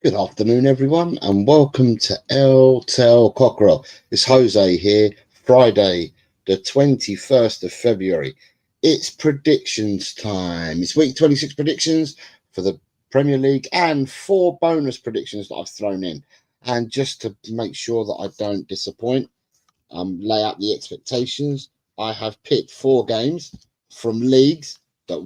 Good afternoon, everyone, and welcome to Tel Cockerel. It's Jose here, Friday, the 21st of February. It's predictions time. It's week 26 predictions for the Premier League and 4 bonus predictions that I've thrown in. And just to make sure that I don't disappoint, lay out the expectations, I have picked 4 games from leagues that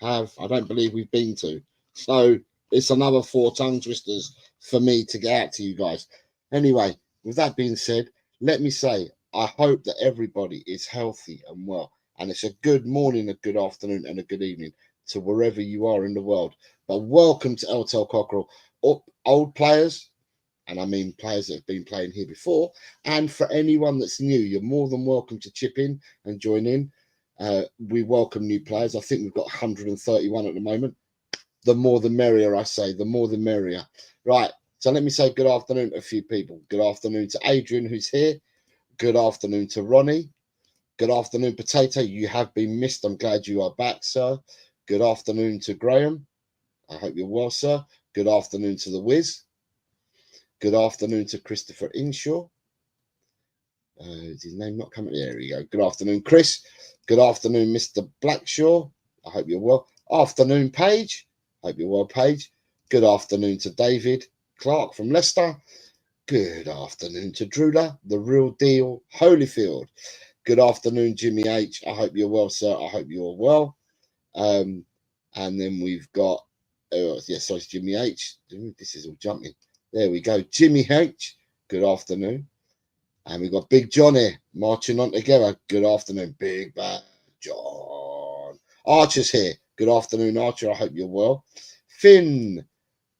I don't believe we've been to. So it's another 4 tongue twisters for me to get out to you guys. Anyway, with that being said, let me say, I hope that everybody is healthy and well. And it's a good morning, a good afternoon, and a good evening to wherever you are in the world. But welcome to Tel Cockerel. Old players, and I mean players that have been playing here before. And for anyone that's new, you're more than welcome to chip in and join in. We welcome new players. I think we've got 131 at the moment. The more the merrier, I say, the more the merrier. Right, so let me say good afternoon to a few people. Good afternoon to Adrian, who's here. Good afternoon to Ronnie. Good afternoon, Potato. You have been missed. I'm glad you are back, sir. Good afternoon to Graham. I hope you're well, sir. Good afternoon to the Wiz. Good afternoon to Christopher Inshaw. Is his name not coming? There we go. Good afternoon, Chris. Good afternoon, Mr. Blackshaw. I hope you're well. Afternoon, Paige. Hope you're well, Paige. Good afternoon to David Clark from Leicester. Good afternoon to Drula, the real deal, Holyfield. Good afternoon, Jimmy H. I hope you're well, sir. I hope you're well. And then we've got, yes, sorry, it's Jimmy H. This is all jumping. There we go. Jimmy H. Good afternoon. And we've got Big John here, marching on together. Good afternoon, Big Bad John. Archer's here. Good afternoon, Archer. I hope you're well. Finn.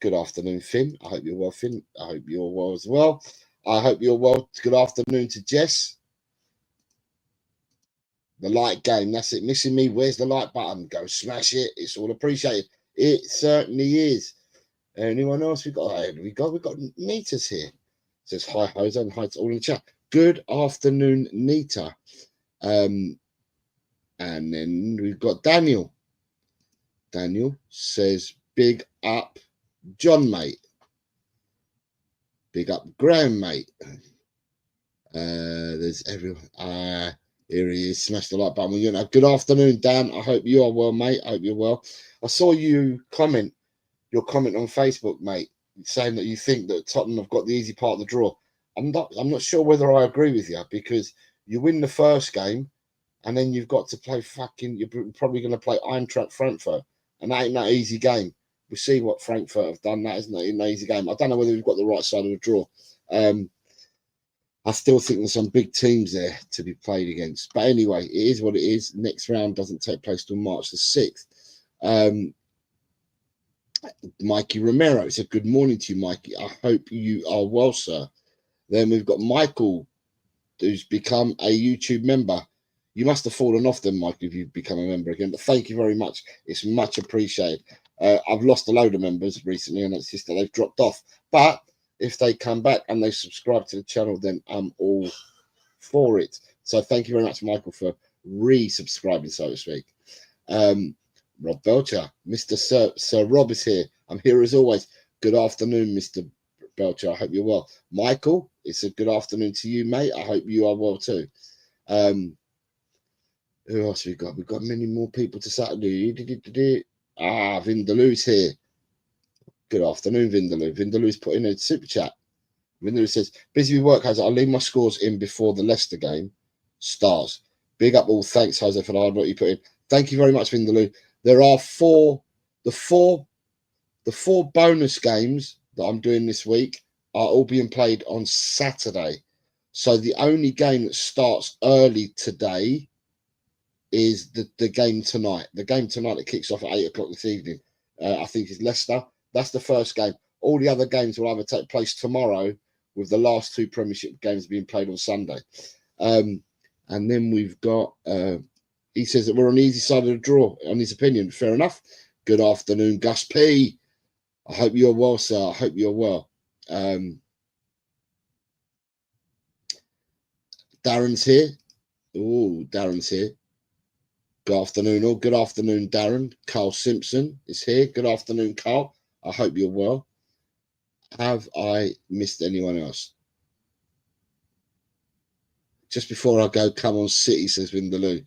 Good afternoon, Finn. I hope you're well, Finn. I hope you're well as well. I hope you're well. Good afternoon to Jess. The like game. That's it. Missing me. Where's the like button? Go smash it. It's all appreciated. It certainly is. Anyone else? We've got Nita's here. It says hi, Jose, and hi to all in the chat. Good afternoon, Nita. And then we've got Daniel. Daniel says, big up John, mate. Big up Graham, mate. There's everyone. Here he is. Smash the like button. Good afternoon, Dan. I hope you are well, mate. I hope you're well. I saw you comment your comment on Facebook, mate, saying that you think that Tottenham have got the easy part of the draw. I'm not sure whether I agree with you, because you win the first game and then you've got to play you're probably going to play Eintracht Frankfurt, and that ain't that easy game. We see what Frankfurt have done. That isn't an easy game. I don't know whether we've got the right side of the draw. I still think there's some big teams there to be played against. But anyway, it is what it is. Next round doesn't take place till March the 6th. Mikey Romero said, good morning to you, Mikey. I hope you are well, sir. Then we've got Michael, who's become a YouTube member. You must have fallen off then, Michael, if you've become a member again. But thank you very much. It's much appreciated. I've lost a load of members recently, and it's just that they've dropped off. But if they come back and they subscribe to the channel, then I'm all for it. So thank you very much, Michael, for resubscribing, so to speak. Rob Belcher, Mr. Sir Rob is here. I'm here as always. Good afternoon, Mr. Belcher. I hope you're well. Michael, it's a good afternoon to you, mate. I hope you are well too. Who else have we got? We've got many more people to Saturday. Vindaloo's here. Good afternoon, Vindaloo. Vindaloo's put in a super chat. Vindaloo says, busy with work, Jose. I'll leave my scores in before the Leicester game starts. Big up all. Thanks, Jose, for the hard work you put in. Thank you very much, Vindaloo. There are the four bonus games that I'm doing this week are all being played on Saturday. So the only game that starts early today is the game tonight. The game tonight that kicks off at 8 o'clock this evening, I think, is Leicester. That's the first game. All the other games will either take place tomorrow, with the last 2 Premiership games being played on Sunday. And then we've got, he says that we're on the easy side of the draw, on his opinion. Fair enough. Good afternoon, Gus P. I hope you're well, sir. I hope you're well. Darren's here. Oh, Darren's here. Good afternoon, all. Good afternoon, Darren. Carl Simpson is here. Good afternoon, Carl. I hope you're well. Have I missed anyone else? Just before I go, come on, City, says Windaloo.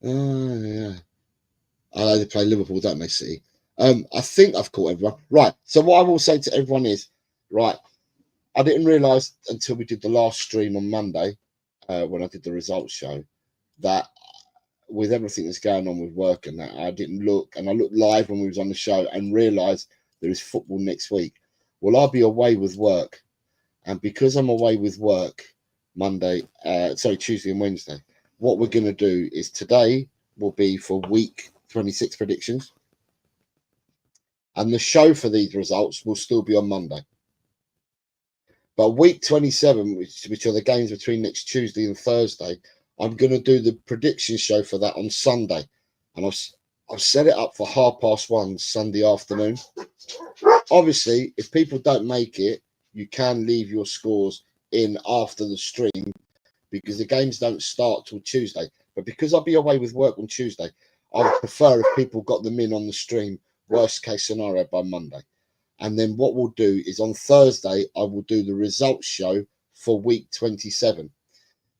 Oh, yeah. I know they play Liverpool, don't they, City? I think I've caught everyone. Right. So what I will say to everyone is, right, I didn't realise until we did the last stream on Monday, when I did the results show, that with everything that's going on with work and that, I didn't look, and I looked live when we was on the show and realised there is football next week. Well, I'll be away with work, and because I'm away with work Tuesday and Wednesday, what we're going to do is today will be for week 26 predictions, and the show for these results will still be on Monday. But week 27, which are the games between next Tuesday and Thursday, I'm going to do the prediction show for that on Sunday, and I've set it up for 1:30 Sunday afternoon. Obviously, if people don't make it, you can leave your scores in after the stream because the games don't start till Tuesday. But because I'll be away with work on Tuesday, I would prefer if people got them in on the stream, worst case scenario, by Monday. And then what we'll do is on Thursday, I will do the results show for week 27.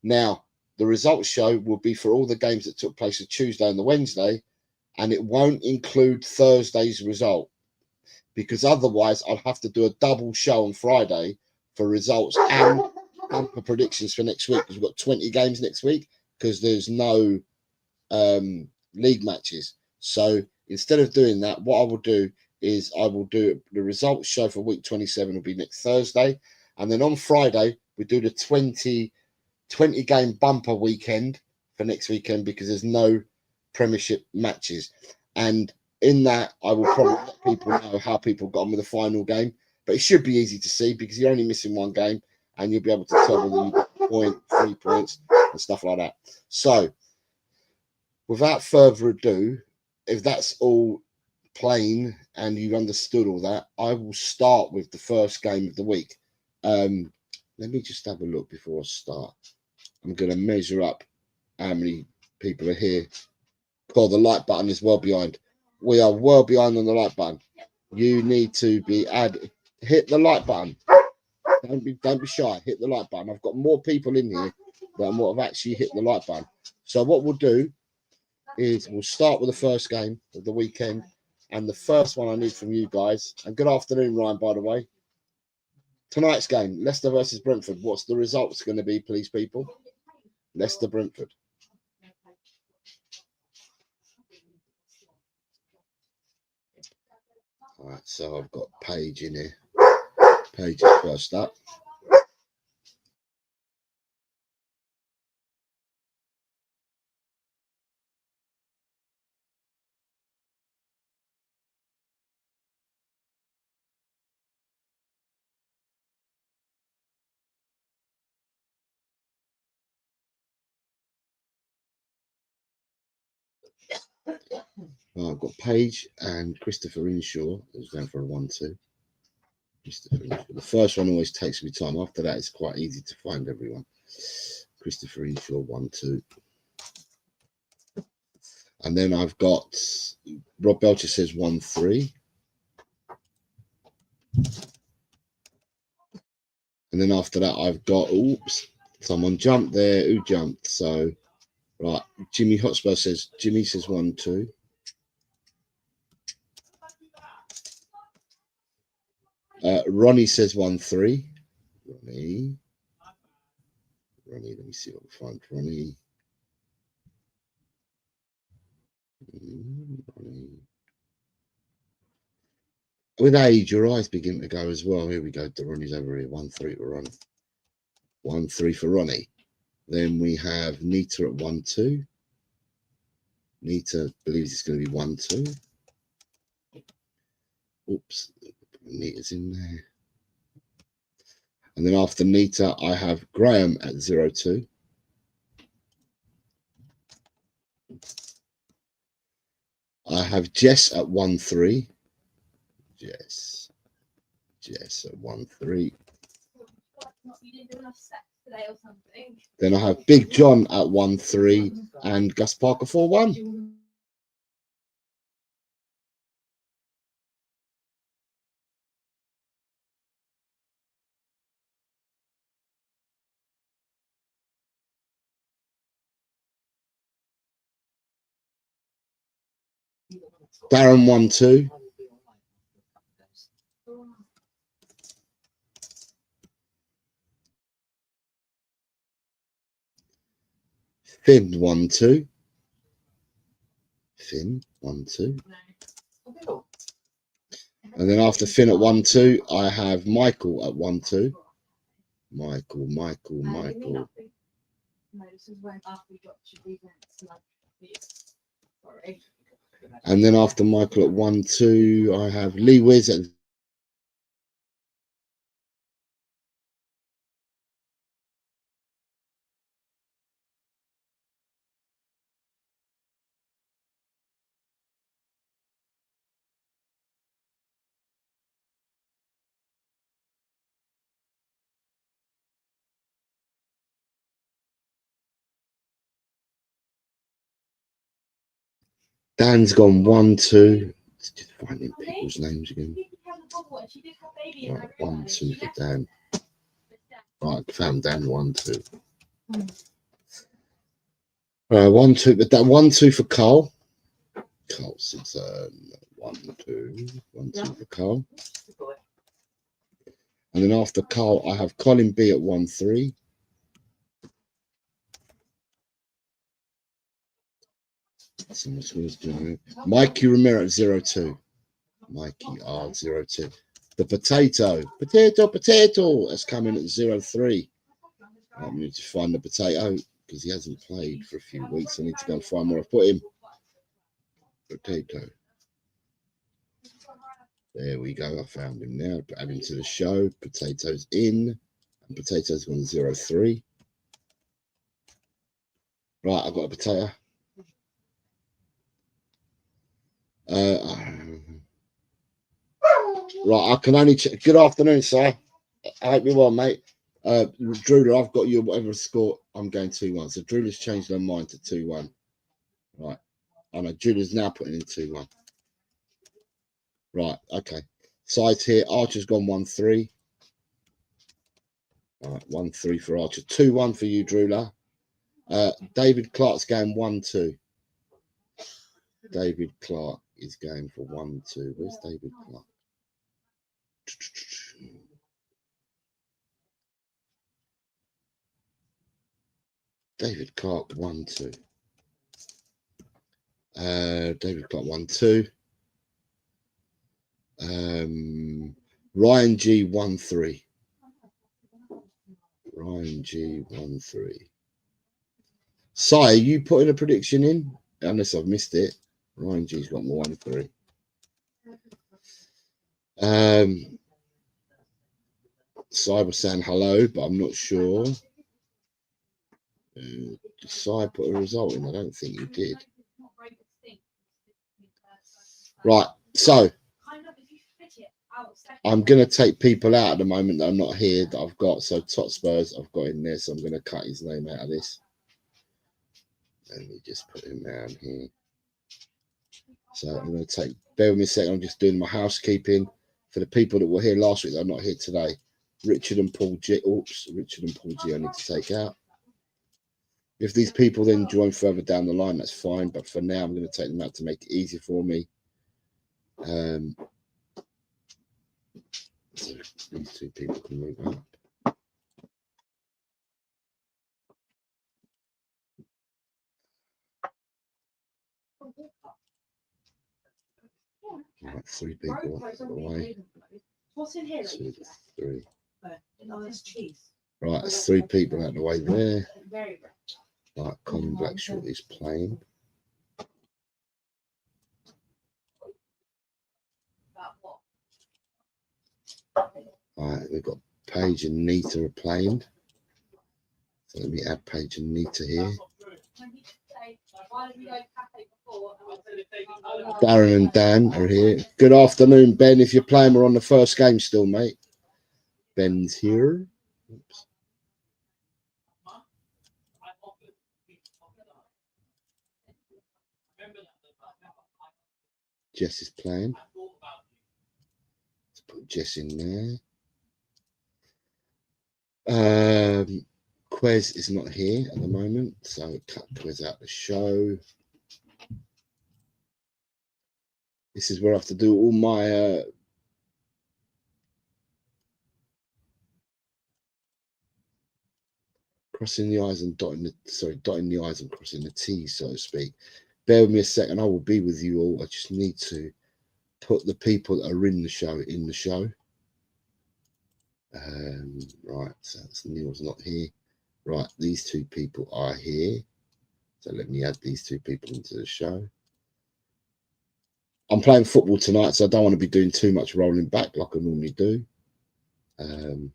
Now, the results show will be for all the games that took place on Tuesday and the Wednesday, and it won't include Thursday's result, because otherwise I'll have to do a double show on Friday for results and bumper predictions for next week, because we've got 20 games next week because there's no league matches. So instead of doing that, what I will do is I will do the results show for week 27 will be next Thursday, and then on Friday we do the 20 game bumper weekend for next weekend because there's no Premiership matches. And in that, I will probably let people know how people got on with the final game. But it should be easy to see because you're only missing one game, and you'll be able to tell whether you got a point, 3 points, and stuff like that. So, without further ado, if that's all plain and you've understood all that, I will start with the first game of the week. Let me just have a look before I start. I'm going to measure up how many people are here. Oh, the like button is well behind. We are well behind on the like button. You need to be hit the like button. Don't be shy. Hit the like button. I've got more people in here than what have actually hit the like button. So what we'll do is we'll start with the first game of the weekend, and the first one I need from you guys. And good afternoon, Ryan, by the way. Tonight's game, Leicester versus Brentford. What's the results going to be, please, people? Leicester Brentford. All right, so I've got Paige in here. Paige is first up. I've got Paige and Christopher Inshaw, who's going for a 1-2. Christopher Inshaw. The first one always takes me time. After that, it's quite easy to find everyone. Christopher Inshaw, 1-2. And then I've got Rob Belcher says 1-3. And then after that, I've got, oops, someone jumped there. Who jumped? So, right, Jimmy Hotspur says, Jimmy says 1-2. Ronnie says 1-3. Ronnie, let me see what we find. Ronnie. With age, your eyes begin to go as well. Here we go. The Ronnie's over here. 1-3 for Ronnie. 1-3 for Ronnie. Then we have Nita at 1-2. Nita believes it's going to be 1-2. Oops, Nita's in there. And then after Nita, I have Graham at 0-2. I have Jess at 1-3. Jess at 1-3. Then I have Big John at 1-3 and Gus Parker 4-1. Darren 1-2. Finn 1-2. Finn 1-2. And then after Finn at 1-2, I have Michael at 1-2. Michael. No, this is when after we got to the events. Sorry. And then after Michael at 1-2, I have Lee Wiz at Dan's gone 1-2. Let's just finding people's names again. Right, 1-2 for Dan. Right, found Dan 1-2. 1-2, but that 1-2 for Carl. Carl Simpson 1-2 for Carl. And then after Carl, I have Colin B at 1-3. Mikey Romero at 0-2. Mikey R02. The potato that's coming at 0-3. I need to find the potato because he hasn't played for a few weeks. I need to go and find where I put him. Potato. There we go. I found him now. Add him to the show. Potato's in. And potato's gone 0-3. Right, I've got a potato. Right, I can only check. Good afternoon, sir. I hope you're well, mate. Drula, I've got you whatever score. I'm going 2-1. So Drula's changed her mind to 2-1. Right. I know Drula's now putting in 2-1. Right, okay. Sides here. Archer's gone 1-3. All right, 1-3 for Archer. 2-1 for you, Drula. David Clark's going 1-2. David Clark is going for 1-2. Where's David Clark? David Clark 1-2. David Clark 1-2. Ryan G 1-3. Ryan G 1-3. Si, you putting a prediction in? Unless I've missed it. Ryan G's got 1-3. Si was saying hello, but I'm not sure. Si put a result in? I don't think he did. Right, so I'm going to take people out at the moment that I'm not here that I've got. So Hotspurs I've got in there, so I'm going to cut his name out of this. Let me just put him down here. So I'm going to take, bear with me a second, I'm just doing my housekeeping for the people that were here last week that are not here today. Richard and Paul G. Oops, Richard and Paul G. I need to take out. If these people then join further down the line, that's fine. But for now, I'm going to take them out to make it easy for me. So these two people can move up. Right, 3 people out of the way. What's in here? 2, 3. Oh, that's cheese. Right, there's 3 people out of the way there. Right, Colin Blackshot is playing. Alright, we've got Paige and Nita are playing. So let me add Paige and Nita here. Darren and Dan are here. Good afternoon, Ben. If you're playing, we're on the first game still, mate. Ben's here. Oops. Jess is playing. Let's put Jess in there. Quez is not here at the moment, so cut Quez out the show. This is where I have to do all my crossing the I's and dotting the I's and crossing the T's, so to speak. Bear with me a second. I will be with you all. I just need to put the people that are in the show in the show. Right, so Neil's not here. Right, these two people are here. So let me add these two people into the show. I'm playing football tonight, so I don't want to be doing too much rolling back like I normally do. I'm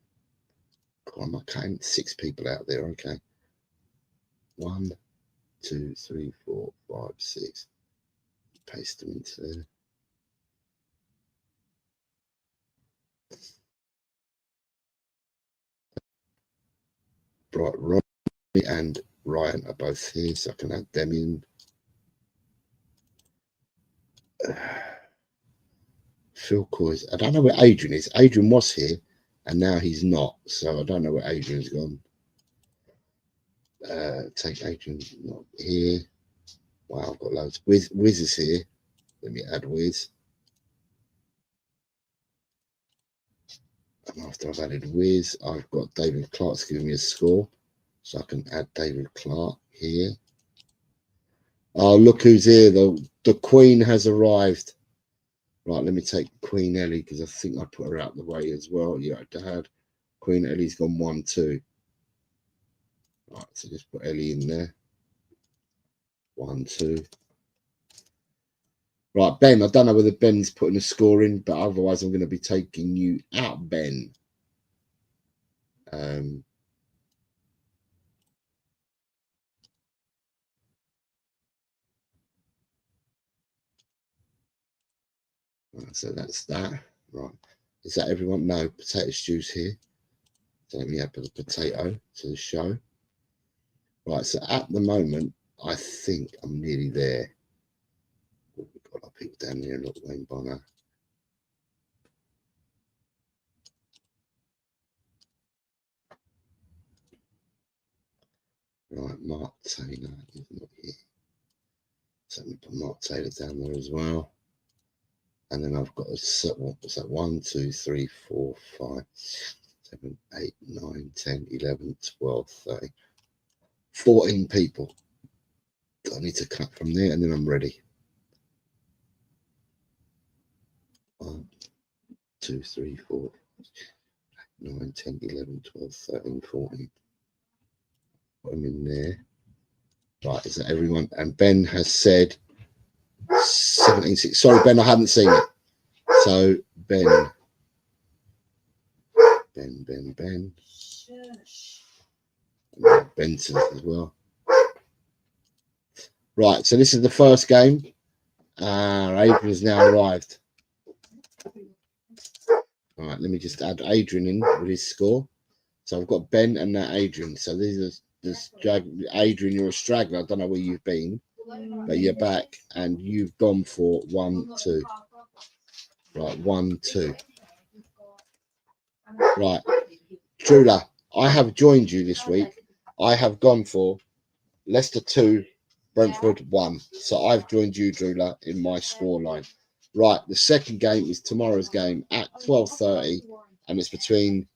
counting 6 people out there. Okay. 1, 2, 3, 4, 5, 6. Paste them into there. Right, Ronnie and Ryan are both here, so I can add them in. Phil Coy's. I don't know where Adrian is. Adrian was here, and now he's not. So I don't know where Adrian's gone. Take Adrian not here. Wow, I've got loads. Wiz is here. Let me add Wiz. And after I've added Wiz, I've got David Clark's giving me a score, so I can add David Clark here. Oh, look who's here. The Queen has arrived. Right, let me take Queen Ellie because I think I put her out the way as well. Yeah, Dad. Queen Ellie's gone 1-2. Right, so just put Ellie in there. 1-2. Right, Ben. I don't know whether Ben's putting a score in, but otherwise I'm going to be taking you out, Ben. Right, so that's that. Right, is that everyone? No, potato stew's here. So let me add the potato to the show. Right, so at the moment, I think I'm nearly there. Oh, we've got a lot of people down there. Look, Wayne Bonner. Right, Mark Taylor is not here. So let me put Mark Taylor down there as well. And then I've got a set, what was that? 1, 2, 3, 4, 5, 7, 8, 9, 10, 11, 12, 13, 14 people. I need to cut from there and then I'm ready. 1, 2, 3, 4, 9, 10, 11, 12, 13, 14. Put them in there. Right, is that everyone? And Ben has said 17, 6. Sorry, Ben, I hadn't seen it. So, Ben. Benson as well. Right, so this is the first game. Adrian's now arrived. All right, let me just add Adrian in with his score. So I've got Ben and now Adrian. So these are Adrian, you're a straggler. I don't know where you've been, but you're back and you've gone for 1-2. Right, 1-2. Right, Drula, I have joined you this week. I have gone for Leicester 2, Brentford 1. So I've joined you, Drula, in my scoreline. Right, the second game is tomorrow's game at 12:30, and it's between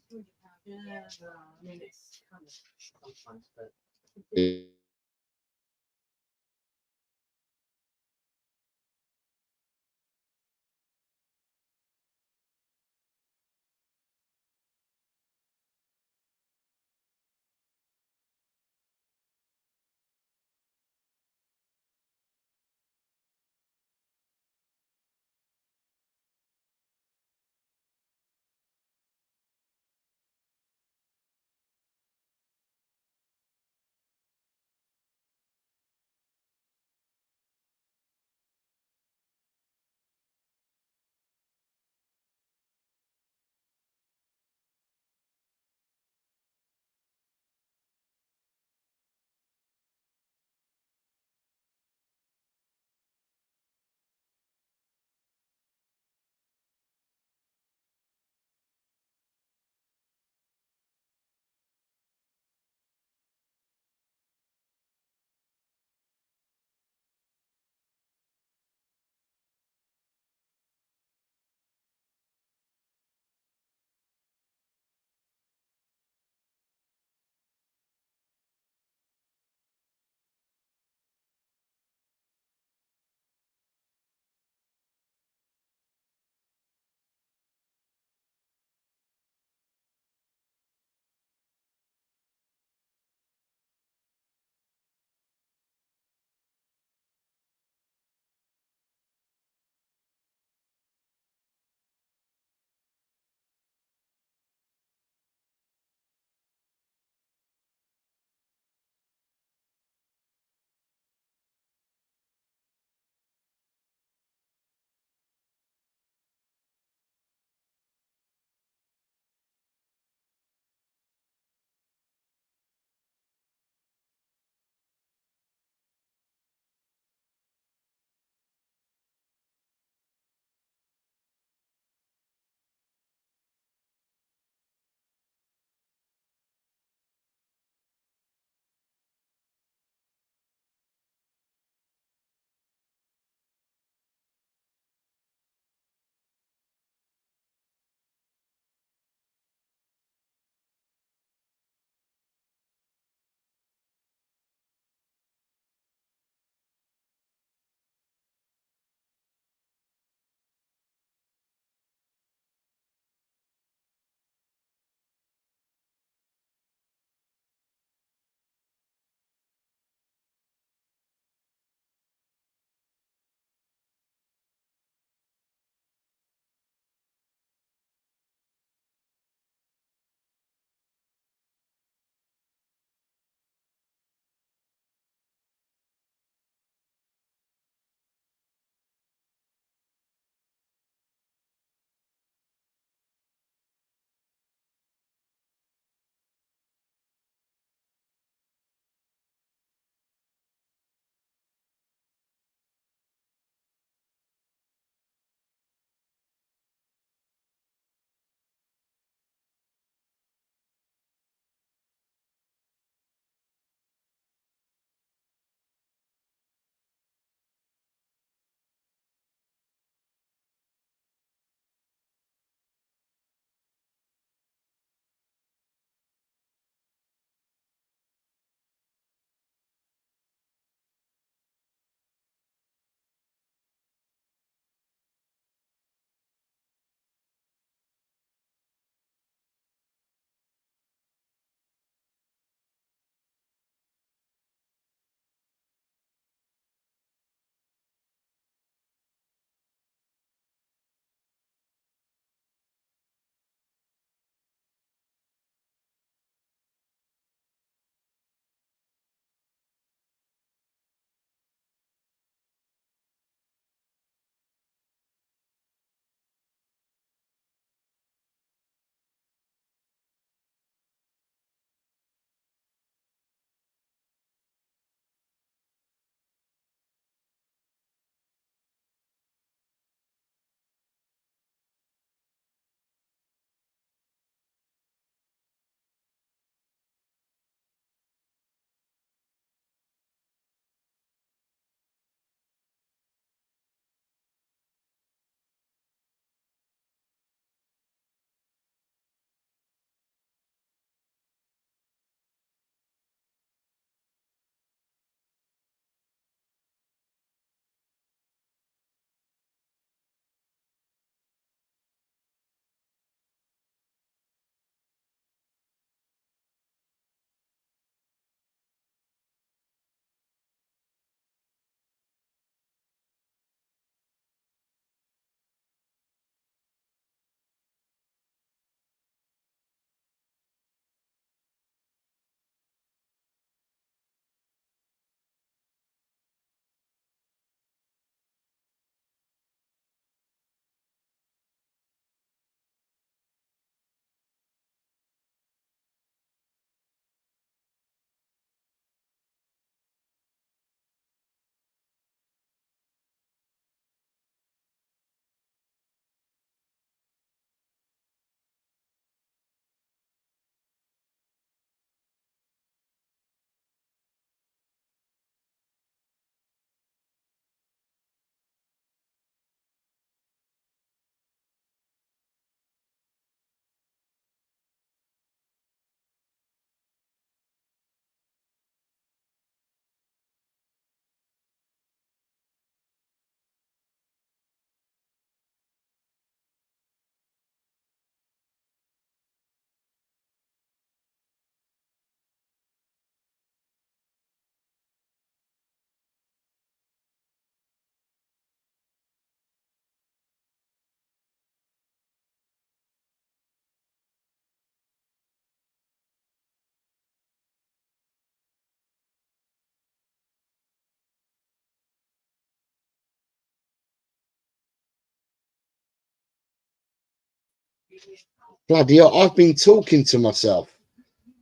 Bloody hell, I've been talking to myself.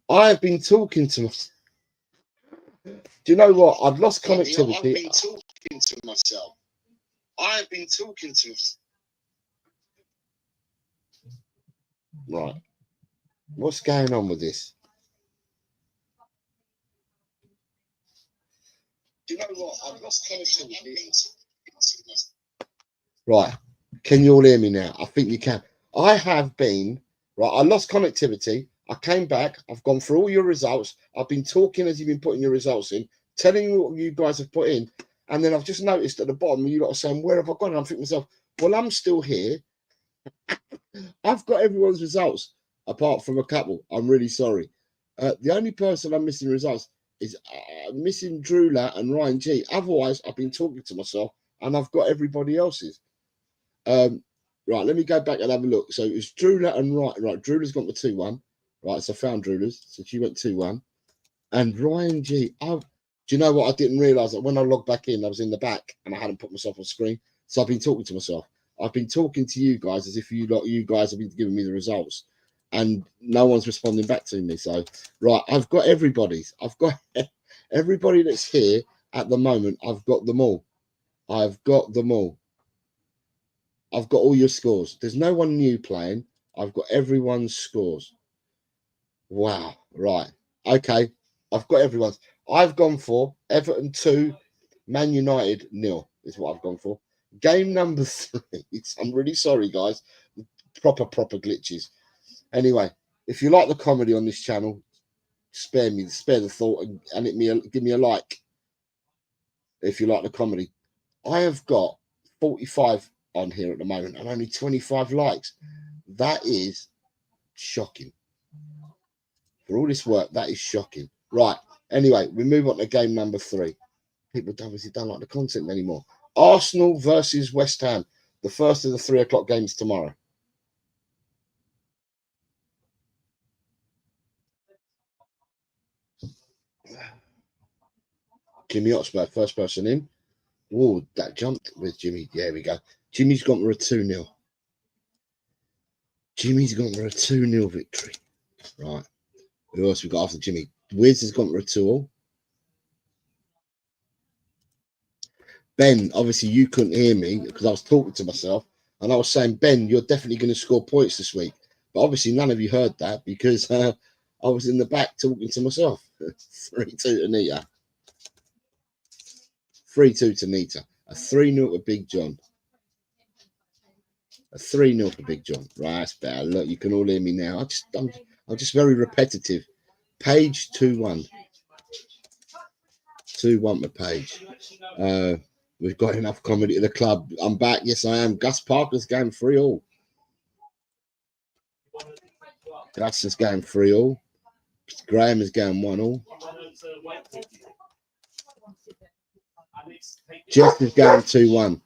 I've been talking to myself. Do you know what? I've lost connectivity. I've been talking to myself. I've been talking to myself. Right. What's going on with this? Do you know what? I've lost connectivity. Right. Can you all hear me now? I think you can. I have been, right, I lost connectivity. I came back. I've gone through all your results. I've been talking as you've been putting your results in, telling you what you guys have put in. And then I've just noticed at the bottom, you lot are saying, where have I gone? And I'm thinking to myself, well, I'm still here. I've got everyone's results apart from a couple. I'm really sorry. The only person I'm missing results is missing Drula and Ryan G. Otherwise, I've been talking to myself and I've got everybody else's. Right, let me go back and have a look. So it's Drula and Ryan. Right, Drula's gone to 2-1. Right, so I found Drula's. So she went 2-1. And Ryan G. Do you know what? I didn't realise that when I logged back in, I was in the back and I hadn't put myself on screen. So I've been talking to myself. I've been talking to you guys as if you guys have been giving me the results. And no one's responding back to me. So, right, I've got everybody's. I've got everybody that's here at the moment. I've got them all. I've got them all. I've got all your scores. There's no one new playing. I've got everyone's scores. Wow. Right. Okay. I've got everyone's. I've gone for Everton 2, Man United 0 is what I've gone for. Game number 3. I'm really sorry, guys. Proper glitches. Anyway, if you like the comedy on this channel, spare the thought and give me a like. If you like the comedy, I have got 45 on here at the moment and only 25 likes. That is shocking. For all this work, that is shocking. Right. Anyway, we move on to game number 3. People obviously don't like the content anymore. Arsenal versus West Ham. The first of the 3 o'clock games tomorrow. Jimmy Hotspur, first person in. Oh, that jumped with Jimmy. There we go. Jimmy's gone for a 2-0. Jimmy's gone for a 2-0 victory. Right. Who else we got after Jimmy? Wiz has gone for a 2-2. Ben, obviously you couldn't hear me because I was talking to myself and I was saying, Ben, you're definitely going to score points this week. But obviously none of you heard that because I was in the back talking to myself. 3-2 to Nita. 3-2 to Nita. A 3-0 to Big John. A 3-0 for Big John. Right, that's better. Look, you can all hear me now. I'm just very repetitive. Page 2-1. 2-1 to Page. We've got enough comedy at the club. I'm back. Yes, I am. Gus Parker's going 3-3. Gus is going 3-3. Graham is going 1-1. Jeff is going 2-1.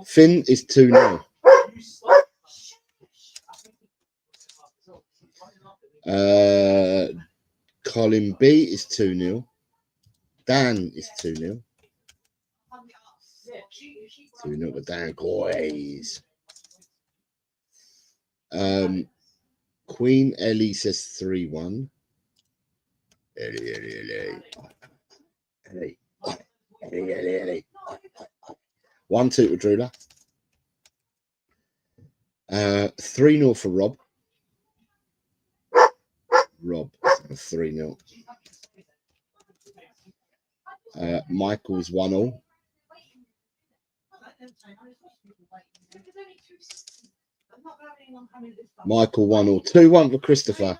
Finn is 2-0. Colin B is 2-0. Dan is 2-0. 2-0 to Dan Goys. Queen Ellie says 3-1. Ellie. 1-2 to Drula. 3-0 for Rob. Rob 3-0. Michael's 1-0. Michael 1-0. 2-1 for Christopher.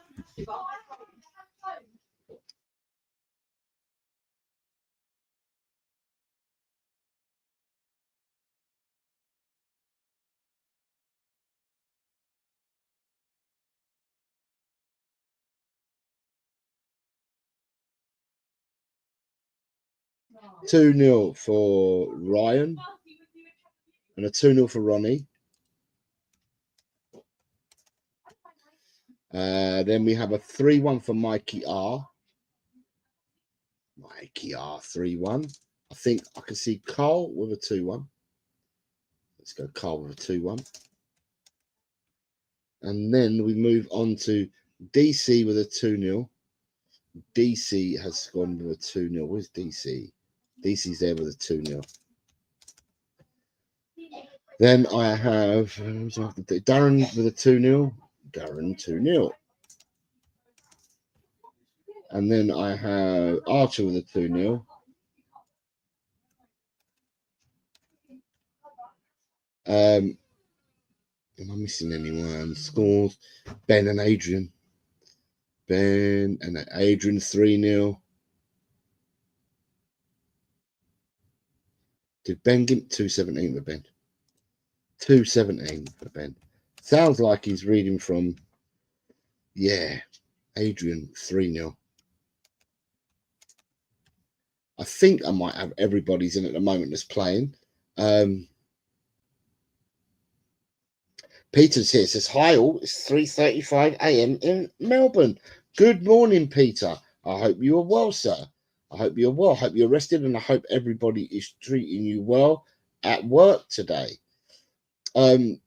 $2-0 for Ryan and a 2-0 for Ronnie. Then we have a 3-1 for Mikey R. Mikey R 3-1. I think I can see Carl with a 2-1. Let's go Carl with a 2-1. And then we move on to DC with a 2-0. DC has gone with a 2-0. Where's DC? DC's there with a 2-0. Then I have Darren with a 2-0. Darren 2-0. And then I have Archer with a 2-0. Am I missing anyone? Scores. Ben and Adrian. Ben and Adrian 3-0. Did Ben give 217 for Ben? 217 for Ben. Sounds like he's reading from, yeah, Adrian 3-0. I think I might have everybody's in at the moment that's playing. Peter's here. Says, hi all. It's 3:35 a.m. in Melbourne. Good morning, Peter. I hope you are well, sir. I hope you're well. I hope you're rested, and I hope everybody is treating you well at work today. Kuva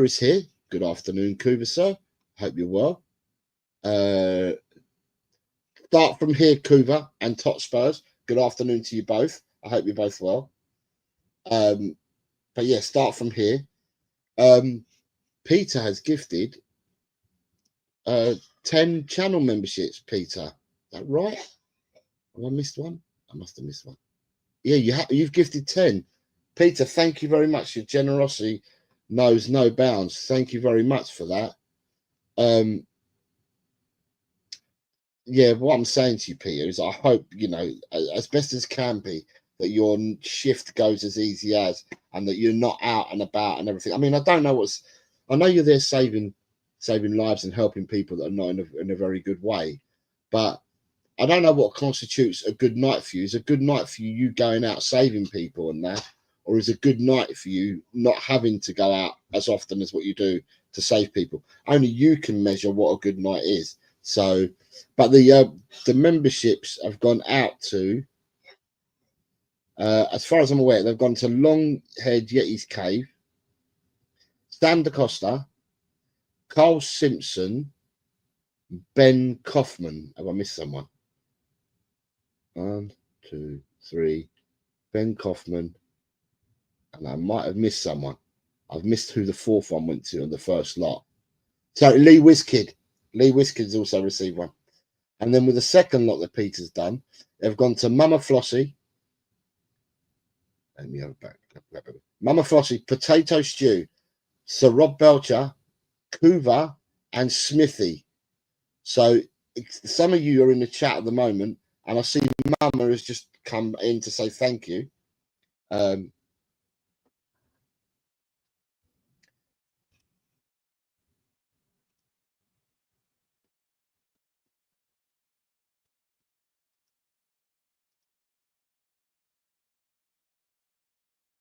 is here. Good afternoon, Kuva, sir. Hope you're well. Start from here, Kuva and Tot Spurs. Good afternoon to you both. I hope you're both well. But yeah, start from here. Peter has gifted 10 channel memberships, Peter. Is that right? Have I missed one? I must have missed one. Yeah, you've gifted 10. Peter, thank you very much. Your generosity knows no bounds. Thank you very much for that. Yeah, what I'm saying to you, Peter, is I hope, you know, as best as can be, that your shift goes as easy as, and that you're not out and about and everything. I mean, I don't know I know you're there saving lives and helping people that are not in a very good way, but I don't know what constitutes a good night for you. Is a good night for you going out saving people and that, or is a good night for you not having to go out as often as what you do to save people? Only you can measure what a good night is. So, but the memberships have gone out to, as far as I'm aware, they've gone to Longhead Yeti's Cave, Sam DaCosta, Carl Simpson, Ben Kaufman. Have I missed someone? 1, 2, 3. Ben Kaufman. And I might have missed someone. I've missed who the fourth one went to on the first lot. So Lee Whiskid. Lee Whiskid's also received one. And then with the second lot that Peter's done, they've gone to Mama Flossie. Let me have it back. Mama Flossie, Potato Stew, Sir Rob Belcher, Kuva, and Smithy. So some of you are in the chat at the moment, and I see Mama has just come in to say thank you.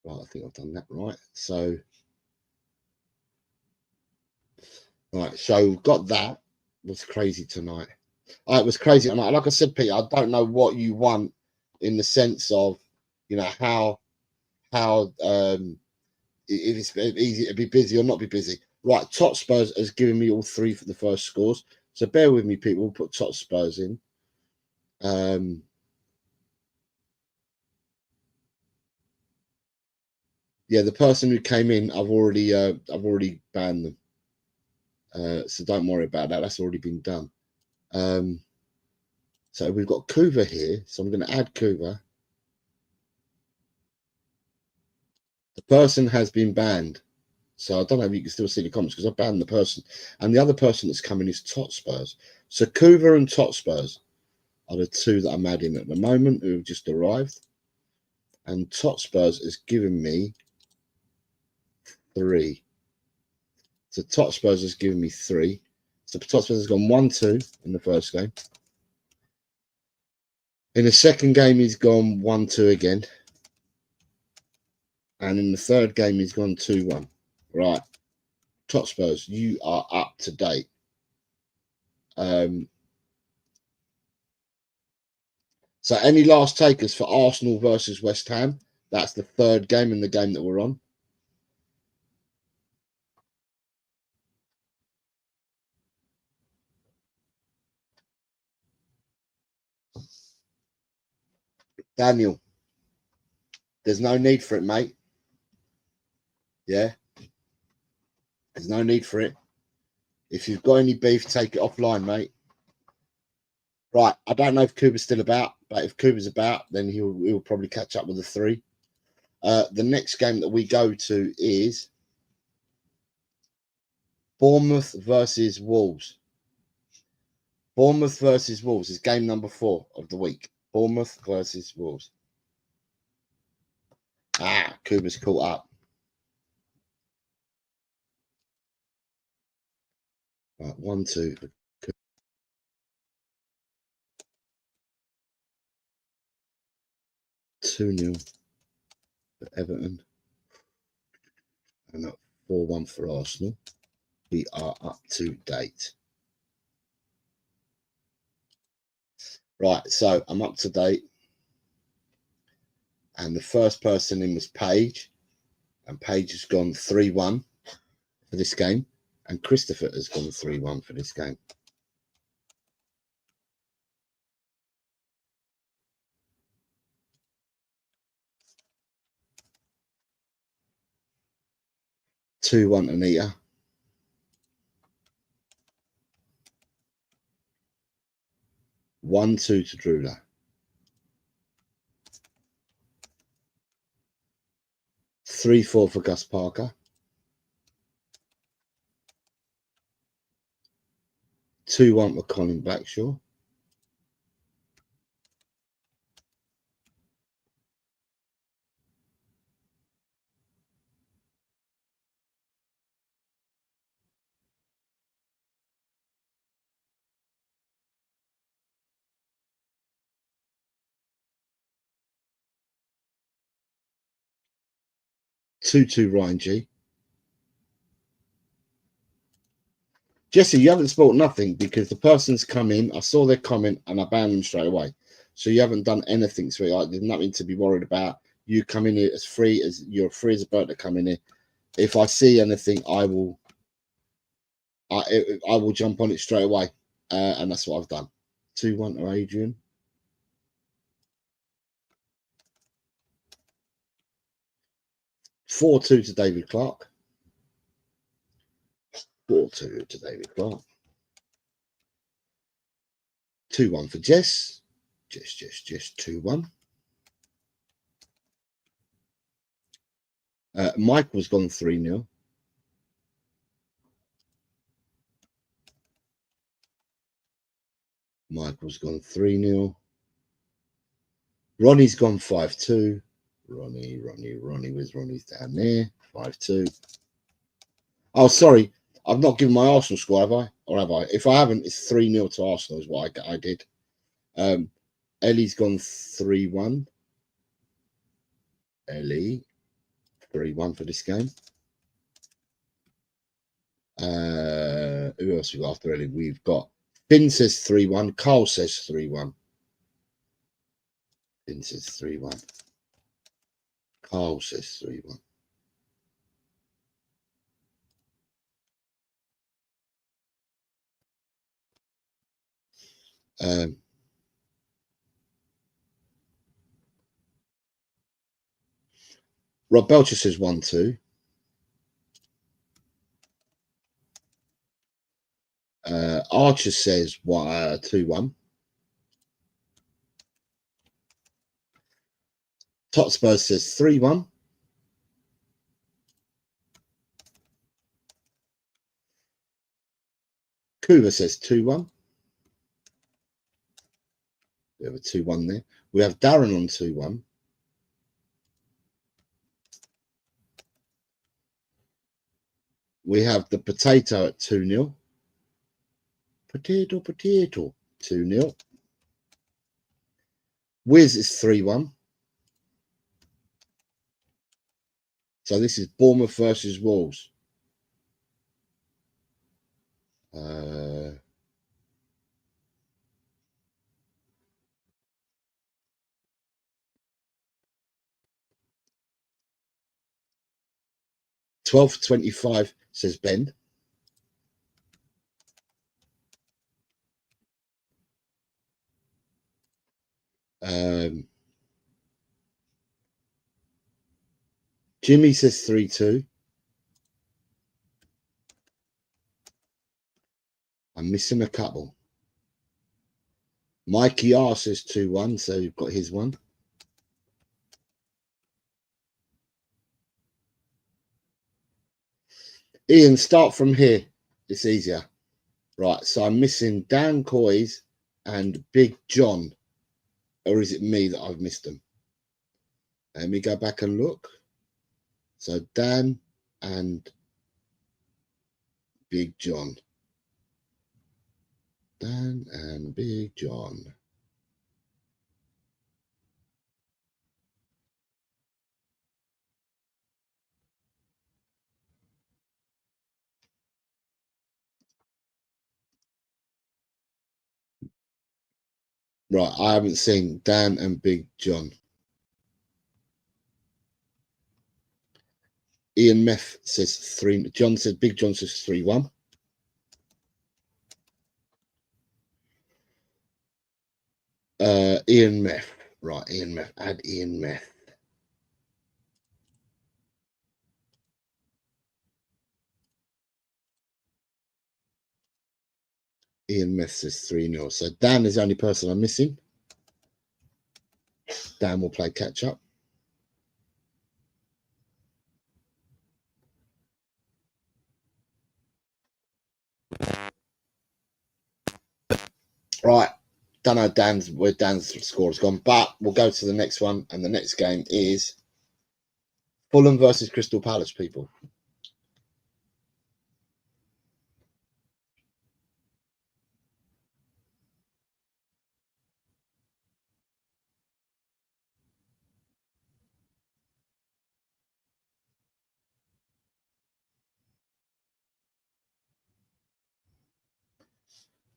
Right, I think I've done that right. So, right, so got that. It was crazy tonight. It was crazy tonight. Like I said, Peter, I don't know what you want in the sense of, you know, how if it's easy to be busy or not be busy. Right, Tot Spurs has given me all 3 for the first scores. So bear with me, people. We'll put Tot Spurs in. Yeah, the person who came in, I've already banned them. So don't worry about that. That's already been done. So we've got Kuva here. So I'm going to add Kuva. The person has been banned. So I don't know if you can still see the comments because I banned the person. And the other person that's coming is Tot Spurs. So Kuva and Tot Spurs are the 2 that I'm adding at the moment who have just arrived. And Tot Spurs has given me 3. So Tot Spurs has given me 3. So Tot Spurs has gone 1-2 in the first game. In the second game, he's gone 1-2 again. And in the third game, he's gone 2-1. Right. Tot Spurs, you are up to date. So any last takers for Arsenal versus West Ham? That's the third game in the game that we're on. Daniel, there's no need for it, mate. Yeah, there's no need for it. If you've got any beef, take it offline, mate. Right, I don't know if Kuba's still about, but if Kuba's about, then he'll probably catch up with the 3. The next game that we go to is Bournemouth versus Wolves. Bournemouth versus Wolves is game number 4 of the week. Bournemouth versus Wolves. Ah, Kuba's caught up. Right, 1-2. 2-0 for Everton. And 4-1 for Arsenal. We are up to date. Right, so I'm up to date. And the first person in was Paige. And Paige has gone 3-1 for this game. And Christopher has gone 3-1 for this game. Two-one Anita. 1-2 to Drula. 3-4 for Gus Parker. 2-1 for Colin Blackshaw. 2-2 Ryan G. Jesse, you haven't spoilt nothing because the person's come in. I saw their comment and I banned them straight away. So you haven't done anything, sweetheart. There's nothing to be worried about. You come in here as free as you're free as a bird to come in here. If I see anything, I will jump on it straight away. And that's what I've done. 2-1 to Adrian. 4-2 to David Clark. 4-2 to David Clark. 2-1 for Jess. Jess 2-1. Michael's gone 3-0. Michael's gone 3-0. Ronnie's gone 5-2. Ronnie. Where's Ronnie's down there? 5-2. Oh, sorry. I've not given my Arsenal score, have I? Or have I? If I haven't, it's 3-0 to Arsenal is what I did. Ellie's gone 3-1. Ellie, 3-1 for this game. Who else we got after Ellie? We've got Finn says 3-1. Carl says 3-1. Finn says 3-1. Carl says 3-1. Rob Belcher says 1-2. Archer says 2-1. Hotspur says 3-1. Kuva says 2-1. We have a 2-1 there. We have Darren on 2-1. We have the potato at 2-0. Potato, 2-0. Wiz is 3-1. So this is Bournemouth versus Wolves. 12-25 says Ben. Jimmy says 3-2. I'm missing a couple. Mikey R says 2-1, so you've got his one. Ian, start from here. It's easier. Right, so I'm missing Dan Coys and Big John. Or is it me that I've missed them? Let me go back and look. So Dan and Big John. Dan and Big John. Right, I haven't seen Dan and Big John. Ian Meth says 3. John said Big John says 3-1. Ian Meth. Right, Ian Meth. Add Ian Meth. Ian Meth says 3-0. So Dan is the only person I'm missing. Dan will play catch up. Right, don't know where Dan's score has gone, but we'll go to the next one, and the next game is Fulham versus Crystal Palace, people.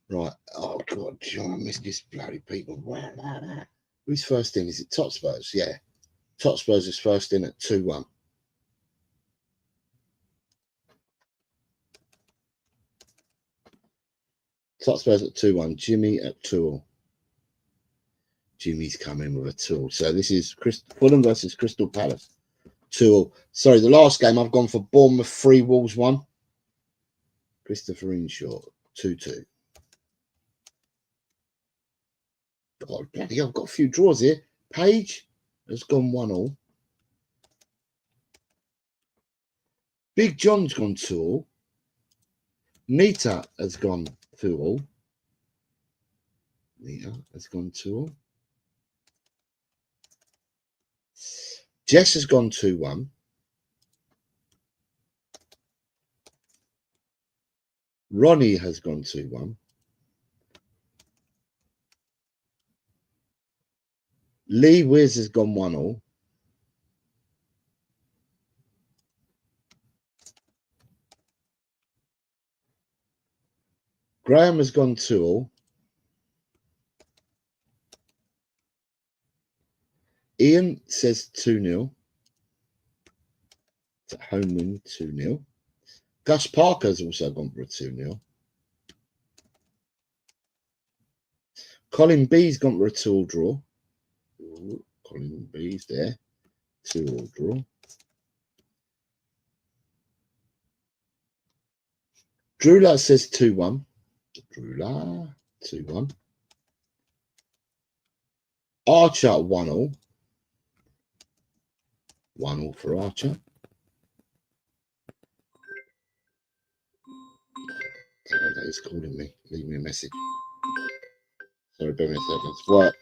Right. Oh God, John, I miss this bloody people. Who's first in? Is it Hotspurs? Yeah. Hotspurs is first in at 2-1. Hotspurs at 2-1. Jimmy at 2-all. Jimmy's coming with a 2-all. So this is Fulham versus Crystal Palace. 2-all. Sorry, the last game I've gone for Bournemouth 3 Wolves 1. Christopher Inshaw 2-2. God, bloody hell, I've got a few draws here. Page has gone 1-all. Big John's gone 2-all. Nita has gone 2-all. Nita has gone 2-all. Jess has gone 2-1. Ronnie has gone 2-1. Lee Wiz has gone 1-all. Graham has gone 2-all. Ian says 2-0. It's a home win, 2-0. Gus Parker's also gone for a 2-0. Colin B's gone for a 2-all draw. Ooh, Colin B's there. 2-all draw. Drula says 2-1. Drula, 2-1. Archer, 1-all. 1-all for Archer. Sorry, that is calling me. Leave me a message. Sorry, bear with me a second. What?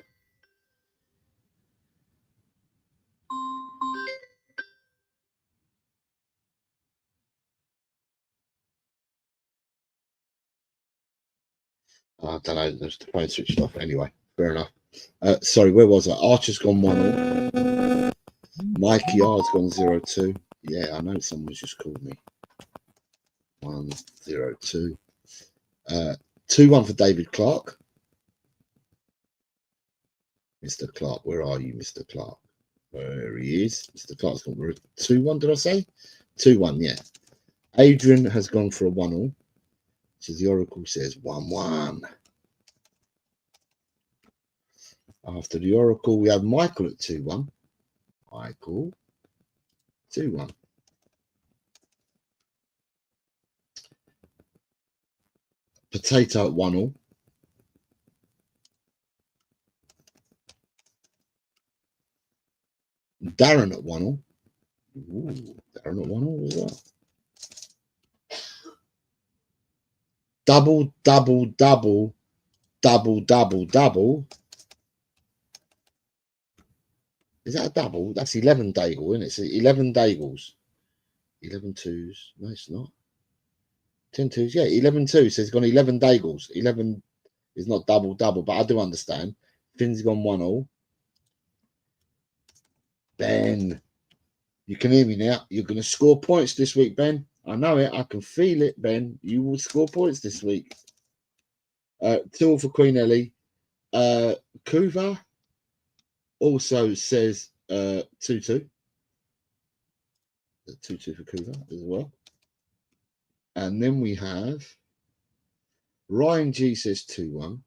I don't know. The phone switched off anyway. Fair enough. Sorry, where was I? Archer's gone 1-all. Mikey R's gone 0-2. Yeah, I know someone's just called me. 1-0-2. 2-1 for David Clark. Mr. Clark, where are you, Mr. Clark? There he is. Mr. Clark's gone for a 2-1, did I say? 2-1, yeah. Adrian has gone for a 1-all. So the Oracle says 1-1. After the Oracle, we have Michael at 2-1. Michael. 2-1. Potato at 1-1. Darren at 1-1. Ooh, Darren at 1-1 as well. Double, double, double, double, double, double. Is that a double? That's 11 Daigle, isn't it? So 11 Daigles. 11 twos. No, it's not. 10 twos. Yeah, 11 twos. So it's gone 11 Daigles. 11 is not double, double, but I do understand. Finn's gone 1-1. Ben, you can hear me now. You're going to score points this week, Ben. I know it. I can feel it, Ben. You will score points this week. 2-2 for Queen Ellie. Kuva also says 2-2. 2-2 for Kuva as well. And then we have Ryan G says 2-1.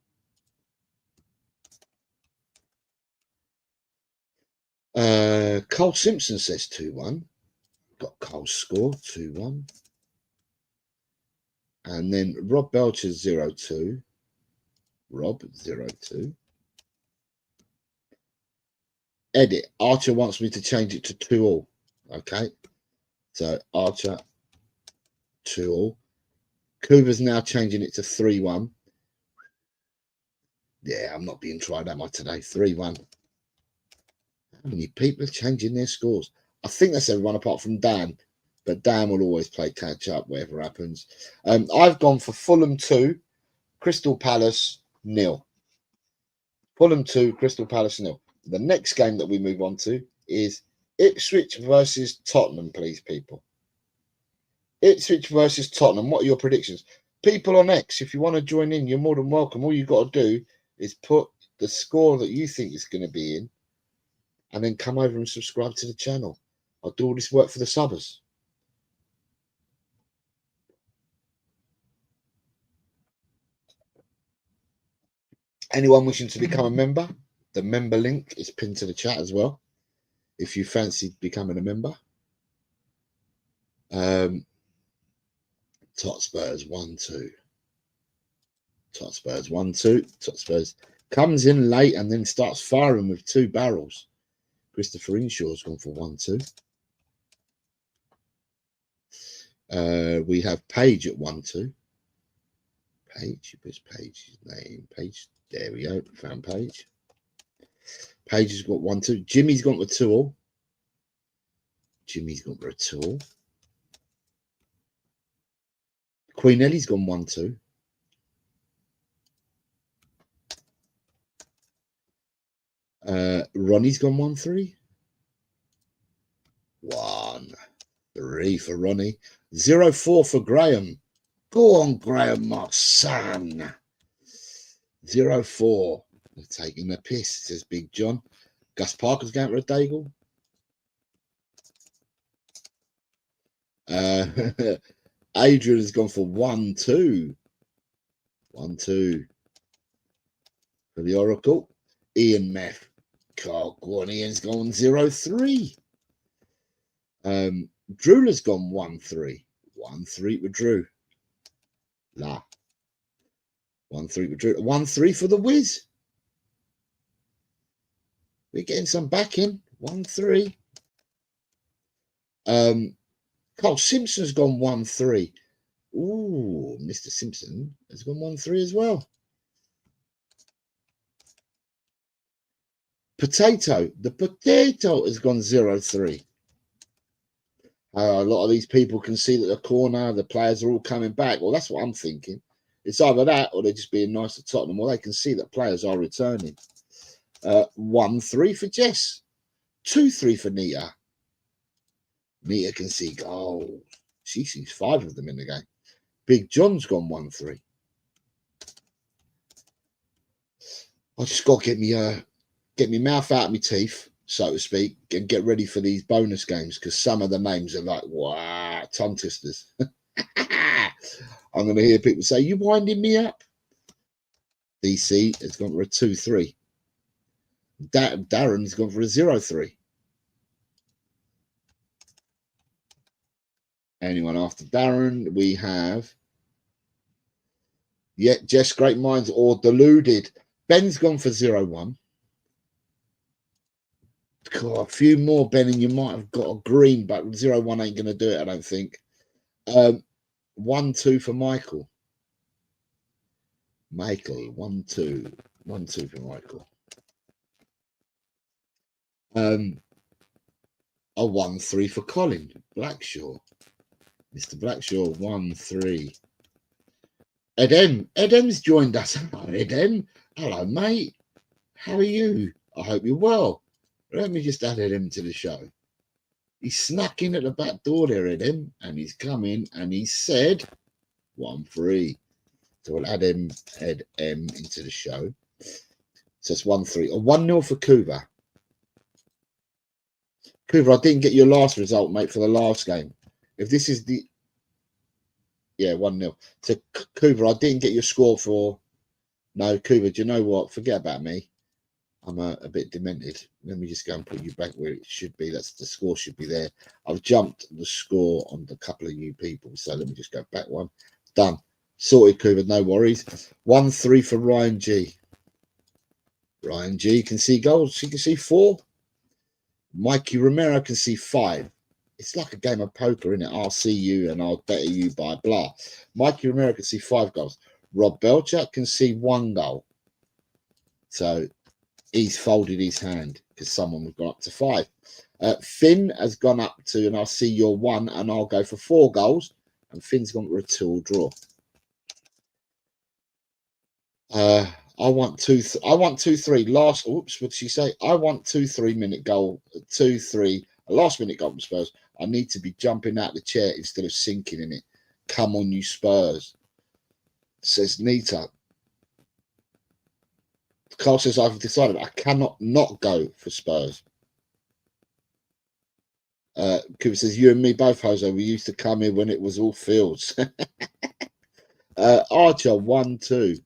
Cole Simpson says 2-1. Got Cole's score 2-1. And then Rob Belcher 0-2. Rob 0-2. Edit. Archer wants me to change it to 2-2. Okay. So Archer 2-2. Kuba's now changing it to 3-1. Yeah, I'm not being tried, am I, today? 3-1. How many people are changing their scores? I think that's everyone apart from Dan. But Dan will always play catch up, whatever happens. I've gone for Fulham 2, Crystal Palace 0. Fulham 2, Crystal Palace 0. The next game that we move on to is Ipswich versus Tottenham, please, people. Ipswich versus Tottenham. What are your predictions? People on X, if you want to join in, you're more than welcome. All you've got to do is put the score that you think is going to be in and then come over and subscribe to the channel. I'll do all this work for the subbers. Anyone wishing to become a member, the member link is pinned to the chat as well. If you fancy becoming a member. Tot Spurs 1-2. Tot Spurs 1-2. Tot Spurs comes in late and then starts firing with 2 barrels. Christopher Inshaw's gone for 1-2. We have Page at 1-2. Page, where's Page's name? Page, there we go. Found Page. Page has got 1-2. Jimmy's gone for 2-2. Jimmy's gone for a 2-2. Queen Ellie's gone 1-2. Ronnie's gone 1-3. 1-3 for Ronnie. 0-4 for Graham. Go on, Graham, my son. 0-4. They're taking the piss, says Big John. Gus Parker's going for a Daigle. Adrian has gone for 1-2. 1-2 for the Oracle. Ian Meth. Carl Gwanlyeon's gone 0-3. Drew has gone 1-3. 1-3 with Drew. 1-3 with Drew. 1-3 for the Wiz. We're getting some backing. 1-3. Carl Simpson's gone 1-3. Ooh, Mr. Simpson has gone 1-3 as well. Potato. The potato has gone 0-3. A lot of these people can see that the corner, the players are all coming back. Well, that's what I'm thinking. It's either that or they're just being nice to Tottenham, or they can see that players are returning. 1-3 for Jess. 2-3 for Nita. Nita can see goals. She sees 5 of them in the game. Big John's gone 1-3. I just got to get me mouth out of my teeth, so to speak, and get ready for these bonus games, because some of the names are like, wow, tongue twisters. I'm going to hear people say, you winding me up? DC has gone for a 2-3. Darren's gone for a 0-3. Anyone after Darren? We have. Yeah, Jess, great minds or deluded. Ben's gone for 0-1. God, a few more, Ben, and you might have got a green, but 0-1 ain't going to do it, I don't think. 1-2 for Michael. Michael, 1-2. 1-2 for Michael. A 1-3 for Colin Blackshaw. Mr. Blackshaw, 1-3. Edem's joined us. Hello, Edem. Hello, mate. How are you? I hope you're well. Let me just add Edem to the show. He snuck in at the back door there, Edem, and he's come in and he said 1-3. So we'll add Edem into the show. So it's 1-3. A 1-0 for Kuva. Kuva, I didn't get your last result, mate, for the last game. If this is the... Yeah, 1-0. So, Kuva, I didn't get your score for... No, Kuva, do you know what? Forget about me. I'm a bit demented. Let me just go and put you back where it should be. That's the score should be there. I've jumped the score on a couple of new people. So let me just go back one. Done. Sorted, Kuva, no worries. 1-3 for Ryan G. Ryan G can see goals. He can see 4. Mikey Romero can see 5. It's like a game of poker, isn't it? I'll see you and I'll better you by blah. Mikey Romero can see 5 goals. Rob Belcher can see 1 goal. So he's folded his hand because someone has gone up to 5. Finn has gone up to, and I'll see your 1, and I'll go for 4 goals. And Finn's gone for a 2 draw. I want 2-3. Last, oops, what did she say? I want 2-3 minute goal, 2-3, a last minute goal from Spurs. I need to be jumping out the chair instead of sinking in it. Come on, you Spurs, says Nita. Carl says, I've decided I cannot not go for Spurs. Cooper says, you and me both, Jose. We used to come here when it was all fields. Archer, 1-2.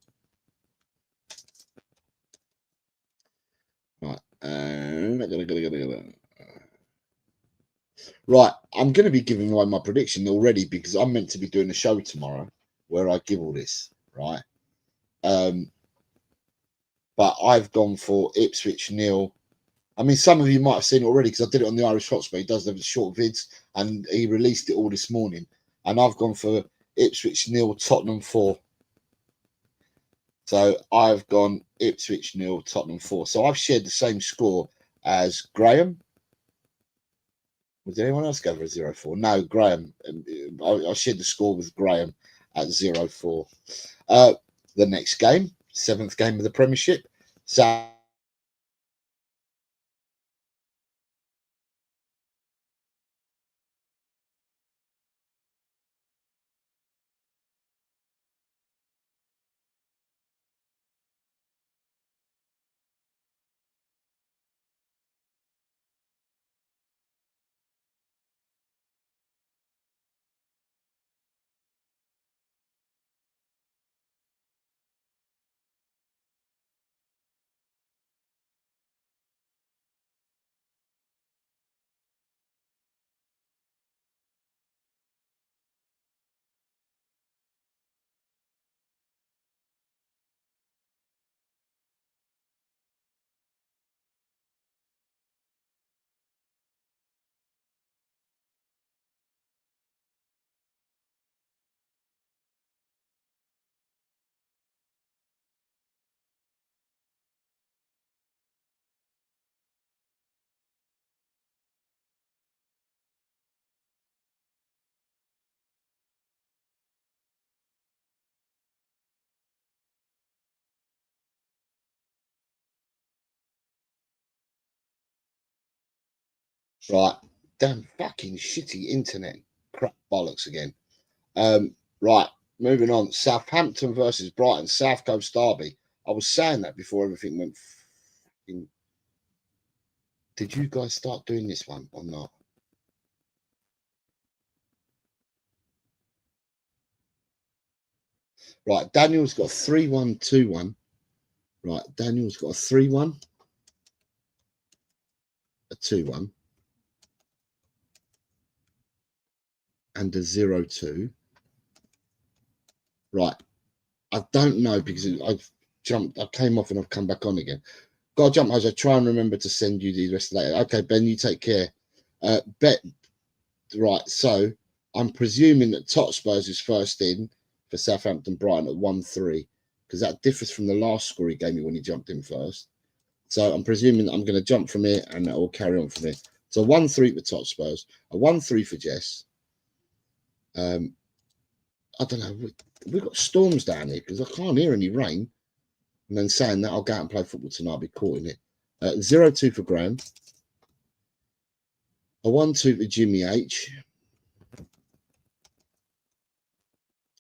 Right. Right. I'm going to be giving away my prediction already because I'm meant to be doing a show tomorrow where I give all this, right? But I've gone for Ipswich 0. I mean, some of you might have seen it already because I did it on the Irish Hotspur. He does the short vids and he released it all this morning. And I've gone for Ipswich 0, Tottenham 4. So I've gone Ipswich 0, Tottenham 4. So I've shared the same score as Graham. Did anyone else go for a 0-4? No, Graham. I shared the score with Graham at 0-4. The next game, 7th game of the Premiership. So right, damn fucking shitty internet crap bollocks again. Right, moving on. Southampton versus Brighton, South Coast Derby. I was saying that before everything went. Did you guys start doing this one or not? Right, Daniel's got a 3-1, 2-1. Right, Daniel's got a 3-1, a 2-1, and a 0-2. Right. I don't know because I've jumped. I came off and I've come back on again. Got to jump as I try and remember to send you the rest of that. Okay, Ben, you take care. Bet. Right. So I'm presuming that Hotspurs is first in for Southampton Brighton at 1-3 because that differs from the last score he gave me when he jumped in first. So I'm presuming that I'm going to jump from here and that will carry on from here. So 1-3 for Hotspurs, a 1-3 for Jess. I don't know. We've got storms down here because I can't hear any rain. And then saying that, I'll go out and play football tonight. I'll be caught in it. 0-2 for Graham. A 1-2 for Jimmy H.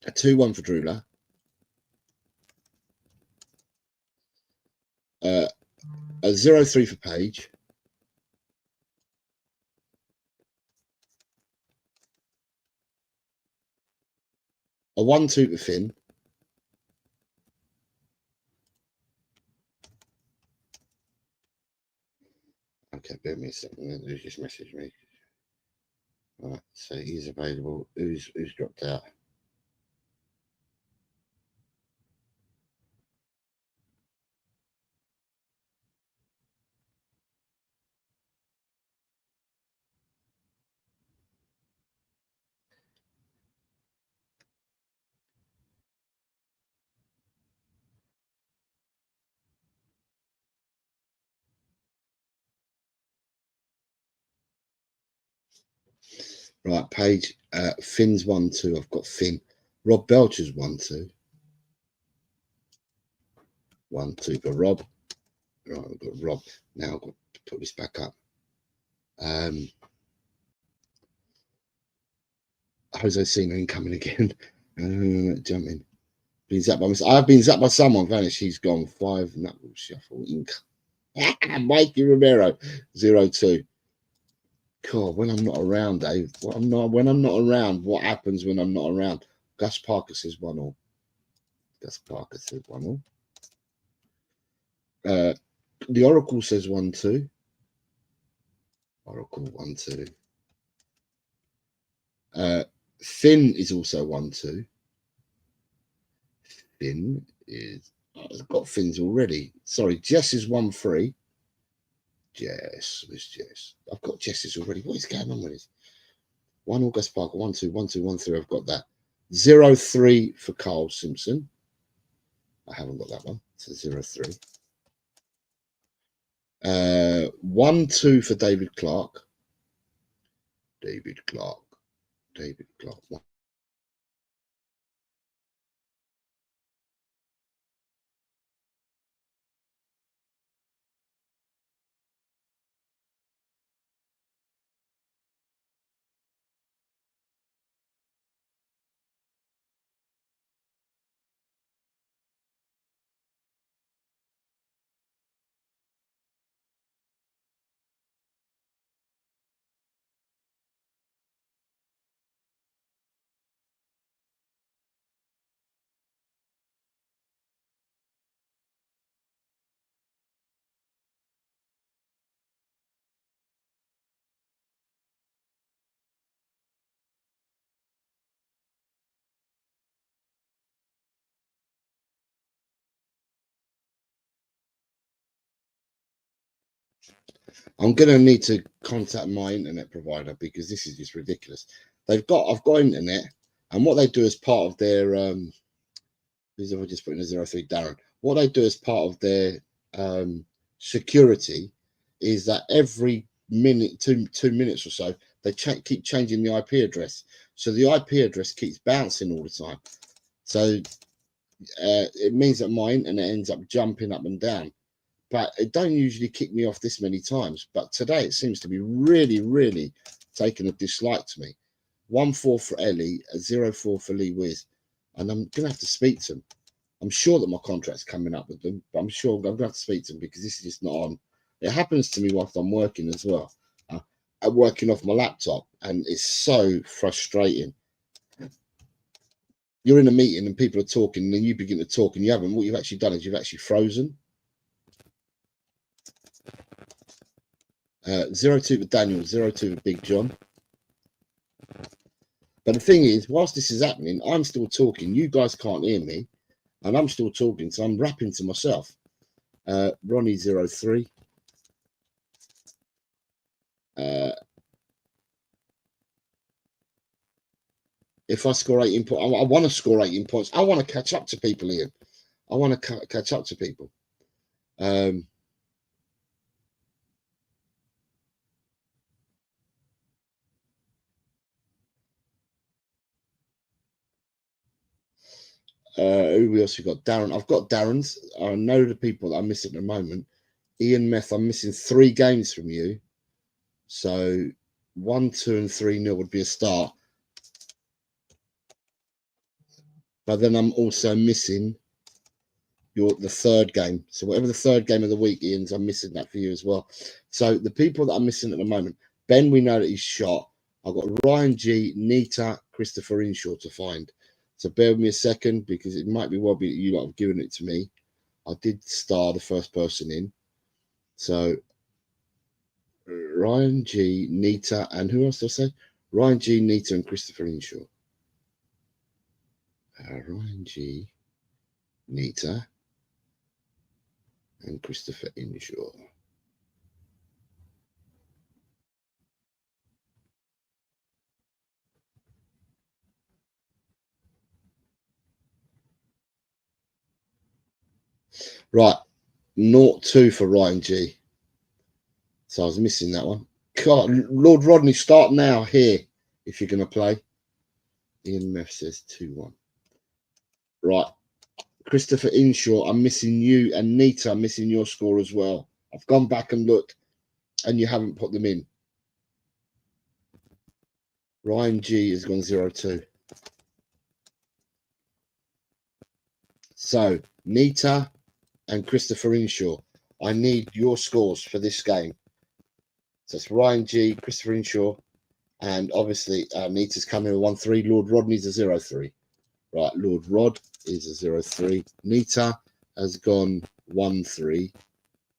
A 2-1 for Drula. A 0-3 for Paige. A 1-2 for Finn. Okay, bear me a second. Who's just messaged me? Right, so he's available. Who's dropped out? Right, Paige. Finn's 1-2. I've got Finn. Rob Belcher's 1-2. 1-2 for Rob. Right, I've got Rob. Now I've got to put this back up. Jose Cena incoming again. Jumping. Been zapped by I've been zapped by someone. Vanish. He's gone. 5 knuckle shuffle. Ink. Mikey Romero. 0-2. God, when I'm not around, Dave. When I'm not around, what happens when I'm not around? Gus Parker says 1-1. Gus Parker says 1-1. The Oracle says 1-2. Oracle 1-2. Finn is also 1-2. Finn is. I've got Finns already. Sorry, Jess is 1-3. Jess, where's Jess? I've got Jess's already. What is going on with this? 1 August Parker, 1-2, 1-2, 1-3. I've got that. 0-3 for Carl Simpson. I haven't got that one. So 0-3. 1-2 for David Clark. David Clark. 1. I'm gonna need to contact my internet provider because this is just ridiculous. I've got internet, and what they do as part of their these are just putting a 0-3 Darren. What they do as part of their security is that every minute, two minutes or so, they keep changing the IP address. So the IP address keeps bouncing all the time. So it means that my internet ends up jumping up and down. But it don't usually kick me off this many times. But today it seems to be really, really taking a dislike to me. 1-4 for Ellie, a 0-4 for Lee Wiz. And I'm going to have to speak to them. I'm sure that my contract's coming up with them, but I'm sure I'm going to have to speak to them because this is just not on. It happens to me whilst I'm working as well. I'm working off my laptop, and it's so frustrating. You're in a meeting and people are talking, and then you begin to talk, and you haven't. What you've actually done is you've actually frozen. 0-2 for Daniel, 0-2 for Big John. But the thing is, whilst this is happening, I'm still talking. You guys can't hear me, and I'm still talking, so I'm rapping to myself. Ronnie03. If I score 18 points, I want to score 18 points. I want to catch up to people, Ian. I want to catch up to people. Who else we got? Darren. I've got Darren's. I know the people that I'm missing at the moment. Ian Meth, I'm missing 3 games from you. So 1, 2, and 3-0 would be a start. But then I'm also missing the third game. So whatever the third game of the week, Ian's, I'm missing that for you as well. So the people that I'm missing at the moment, Ben, we know that he's shot. I've got Ryan G, Nita, Christopher Inshaw to find. So bear with me a second, because it might be wobbly that you lot have given it to me. I did star the first person in. So Ryan G, Nita, and who else did I say? Ryan G, Nita, and Christopher Inshaw. Ryan G, Nita, and Christopher Inshaw. Right, 0-2 for Ryan G. So I was missing that one. God, Lord Rodney, start now here if you're going to play. Ian Meth says 2-1. Right, Christopher Inshaw, I'm missing you, and Nita, I'm missing your score as well. I've gone back and looked, and you haven't put them in. Ryan G has gone 0-2. So Nita and Christopher Inshaw, I need your scores for this game. So it's Ryan G, Christopher Inshaw, and obviously Nita's coming with 1-3. Lord Rodney's a 0-3. Right, Lord Rod is a 0-3. Nita has gone 1-3.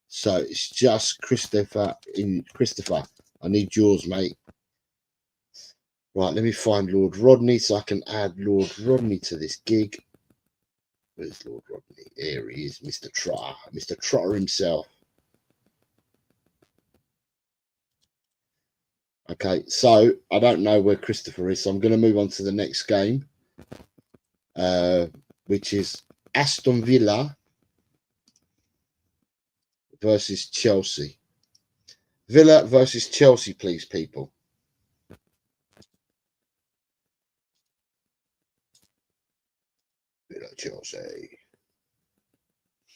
So it's just Christopher. I need yours, mate. Right, let me find Lord Rodney so I can add Lord Rodney to this gig. Where's Lord Rodney? Here he is, Mr. Trotter. Mr. Trotter himself. Okay, so I don't know where Christopher is, so I'm going to move on to the next game, which is Aston Villa versus Chelsea. Villa versus Chelsea, please, people. Villa, Chelsea.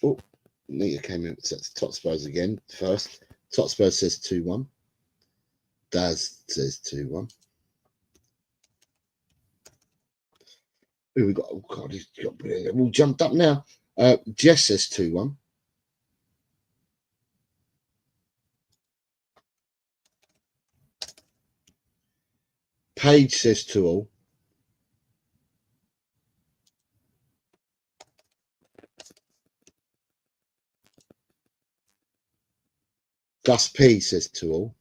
Oh, Nita came in. So Totspurs again first. Totspurs says 2-1. Daz says 2-1. Who we got? Oh God, he's got they've all jumped up now. Jess says 2-1. Paige says 2-all. Gus P says 2-all.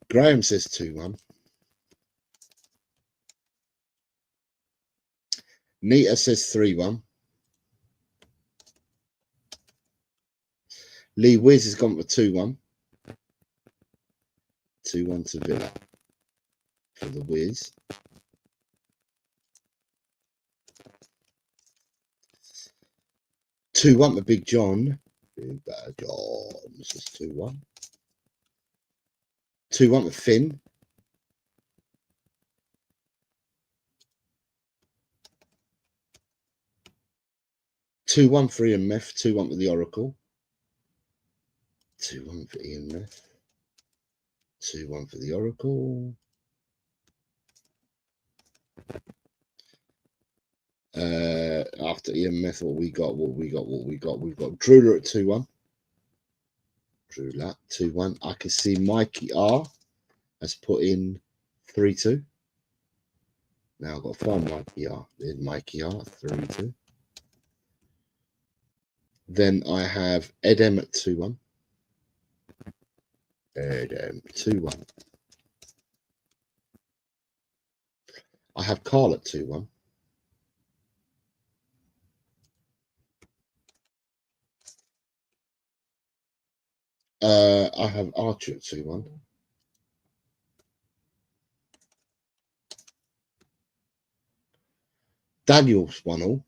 Graham says 2-1. Nita says 3-1. Lee Wiz has gone for 2-1. 2-1 to Villa for the Wiz. Two 1 to Big John. Big Bad John. This is 2-1. 2-1 to Finn. Two 1 for Ian Meth. 2-1 for the Oracle. 2-1 for Ian Meth. 2-1 for the Oracle. After Ian Meth, what we got. We've got Drula at 2-1. Drula 2-1. I can see Mikey R has put in 3-2. Now I've got to find Mikey R. There's Mikey R 3-2. Then I have Edem at 2-1. Edem 2-1. I have Carl at 2-1. I have Archer at 2-1. Daniel's 1-1.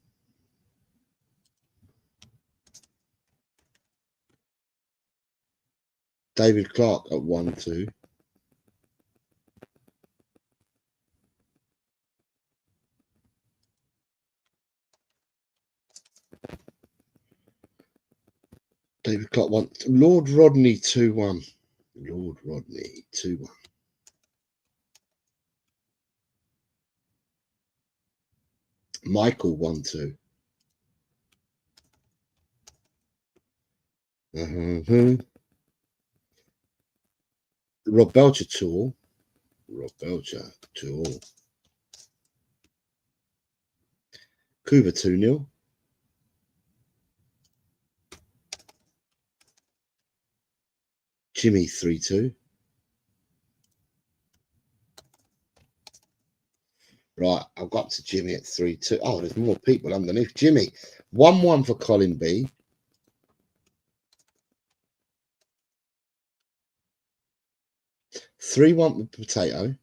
David Clark at 1-2. David Clark 1. Lord Rodney 2-1. Lord Rodney 2-1. Michael 1-2. Rob Belcher 2-all. Rob Belcher 2-all. Coover 2-0. Jimmy 3-2. Right, I've got to Jimmy at 3-2. Oh, there's more people underneath. Jimmy, 1-1 for Colin B. $3-1 with potato.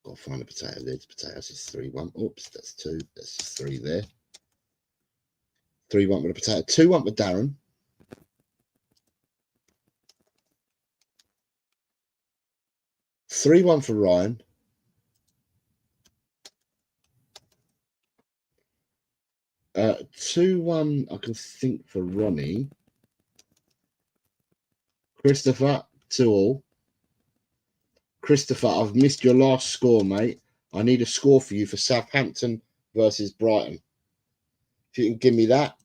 Got to find a potato. There's potatoes. It's 3-1. Oops, that's 2. That's 3 there. 3-1 with a potato. 2-1 with Darren. $3-1 for Ryan. 2-1, I can think, for Ronnie. Christopher, 2-all. Christopher, I've missed your last score, mate. I need a score for you for Southampton versus Brighton. If you can give me that,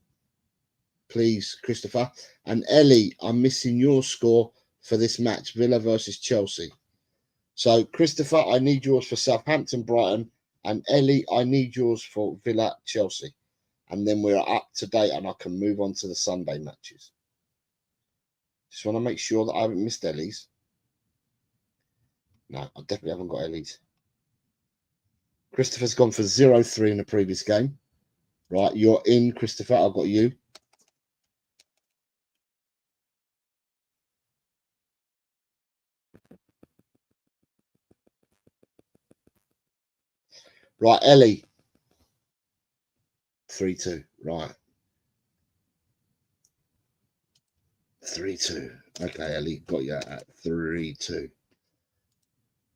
please, Christopher. And Ellie, I'm missing your score for this match, Villa versus Chelsea. So, Christopher, I need yours for Southampton, Brighton. And Ellie, I need yours for Villa, Chelsea. And then we're up to date and I can move on to the Sunday matches. Just want to make sure that I haven't missed Ellie's. No, I definitely haven't got Ellie's. Christopher's gone for 0-3 in the previous game. Right, you're in, Christopher. I've got you. Right, Ellie. 3-2. Right. 3-2. Okay, Ellie, got you at 3-2.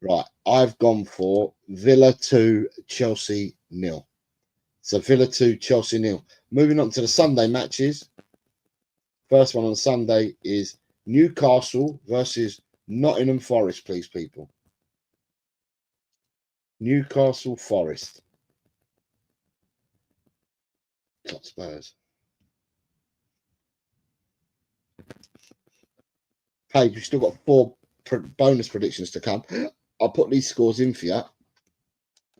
Right, I've gone for Villa 2, Chelsea 0. So Villa 2, Chelsea 0. Moving on to the Sunday matches. First one on Sunday is Newcastle versus Nottingham Forest, please, people. Newcastle Forest. Top Spurs. Paige, we've still got 4 bonus predictions to come. I'll put these scores in for you,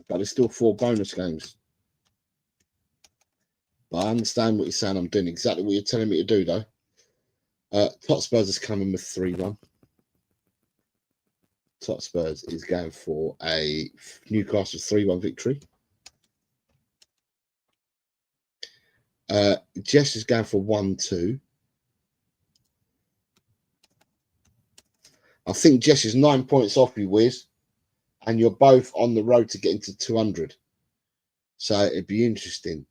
but there's still 4 bonus games. But I understand what you're saying. I'm doing exactly what you're telling me to do, though. Top Spurs is coming with 3-1. Top Spurs is going for a Newcastle 3-1 victory. Jess is going for 1-2. I think Jess is 9 points off you, Wiz, and you're both on the road to getting to 200. So it'd be interesting.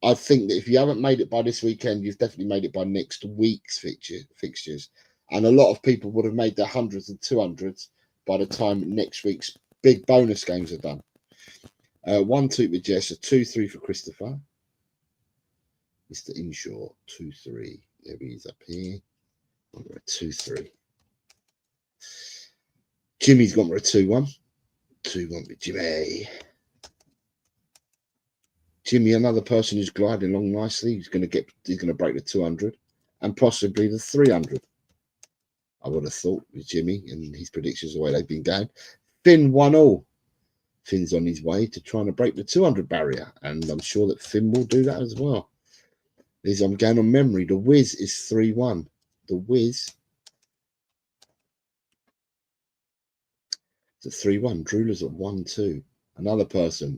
I think that if you haven't made it by this weekend, you've definitely made it by next week's fixtures. And a lot of people would have made their 100s and 200s by the time next week's big bonus games are done. 1-2 with Jess, a 2-3 for Christopher. Mr. Inshaw, 2-3. There he is up here. 2-3. Jimmy's gone for a 2-1. 2-1 with Jimmy. Jimmy, another person who's gliding along nicely. He's going to break the 200 and possibly the 300. I would have thought with Jimmy and his predictions the way they've been going. Finn 1-all. Finn's on his way to trying to break the 200 barrier, and I'm sure that Finn will do that as well. I'm going on memory. The Wiz is 3-1. The Wiz. It's at 3-1. Drula's at 1-2. Another person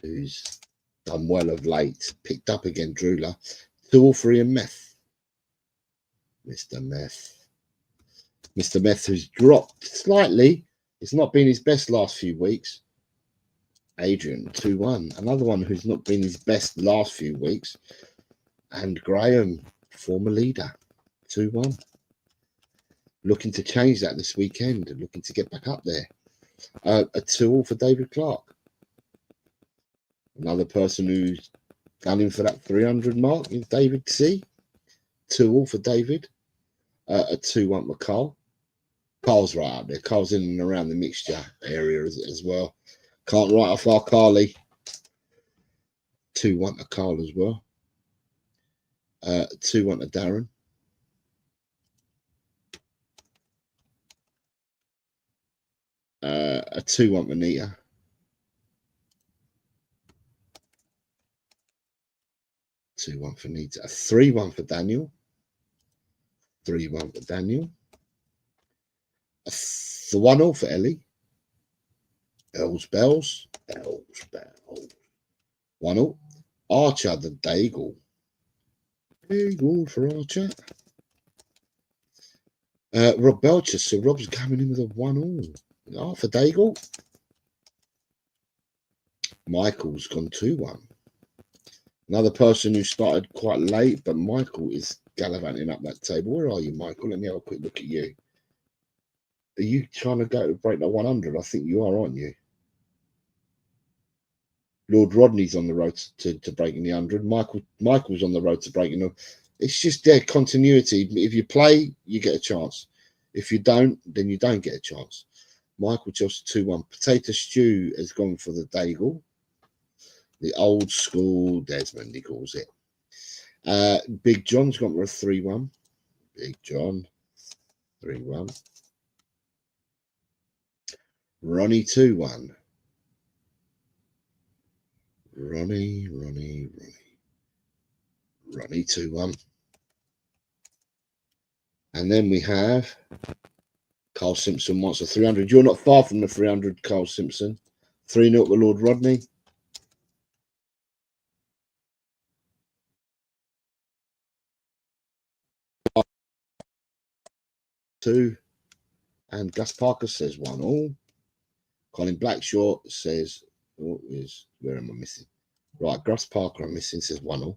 who's done well of late. Picked up again, Drula. 2-3 and Meth. Mr. Meth. Mr. Meth, who's dropped slightly. It's not been his best last few weeks. Adrian, 2-1. Another one who's not been his best last few weeks. And Graham, former leader, 2-1. Looking to change that this weekend. Looking to get back up there. A 2-2 for David Clark. Another person who's gunning for that 300 mark is David C. 2-2 for David. A 2-1 for Carl. Carl's right up there. Carl's in and around the mixture area as well. Can't write off our Carly. 2-1 to Carl as well. 2-1 to Darren. A 2-1 for Nita. A 2-1 for Nita. A 3-1 for Daniel. 3-1 for Daniel. A 1-0 for Ellie. Bells. 1-0. Archer, the Daigle. Daigle for Archer. Rob Belcher. So Rob's coming in with a 1-0. For Daigle. Michael's gone 2-1. Another person who started quite late, but Michael is gallivanting up that table. Where are you, Michael? Let me have a quick look at you. Are you trying to go to break that 100? I think you are, aren't you? Lord Rodney's on the road to breaking the 100. Michael's on the road to breaking them. It's just their continuity. If you play, you get a chance. If you don't, then you don't get a chance. Michael Chelsea 2-1. Potato Stew has gone for the Daigle. The old school Desmond, he calls it. Big John's gone for a 3-1. Big John, 3-1. Ronnie 2-1. Ronnie 2-1. And then we have Carl Simpson wants a 300. You're not far from the 300, Carl Simpson. 3-0 to Lord Rodney. Two. And Gus Parker says 1-1. Colin Blackshaw says, where am I missing? Right, Gus Parker I'm missing, says 1-1.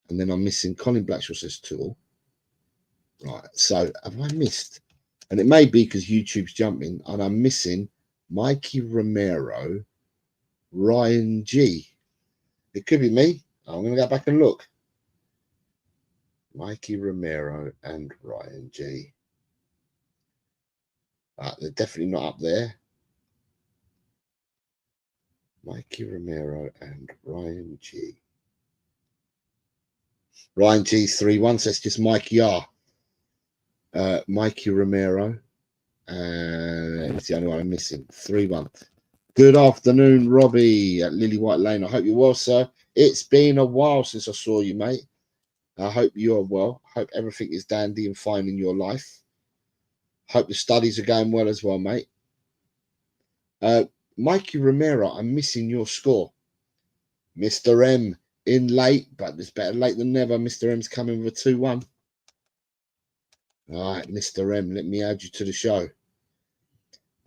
And then I'm missing Colin Blackshaw says 2-2. Right, so have I missed? And it may be because YouTube's jumping, and I'm missing Mikey Romero, Ryan G. It could be me. I'm going to go back and look. Mikey Romero and Ryan G. They're definitely not up there. Mikey Romero and Ryan G. Ryan G 3-1, so it's just Mikey R. Mikey Romero. It's the only one I'm missing. 3-1. Good afternoon, Robbie at Lily White Lane. I hope you're well, sir. It's been a while since I saw you, mate. I hope you're well. I hope everything is dandy and fine in your life. Hope the studies are going well as well, mate. Mikey Romero, I'm missing your score. Mr. M in late, but it's better late than never. Mr. M's coming with a 2-1. All right, Mr. M, let me add you to the show.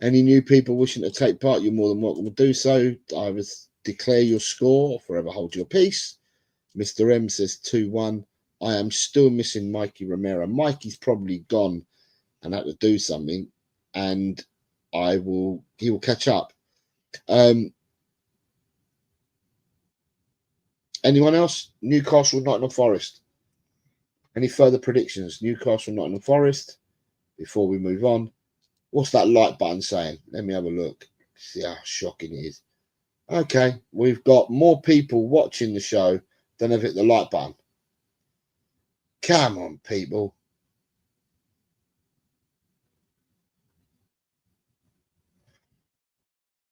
Any new people wishing to take part, you're more than welcome to do so. Either declare your score or forever hold your peace. Mr. M says 2-1. I am still missing Mikey Romero. Mikey's probably gone and had to do something, and he will catch up. Anyone else? Newcastle, Nottingham Forest. Any further predictions? Newcastle, Nottingham Forest. Before we move on, what's that like button saying? Let me have a look. See how shocking it is. Okay, we've got more people watching the show than have hit the like button. Come on, people.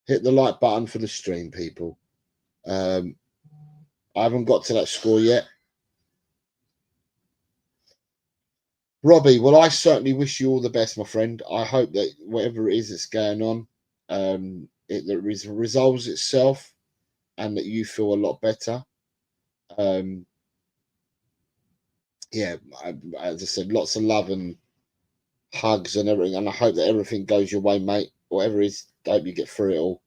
Hit the like button for the stream, people. I haven't got to that score yet. Robbie, well, I certainly wish you all the best, my friend. I hope that whatever it is that's going on, it resolves itself and that you feel a lot better. Yeah, as I said, lots of love and hugs and everything, and I hope that everything goes your way, mate. Whatever it is, I hope you get through it all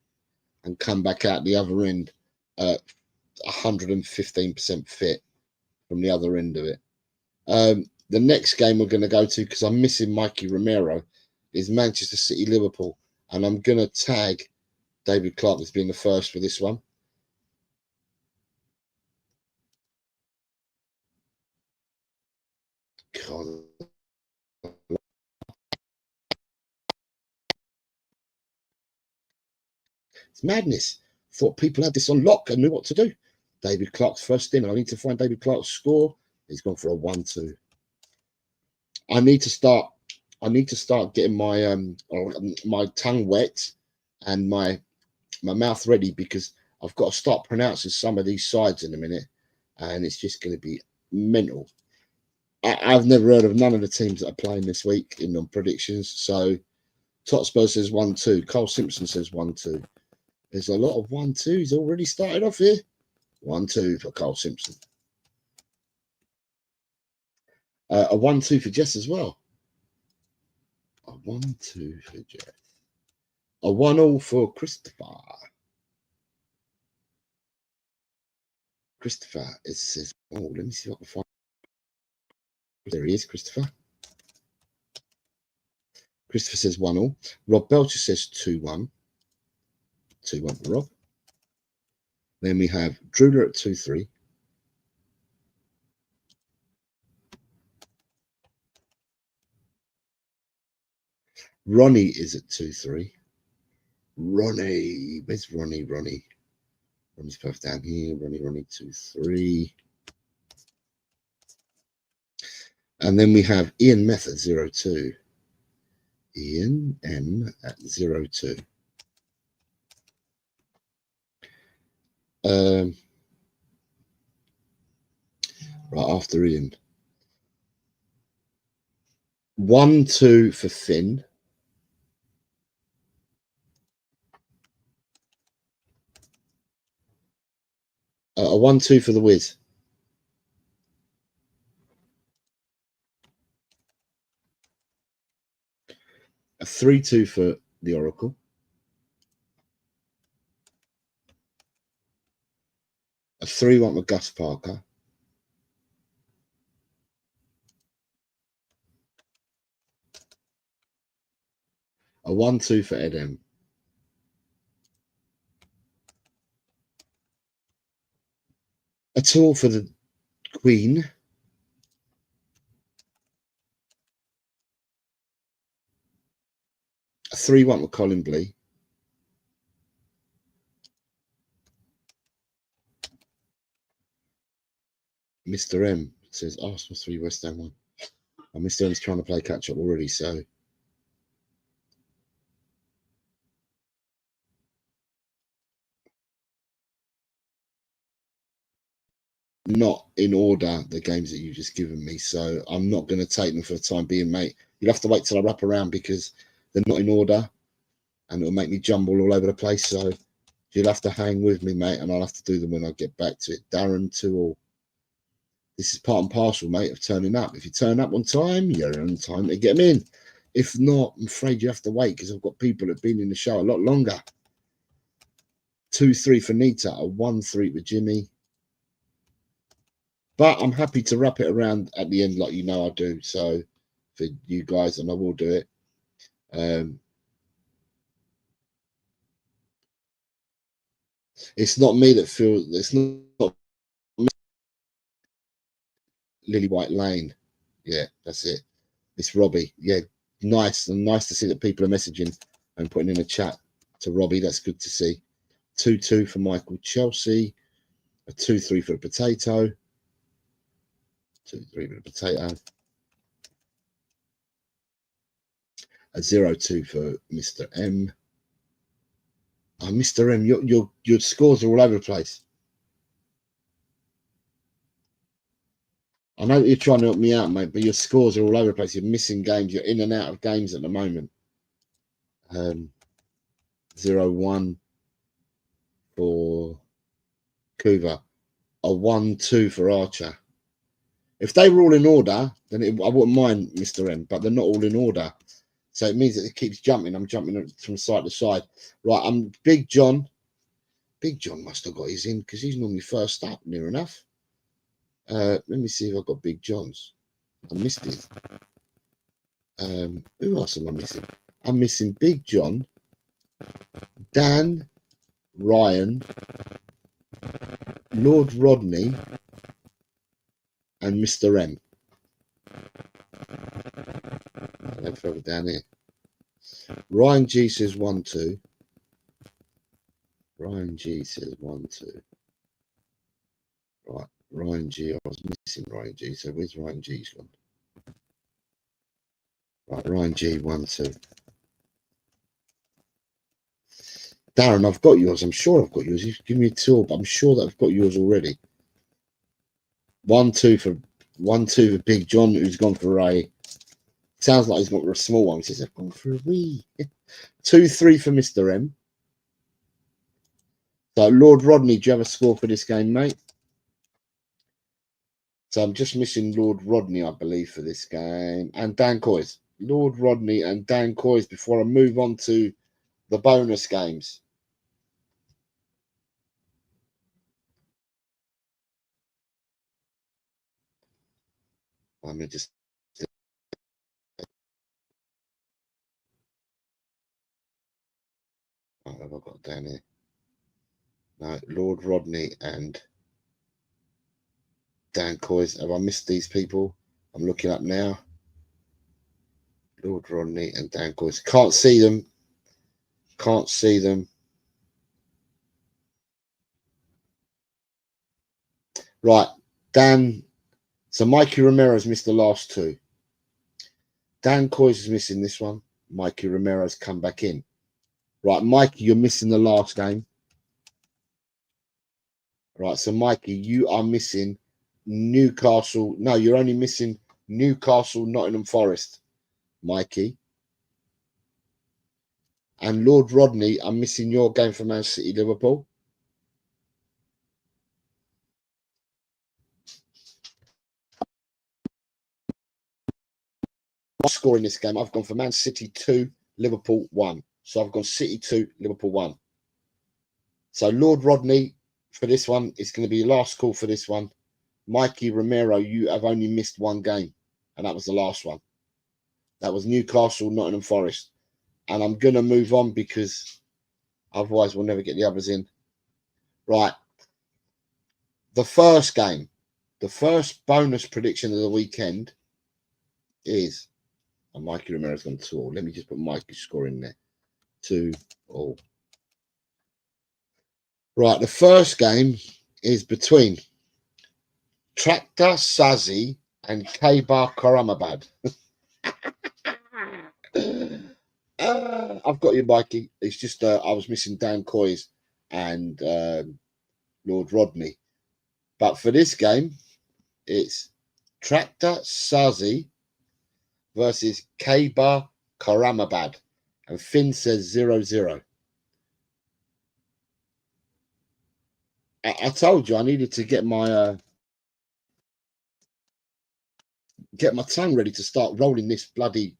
and come back out the other end 115% fit from the other end of it. The next game we're going to go to, because I'm missing Mikey Romero, is Manchester City Liverpool, and I'm going to tag David Clark as being the first for this one. God. It's madness. Thought people had this on lock and knew what to do. David Clark's first in, and I need to find David Clark's score. He's gone for a 1-2. I need to start getting my my tongue wet and my mouth ready, because I've got to start pronouncing some of these sides in a minute, and it's just going to be mental. I've never heard of none of the teams that are playing this week in non-predictions. So Totspur says 1-2. Cole Simpson says 1-2. There's a lot of 1-2. He's already started off here. 1-2 for Cole Simpson. A 1-2 for Jess as well. A 1-2 for Jess. A 1-0 for Christopher. Christopher, it says, oh, let me see if I can find. There he is, Christopher. Christopher says 1-0. Rob Belcher says 2-1. 2-1 for Rob. Then we have Drooler at 2-3. Ronnie is at 2-3. Ronnie, where's Ronnie? Ronnie's both down here. Ronnie 2-3. And then we have Ian Meth at 0-2. Ian M at 0-2. Right after Ian. 1-2 for Finn. A 1-2 for the Wiz. A 3-2 for the Oracle. A 3-1 for Gus Parker. A 1-2 for Ed M. A 2 for the Queen. A 3-1 for Colin Blee. Mr. M says Arsenal 3, West Ham 1. And Mr. M's trying to play catch up already, so. Not in order, the games that you've just given me, so I'm not going to take them for the time being, mate. You'll have to wait till I wrap around, because they're not in order and it'll make me jumble all over the place. So you'll have to hang with me, mate, and I'll have to do them when I get back to it. Darren 2-2. This is part and parcel, mate, of turning up. If you turn up on time, you're on time to get them in. If not, I'm afraid you have to wait, because I've got people that have been in the show a lot longer. 2-3 for Nita, a 1-3 for Jimmy. But I'm happy to wrap it around at the end, like you know I do. So for you guys, and I will do it. It's not me that feels. It's not me. Lily White Lane. Yeah, that's it. It's Robbie. Yeah, nice, and nice to see that people are messaging and putting in a chat to Robbie. That's good to see. 2-2 for Michael Chelsea. A 2-3 for the potato. 2-3 for the potato. A 0-2 for Mr. M. Oh, Mr. M, your scores are all over the place. I know you're trying to help me out, mate, but your scores are all over the place. You're missing games. You're in and out of games at the moment. 0-1 for Kuva. A 1-2 for Archer. If they were all in order, then I wouldn't mind Mr. M, but they're not all in order. So it means that it keeps jumping. I'm jumping from side to side. Right, I'm Big John. Big John must have got his in because he's normally first up, near enough. Let me see if I've got Big John's. I missed it. Who else am I missing? I'm missing Big John, Dan, Ryan, Lord Rodney, and Mr. M. I'll throw it down here. Ryan G says 1-2. Ryan G says 1-2. Right, Ryan G. I was missing Ryan G. So where's Ryan G's gone? Right, Ryan G 1-2. Darren, I've got yours. I'm sure I've got yours. You've given me a tour, but I'm sure that I've got yours already. 1-2 for Big John, who's gone for a. Sounds like he's gone for a small one. He says, I've gone for a wee. 2-3 for Mr. M. So, Lord Rodney, do you have a score for this game, mate? So, I'm just missing Lord Rodney, I believe, for this game. And Dan Coys. Lord Rodney and Dan Coys before I move on to the bonus games. Let me just. What have I got down here? No, Lord Rodney and Dan Coys. Have I missed these people? I'm looking up now. Lord Rodney and Dan Coys. Can't see them. Can't see them. Right, Dan. So Mikey Romero's missed the last two. Dan Coys is missing this one. Mikey Romero's come back in. Right, Mikey, you're missing the last game. Right, so Mikey, you are missing Newcastle. No, you're only missing Newcastle, Nottingham Forest, Mikey. And Lord Rodney, I'm missing your game for Man City, Liverpool. Scoring this game, I've gone for Man City 2, Liverpool 1. So I've gone City 2, Liverpool 1. So Lord Rodney, for this one, it's going to be your last call for this one. Mikey Romero, you have only missed one game, and that was the last one. That was Newcastle, Nottingham Forest. And I'm going to move on because otherwise we'll never get the others in. Right. The first game, the first bonus prediction of the weekend is, and Mikey Romero's gone 2-2. Let me just put Mikey's score in there. 2-2. Right, the first game is between Tractor Sazi and K-Bar Karamabad. I've got you, Mikey. It's just I was missing Dan Coys and Lord Rodney. But for this game, it's Tractor Sazi versus K-Bar Karamabad. And Finn says 0-0. I told you I needed to get my tongue ready to start rolling this bloody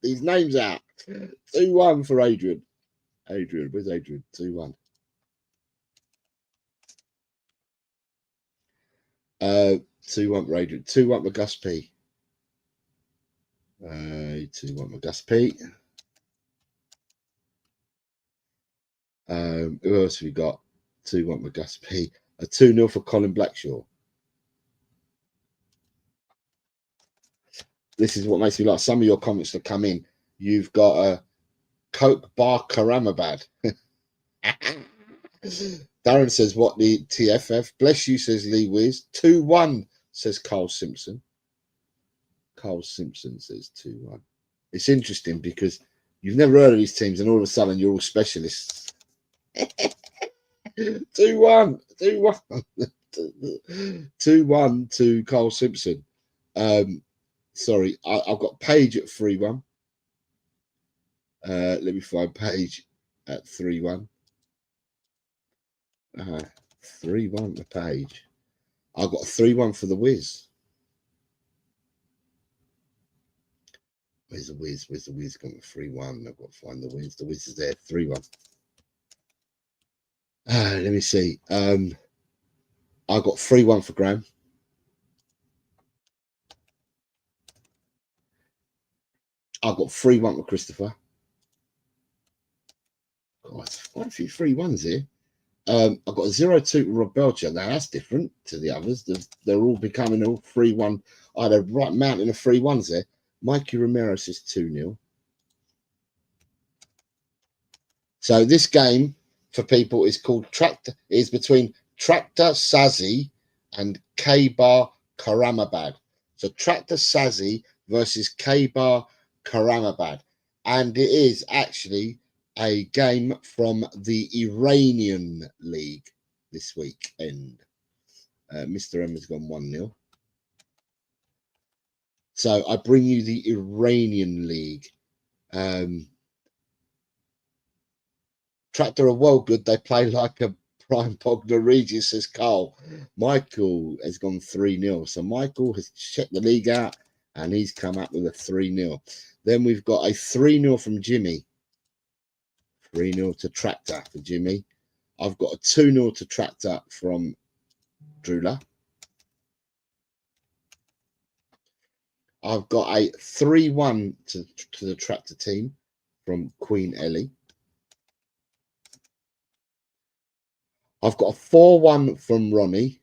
these names out. 2-1 for Adrian. Adrian, where's Adrian? 2-1. 2-1 for Adrian. 2-1 for Gus P. 2-1 for Gus P. Who else have we got? 2-1 for Gus P. A 2-0 for Colin Blackshaw. This is what makes me like some of your comments that come in. You've got a Coke Bar Karamabad. Darren says, what the TFF? Bless you, says Lee Wiz. 2-1, says Carl Simpson. Carl Simpson says 2-1. It's interesting because you've never heard of these teams and all of a sudden you're all specialists. 2-1. 2-1 to Carl Simpson. Sorry, I've got Page at 3-1. Let me find Page at 3-1. 3-1 to Page. I've got a 3-1 for the Wiz. Where's the Wiz? Where's the Wiz? Got 3-1. I've got to find the Wiz. The Wiz is there. 3-1. Let me see. I got 3-1 for Graham. I got 3-1 for Christopher. God, quite a few 3-1s here. I've got a 0-2 to Rob Belcher. Now that's different to the others. They're all becoming all 3-1. I had a right mountain of 3-1s there. Mikey Romero says 2-0. So this game for people is called Tractor. Is between Tractor Sazi and K-Bar Karamabad. So Tractor Sazi versus K-Bar Karamabad, and it is actually a game from the Iranian League this weekend. Mr. M has gone 1-0. So I bring you the Iranian League. Tractor are well good. They play like a prime Pogba Regis, says Carl. Michael has gone 3-0. So Michael has checked the league out and he's come up with a 3-0. Then we've got a 3-0 from Jimmy. 3-0 to Tractor for Jimmy. I've got a 2-0 to Tractor from Drula. I've got a 3-1 to the Tractor team from Queen Ellie. I've got a 4-1 from Ronnie.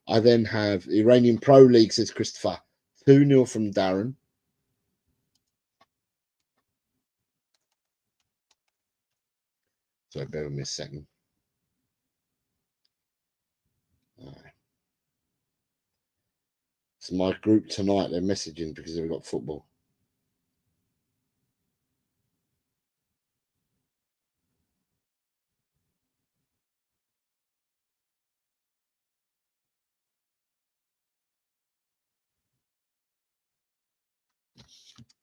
I then have Iranian Pro League, says Christopher. 2-0 from Darren. So bear with me a second. All right. It's my group tonight. They're messaging because they've got football.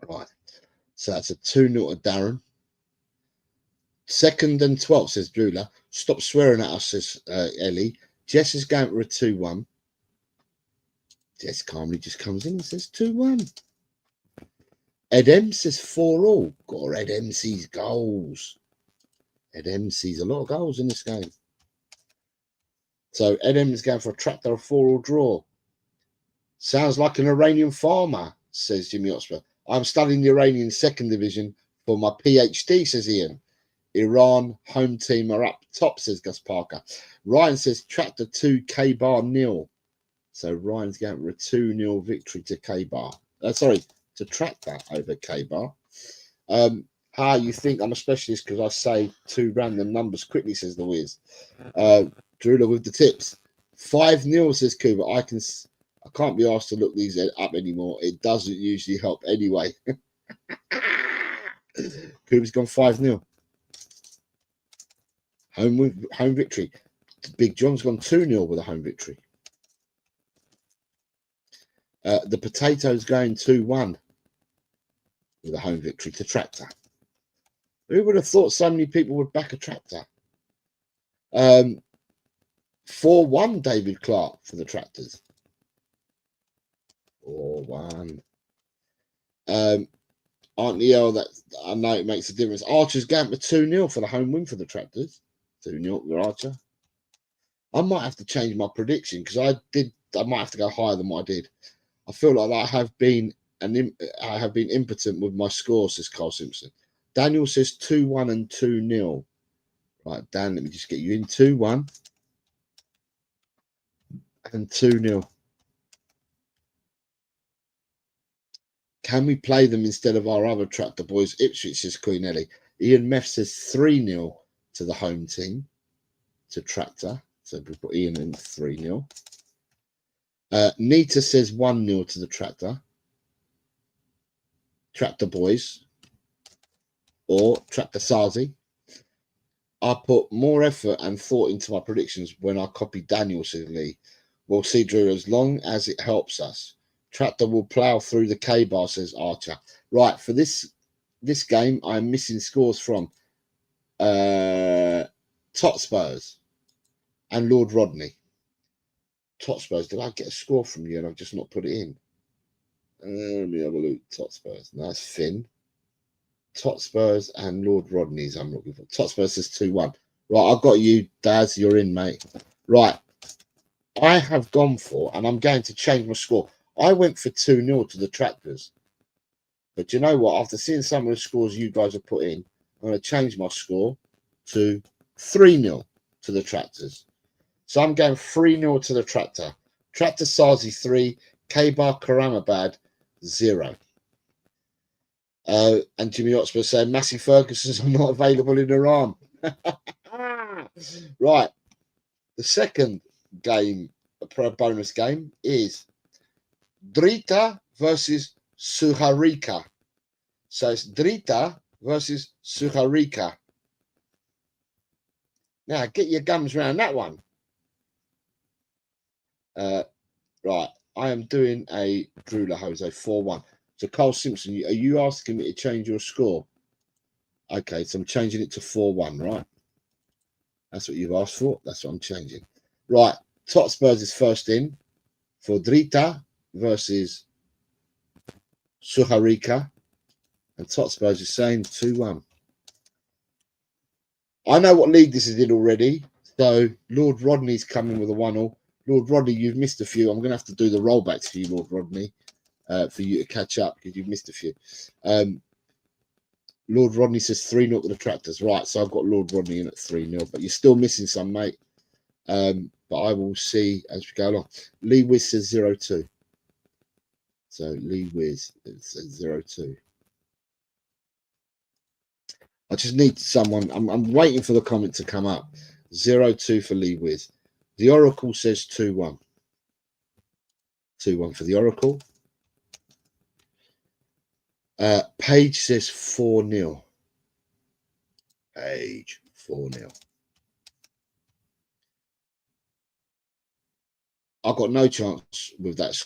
Right. So that's a 2-0 to Darren. 2nd and 12th, says Drula. Stop swearing at us, says Ellie. Jess is going for a 2-1. Jess calmly just comes in and says 2-1. Ed M says 4-all. God, Ed M sees goals. Ed M sees a lot of goals in this game. So Ed M is going for a Tractor, a 4-all draw. Sounds like an Iranian farmer, says Jimmy Hotspur. I'm studying the Iranian 2nd division for my PhD, says Ian. Iran home team are up top, says Gus Parker. Ryan says Tractor 2, K-Bar 0. So Ryan's going for a 2-0 victory to K-Bar. Sorry, to Tractor over K-Bar. You think I'm a specialist because I say 2 random numbers quickly, says the Wiz. Drula with the tips. 5-0, says Cuba. I can't be asked to look these up anymore. It doesn't usually help anyway. Cuba's gone 5-0. Home victory. Big John's gone 2-0 with a home victory. The Potato's going 2-1 with a home victory to Tractor. Who would have thought so many people would back a Tractor? 4-1 David Clark for the Tractors. 4-1. Auntie L, that I know it makes a difference. Archer's going for 2-0 for the home win for the Tractors. 2-0 for Archer. I might have to change my prediction because I might have to go higher than what I did. I feel like I have been impotent with my score, says Carl Simpson. Daniel says 2-1 and 2-0. Right, Dan, let me just get you in. 2-1 and 2-0. Can we play them instead of our other Tractor boys? Ipswich, says Queen Ellie. Ian Meff says 3-0 to the home team, to Tractor. So we put Ian in 3-0. Nita says 1-0 to the Tractor boys, or Tractor Sazi. I put more effort and thought into my predictions when I copied Daniel, says Lee. We'll see, Drew, as long as it helps us. Tractor will plough through the K-bar, says Archer. Right, for this game, I'm missing scores from Hotspurs and Lord Rodney. Hotspurs, did I get a score from you and I've just not put it in? Let me have a look. Hotspurs. Nice Finn. Hotspurs and Lord Rodney's I'm looking for. Hotspurs says 2-1. Right, I've got you, Daz. You're in, mate. Right. I have gone for, and I'm going to change my score. I went for 2-0 to the Tractors. But you know what? After seeing some of the scores you guys have put in, I'm going to change my score to 3-0 to the Tractors. So I'm going 3-0 to the Tractor. Tractor Sazi 3, K-Bar Karamabad 0. And Jimmy Hotspur saying Massey Ferguson's not available in Iran. Right. The second game, a bonus game, is Drita versus Suharika. So it's Drita versus Suharika. Now get your gums around that one. Right. I am doing a Drula Jose 4-1. So Carl Simpson, are you asking me to change your score? Okay, so I'm changing it to 4-1, right? That's what you've asked for. That's what I'm changing. Right, Hotspurs is first in for Drita versus Suharika. And Hotspurs is saying 2-1. I know what league this is in already. So Lord Rodney's coming with a 1-0. Lord Rodney, you've missed a few. I'm going to have to do the rollbacks for you, Lord Rodney, for you to catch up because you've missed a few. Lord Rodney says 3-0 to the Tractors. Right, so I've got Lord Rodney in at 3-0, but you're still missing some, mate. But I will see as we go along. Lee Wiz says 0-2. So Lee Wiz says 0-2. I just need someone. I'm waiting for the comment to come up. 0-2 for Lee Wiz. The Oracle says 2-1. 2-1 for the Oracle. Paige says 4-0. Paige 4-0. I've got no chance with that.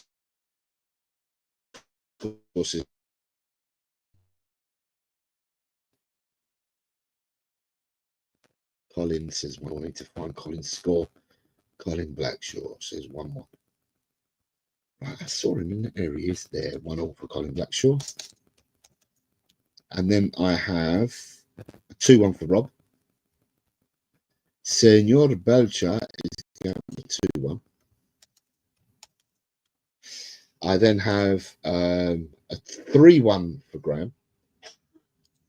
Colin says 1. I need to find Colin's score. Colin Blackshaw says 1-1. Right, I saw him in the area. Is there 1-0 for Colin Blackshaw? And then I have 2-1 for Rob. Senor Belcher is going to 2-1. I then have a 3-1 for Graham.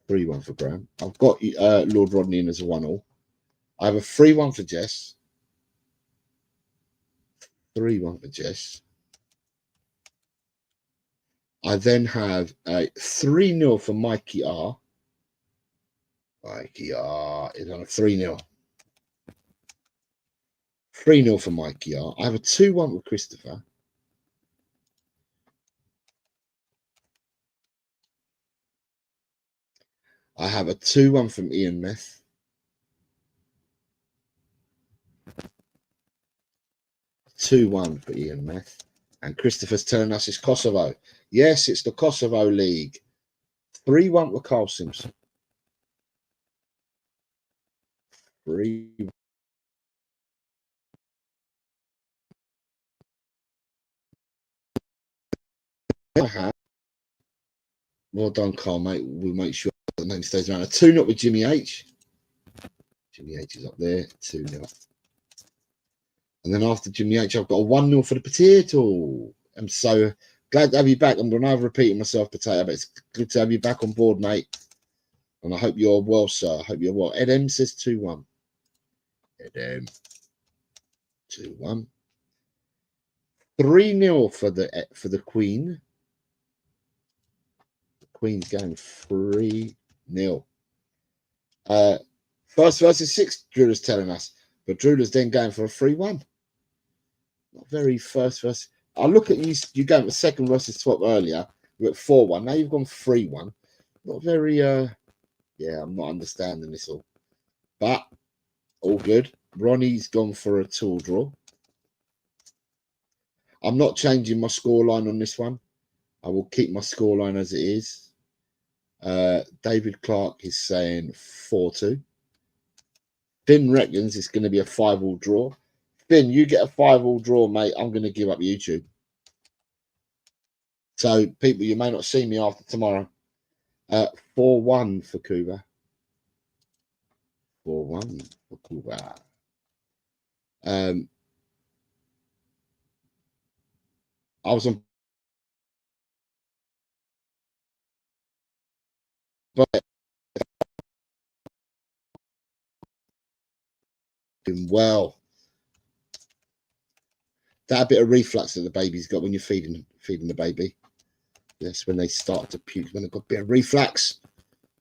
3-1 for Graham. I've got Lord Rodney in as a 1-0. I have a 3-1 for Jess. 3-1 for Jess. I then have a 3-0 for Mikey R. Mikey R is on a 3-0. 3-0 for Mikey R. I have a 2-1 with Christopher. I have a 2-1 from Ian Meth. 2-1 for Ian Meth. And Christopher's telling us it's Kosovo. Yes, it's the Kosovo League. 3-1 with Carl Simpson. 3-1. Well done, Carl, mate. We'll make sure the name stays around. A 2-0 with Jimmy H. Jimmy H is up there. 2-0. And then after Jimmy H, I've got a 1-0 for the Potato. I'm so glad to have you back. I'm going to repeat myself, Potato, but it's good to have you back on board, mate. And I hope you're well, sir. I hope you're well. Ed M says 2-1. Ed M. 2-1. 3-0 for the Queen. The Queen's going 3-0. First versus 6, Drula's telling us. But Drula's then going for a 3-1. Not very first versus. I look at you. You going for second versus 12 earlier. You were at 4-1. Now you've gone 3-1. Not very. Yeah, I'm not understanding this all. but all good. Ronnie's gone for a tool draw. I'm not changing my scoreline on this one. I will keep my scoreline as it is. David Clark is saying 4-2. Finn reckons it's going to be a 5-all draw. Finn, you get a 5-all draw, mate. I'm going to give up YouTube. So, people, you may not see me after tomorrow. 4-1 for Cuba. 4-1 for Cuba. I was on. But well, that bit of reflux that the baby's got when you're feeding the baby. Yes, when they start to puke, when they've got a bit of reflux.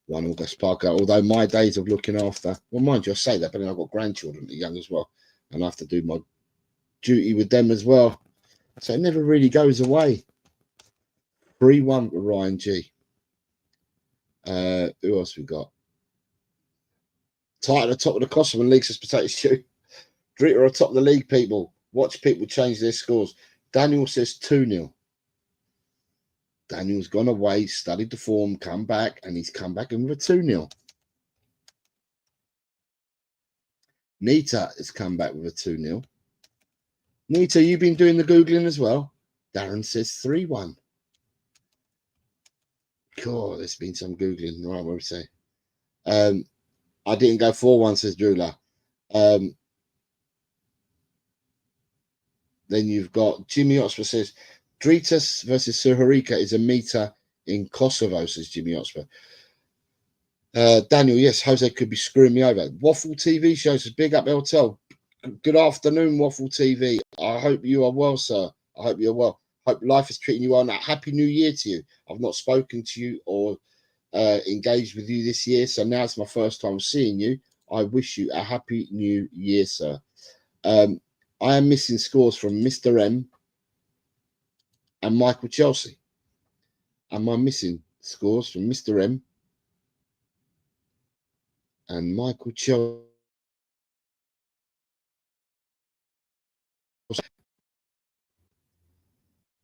1 August Parker. Although my days of looking after, well, mind you, I say that, but then I've got grandchildren that are young as well, and I have to do my duty with them as well. So it never really goes away. 3-1 for Ryan G. Who else we got? Tight at the top of the Kosovan League says Potato Stew. Drita are top of the league, people. Watch people change their scores. Daniel says 2-0. Daniel's gone away, studied the form, come back, and he's come back in with a 2-0. Nita has come back with a 2-0. Nita, you've been doing the Googling as well. Darren says 3-1. God, there's been some Googling. Right, what do we say? I didn't go 4-1, says Drula. Then you've got Jimmy Oxford says, Dritas versus Suharica is a meter in Kosovo, says Jimmy Oxford. Daniel, yes, Jose could be screwing me over. Waffle TV show says, big up LTL. Good afternoon, Waffle TV. I hope you are well, sir. I hope you're well. Hope life is treating you well. Now, Happy New Year to you. I've not spoken to you or engaged with you this year, so now it's my first time seeing you. I wish you a Happy New Year, sir. I am missing scores from Mr. M and Michael Chelsea. Am I missing scores from Mr. M and Michael Chelsea?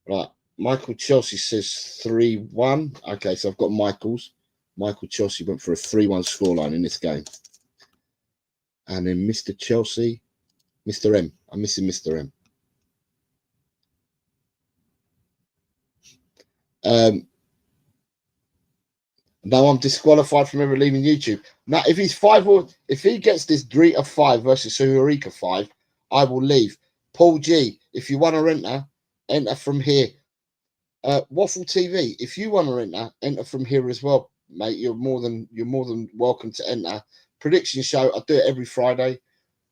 Right, Michael Chelsea says 3-1. Okay, so I've got Michael's. Michael Chelsea went for a 3-1 scoreline in this game. And then Mr. Chelsea, Mr. M. I'm missing Mr. M. Now I'm disqualified from ever leaving YouTube. Now, if he's if he gets this Drita 5 versus Suharica 5, I will leave. Paul G, if you want to enter from here. Waffle TV, if you want to enter from here as well, mate. You're more than welcome to enter. Prediction show, I do it every Friday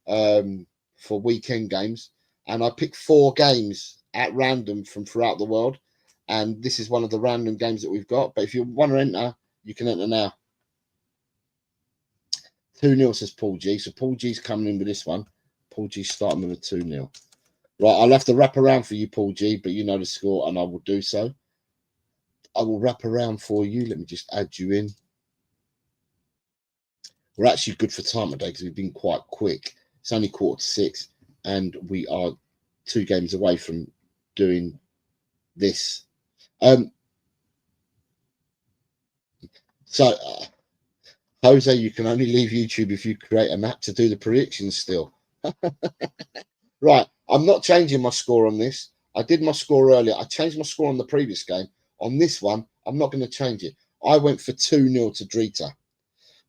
for weekend games, and I pick 4 games at random from throughout the world, and this is one of the random games that we've got. But if you want to enter, you can enter now. 2-0 says Paul G. So Paul G's coming in with this one. Paul G's starting with a 2-0. Right, I'll have to wrap around for you, Paul G, but you know the score, and I will do so. I will wrap around for you. Let me just add you in. We're actually good for time today because we've been quite quick. It's only 5:45, and we are 2 games away from doing this. So, Jose, you can only leave YouTube if you create an app to do the predictions still. Right, I'm not changing my score on this. I did my score earlier. I changed my score on the previous game. On this one, I'm not going to change it. I went for 2-0 to Drita.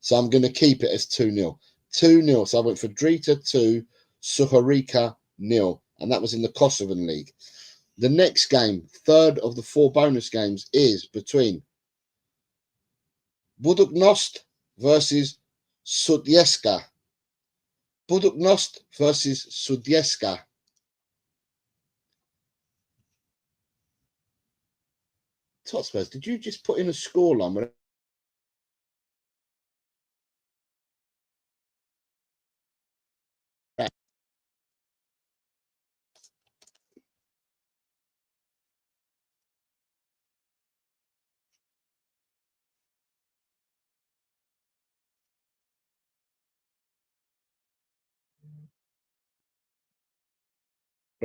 So I'm going to keep it as 2-0. 2-0. So I went for Drita 2, Suharica 0. And that was in the Kosovan League. The next game, third of the 4 bonus games, is between Budućnost versus Sudjeska. Budućnost versus Sudjeska. Totspurs, did you just put in a scoreline?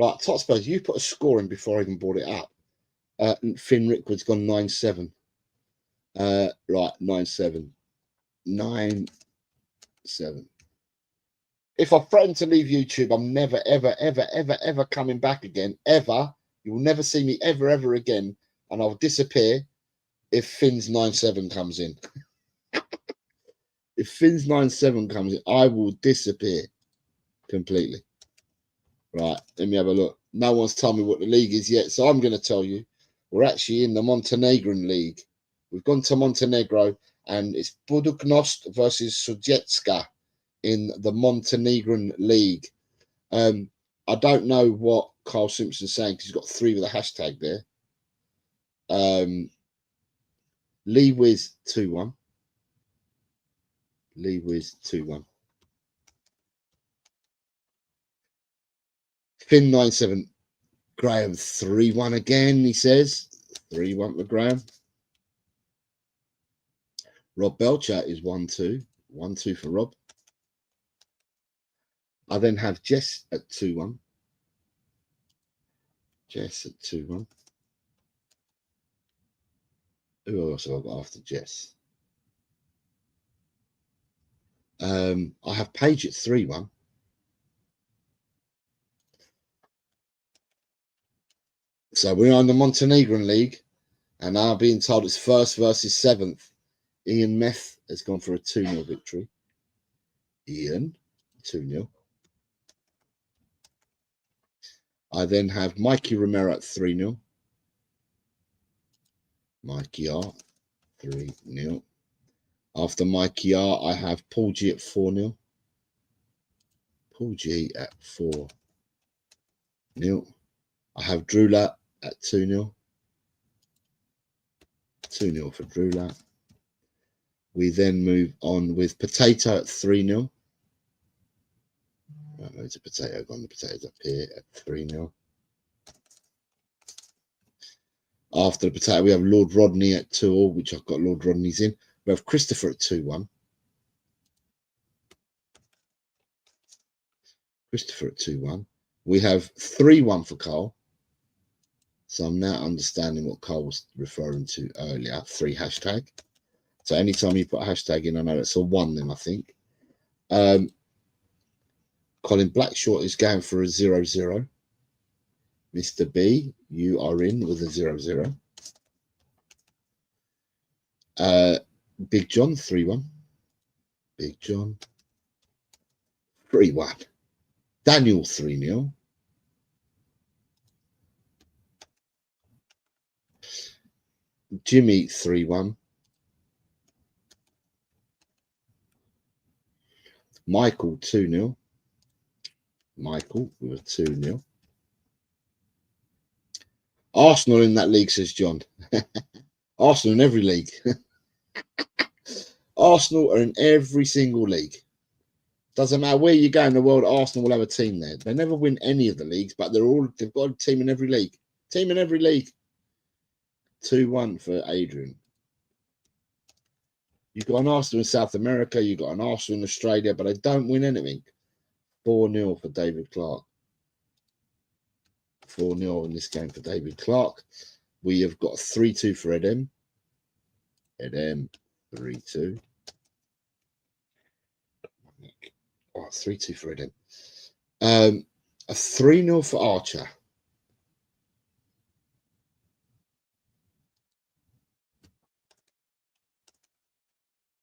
Right, Totspurs, you put a score in before I even brought it up. Finn Rickwood's gone 9-7. Right, 9-7. 9-7. If I threaten to leave YouTube, I'm never, ever, ever, ever, ever coming back again. Ever. You will never see me ever, ever again. And I'll disappear if Finn's 9-7 comes in. If Finn's 9-7 comes in, I will disappear completely. Right, let me have a look. No one's told me what the league is yet, so I'm going to tell you. We're actually in the Montenegrin league. We've gone to Montenegro, and it's Budućnost versus Sudjetska in the Montenegrin league. I don't know what Carl Simpson's saying because he's got 3 with a hashtag there. Lee Wiz 2-1. Lee Wiz 2-1. Finn 9-7. Graham 3-1 again, he says. 3-1 for Graham. Rob Belcher is 1-2. 1-2 for Rob. I then have Jess at 2-1. Jess at 2-1. Who else have I got after Jess? I have Paige at 3-1. So we're on the Montenegrin league, and now being told it's 1st versus 7th. Ian Meth has gone for a 2-0 victory. Ian, 2-0. I then have Mikey Romero at 3-0. Mikey R, 3-0. After Mikey R, I have Paul G at 4-0. Paul G at 4-0. I have Drula at 2-0. 2-0 for Drula. We then move on with Potato at 3-0. Right, there's a Potato. Gone the potatoes up here at 3-0. After the Potato, we have Lord Rodney at 2-0, which I've got Lord Rodney's in. We have Christopher at 2-1. Christopher at 2-1. We have 3-1 for Carl. So I'm now understanding what Carl was referring to earlier. 3 hashtag. So anytime you put a hashtag in, I know it's a 1 then, I think. Colin Blackshort is going for a 0-0. Mr. B, you are in with a 0-0. Big John, 3-1. Big John, 3-1. Daniel, 3-0. Jimmy, 3-1. Michael, 2-0. Michael with a 2-0. Arsenal in that league, says John. Arsenal in every league. Arsenal are in every single league. Doesn't matter where you go in the world, Arsenal will have a team there. They never win any of the leagues, but they've got a team in every league. Team in every league. 2-1 for Adrian. You've got an Arsenal in South America, you've got an Arsenal in Australia, but they don't win anything. 4-0 for David Clark. 4-0 in this game for David Clark. We have got 3-2 for Edem. Edem, 3-2. Oh, 3-2 for Edem. A 3-0 for Archer.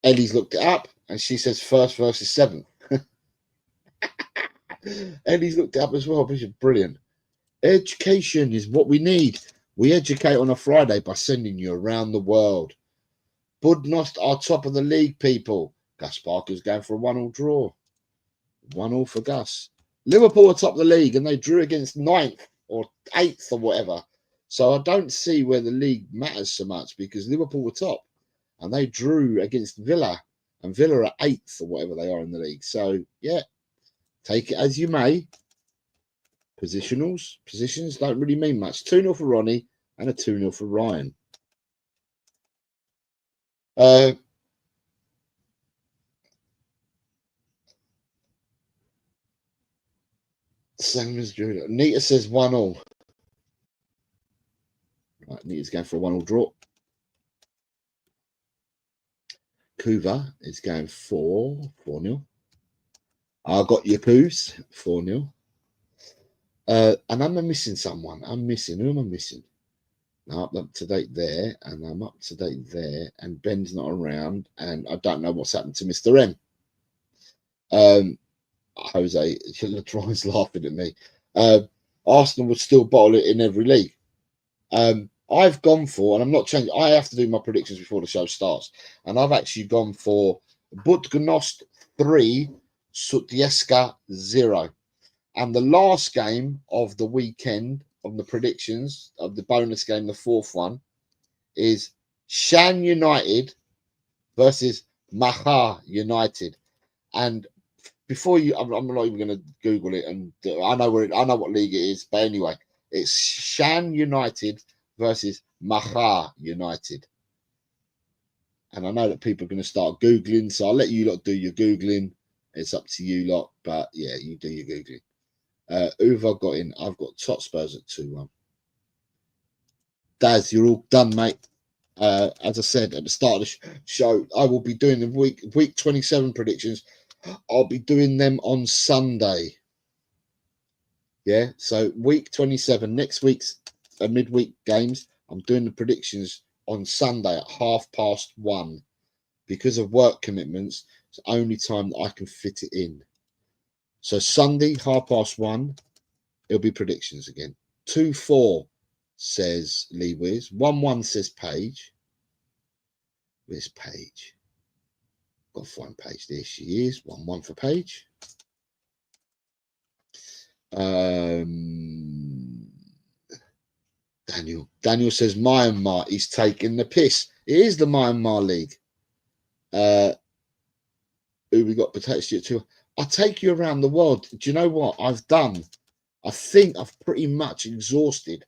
Ellie's looked it up and she says 1st versus 7th. Ellie's looked it up as well, which is brilliant. Education is what we need. We educate on a Friday by sending you around the world. Budućnost are top of the league, people. Gus Parker's going for a 1-1 draw. 1-1 for Gus. Liverpool are top of the league and they drew against 9th or 8th or whatever. So I don't see where the league matters so much because Liverpool were top and they drew against Villa and Villa are 8th or whatever they are in the league. So, yeah, take it as you may. Positions don't really mean much. 2-0 for Ronnie and a 2-0 for Ryan. Same as Drew. Nita says 1-1. Right, Nita's going for a 1-1 draw. Kuva is going for 4-0. I got your poos 4-0. And I'm missing someone. Who am I missing? I'm up to date there, and I'm up to date there, and Ben's not around, and I don't know what's happened to Mr. M. Jose Latron's laughing at me. Arsenal would still bottle it in every league. I've gone for, and I'm not changing, I have to do my predictions before the show starts, and I've actually gone for Butgnost 3, Sutjeska 0. And the last game of the weekend of the predictions of the bonus game, the fourth one, is Shan United versus Maha United. And before you, I'm not even going to Google it, and I know what league it is, but anyway, it's Shan United versus Maha United. And I know that people are going to start Googling, so I'll let you lot do your Googling. It's up to you lot, but yeah, you do your Googling. Who have I got in? I've got Hotspurs at 2-1. Daz, you're all done, mate. As I said at the start of the show, I will be doing the week 27 predictions. I'll be doing them on Sunday. Yeah, so week 27, next week's midweek games, I'm doing the predictions on Sunday at 1:30 because of work commitments. It's the only time that I can fit it in. So Sunday, 1:30, it'll be predictions again. 2-4 says Lee Wiz. 1-1 says Paige. Where's Paige? Got to find Paige. There she is. 1-1 for Paige. Daniel says Myanmar is taking the piss. It is the Myanmar League. Who we got potentially at 2? I'll take you around the world. Do you know what I've done? I think I've pretty much exhausted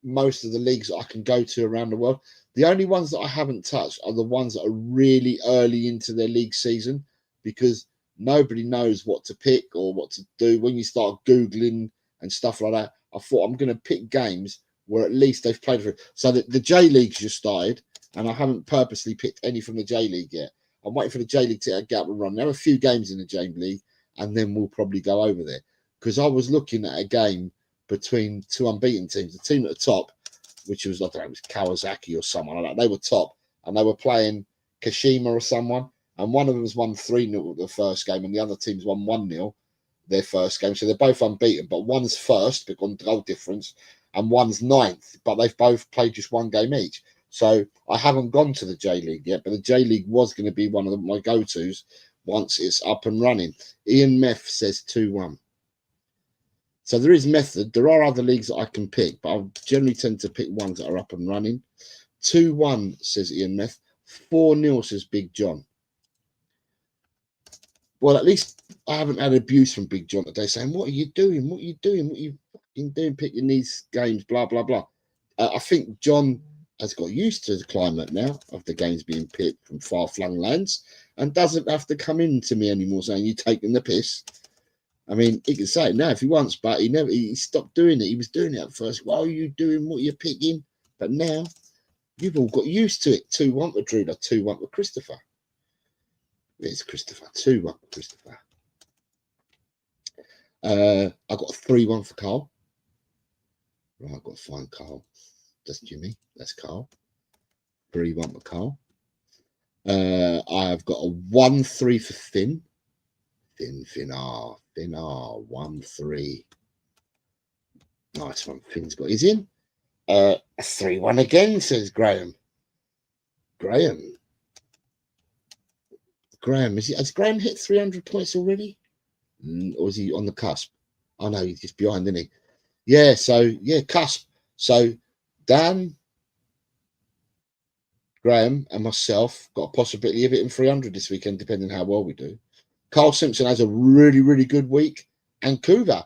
most of the leagues that I can go to around the world. The only ones that I haven't touched are the ones that are really early into their league season, because nobody knows what to pick or what to do. When you start Googling and stuff like that, I thought I'm going to pick games where at least they've played for it. So the J League's just started, and I haven't purposely picked any from the J League yet. I'm waiting for the J League to get up and run. There are a few games in the J League, and then we'll probably go over there. Because I was looking at a game between two unbeaten teams. The team at the top, which was, I don't know, it was Kawasaki or someone like that. They were top, and they were playing Kashima or someone. And one of them's won 3-0 the first game, and the other team's won 1-0 their first game. So they're both unbeaten, but one's first, but on goal difference, and one's ninth, but they've both played just one game each. So I haven't gone to the J League yet, but the J League was going to be one of my go-tos once it's up and running. Ian Meth says 2-1. So there is method. There are other leagues that I can pick, but I generally tend to pick ones that are up and running. 2-1 says Ian Meth. 4-0 says Big John. Well, at least I haven't had abuse from Big John today saying, what are you doing? What are you doing? What are you fucking doing? Picking these games, blah, blah, blah. I think John has got used to the climate now of the games being picked from far-flung lands and doesn't have to come in to me anymore saying, you're taking the piss. I mean, he can say it now if he wants, but he stopped doing it. He was doing it at first. What are you doing? What are you picking? But now you've all got used to it. 2-1 with Drula, 2-1 with Christopher. There's Christopher, 2-1 with Christopher. I got a 3-1 for Carl. Right, I've got to find Carl. That's Jimmy. That's Carl. 3-1 with Carl. I've got a 1-3 for Finn. Finnar, 1-3. Nice one. Finn's got his in. A 3-1 again, says Graham. Graham, has Graham hit 300 points already? Or is he on the cusp? Oh no, he's just behind, isn't he? Yeah, so yeah, cusp. So Dan, Graham, and myself got a possibility of hitting 300 this weekend, depending on how well we do. Carl Simpson has a really, really good week, and Kuva,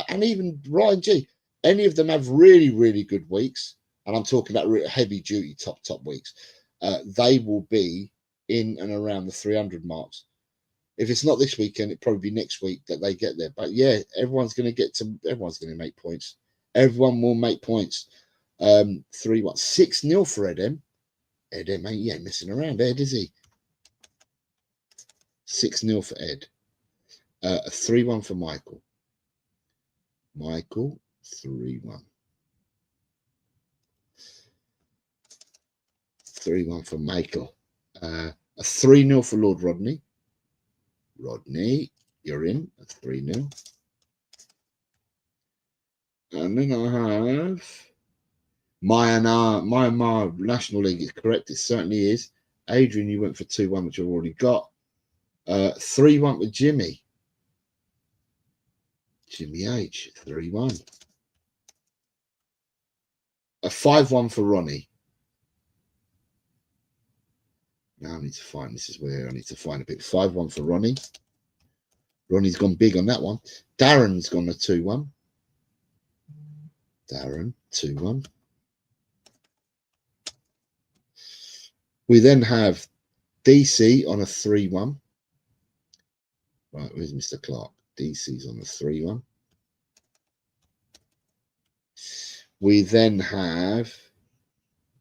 and even Ryan G. Any of them have really, really good weeks, and I'm talking about heavy duty top weeks. They will be in and around the 300 marks. If it's not this weekend, it'll probably be next week that they get there. But yeah, everyone's going to make points. Everyone will make points. 3-1. 6-0 for Edem. Edem ain't messing around, Ed, is he? 6-0 for Ed. A 3-1 for Michael. Michael, 3-1. 3-1 for Michael. A 3-0 for Lord Rodney. Rodney, you're in. A 3-0. And then I have Myanmar National League. Is correct. It certainly is. Adrian, you went for 2-1, which I've already got. 3-1 with Jimmy. Jimmy H, 3-1. A 5-1 for Ronnie. Now I need to find, this is where I need to find a bit. 5-1 for Ronnie. Ronnie's gone big on that one. Darren's gone a 2-1. Darren, 2-1. We then have DC on a 3-1. Right, where's Mr. Clark? DC's on a 3-1. We then have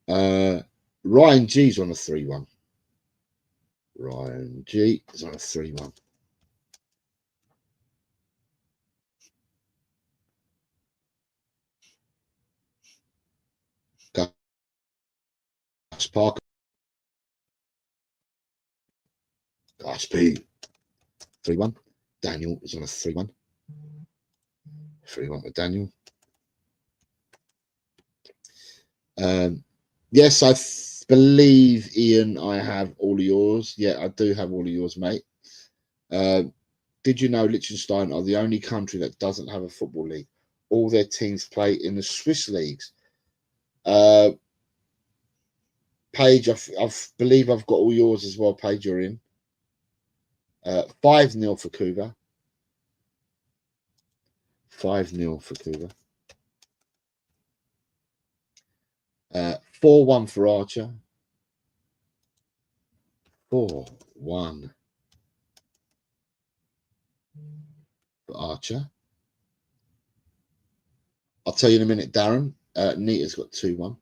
Ryan G's on a 3-1. Ryan G is on a 3-1. Gus Parker. Gus P. 3-1. Daniel is on a 3-1. 3-1 with Daniel. Yes, I believe, Ian, I have all of yours. Yeah, I do have all of yours, mate. Did you know Liechtenstein are the only country that doesn't have a football league? All their teams play in the Swiss leagues. Paige, I believe I've got all yours as well. Paige, you're in. 5-0 for Kuba. 5-0 for Kuba. 4-1 for Archer. 4-1 for Archer. I'll tell you in a minute, Darren. Nita's got 2-1.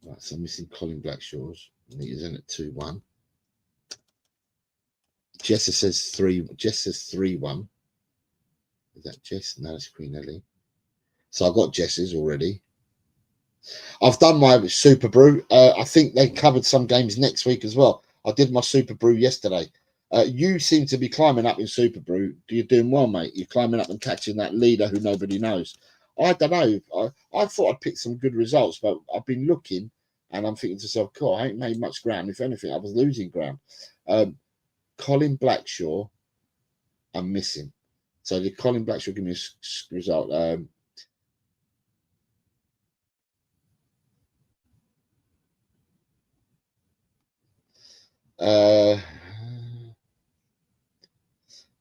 Right, so I'm missing Colin Blackshaw's. Nita's in at 2-1. Jessa says 3. Jess says 3-1. Is that Jess? No, it's Queen Ellie. So I've got Jess's already. I've done my Super Brew. I think they covered some games next week as well. I did my Super Brew yesterday. You seem to be climbing up in Super Brew. You're doing well, mate. You're climbing up and catching that leader who nobody knows. I don't know. I thought I'd pick some good results, but I've been looking and I'm thinking to myself, cool, I ain't made much ground. If anything, I was losing ground. Colin Blackshaw, I'm missing. So did Colin Blackshaw give me a result?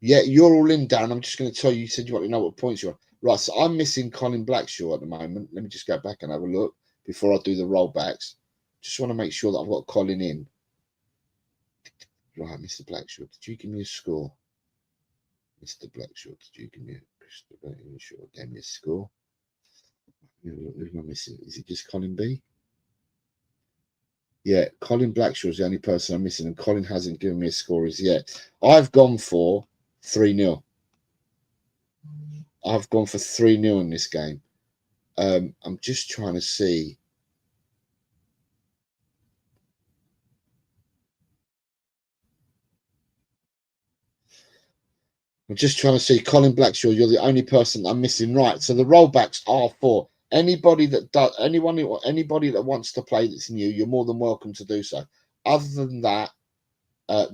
Yeah, you're all in, Dan. I'm just going to tell you. You said you want to know what points you're on. Right, so I'm missing Colin Blackshaw at the moment. Let me just go back and have a look before I do the rollbacks. Just want to make sure that I've got Colin in. Right, Mr. Blackshaw, did you give me a score? Mr. Blackshaw, did you give me a score? Who am I missing? Is it just Colin B? Yeah, Colin Blackshaw is the only person I'm missing, and Colin hasn't given me a score as yet. I've gone for 3-0. I've gone for 3-0 in this game. I'm just trying to see. I'm just trying to see. Colin Blackshaw, you're the only person I'm missing. Right. So the rollbacks are for anybody that does, anybody that wants to play that's new. You're more than welcome to do so. Other than that,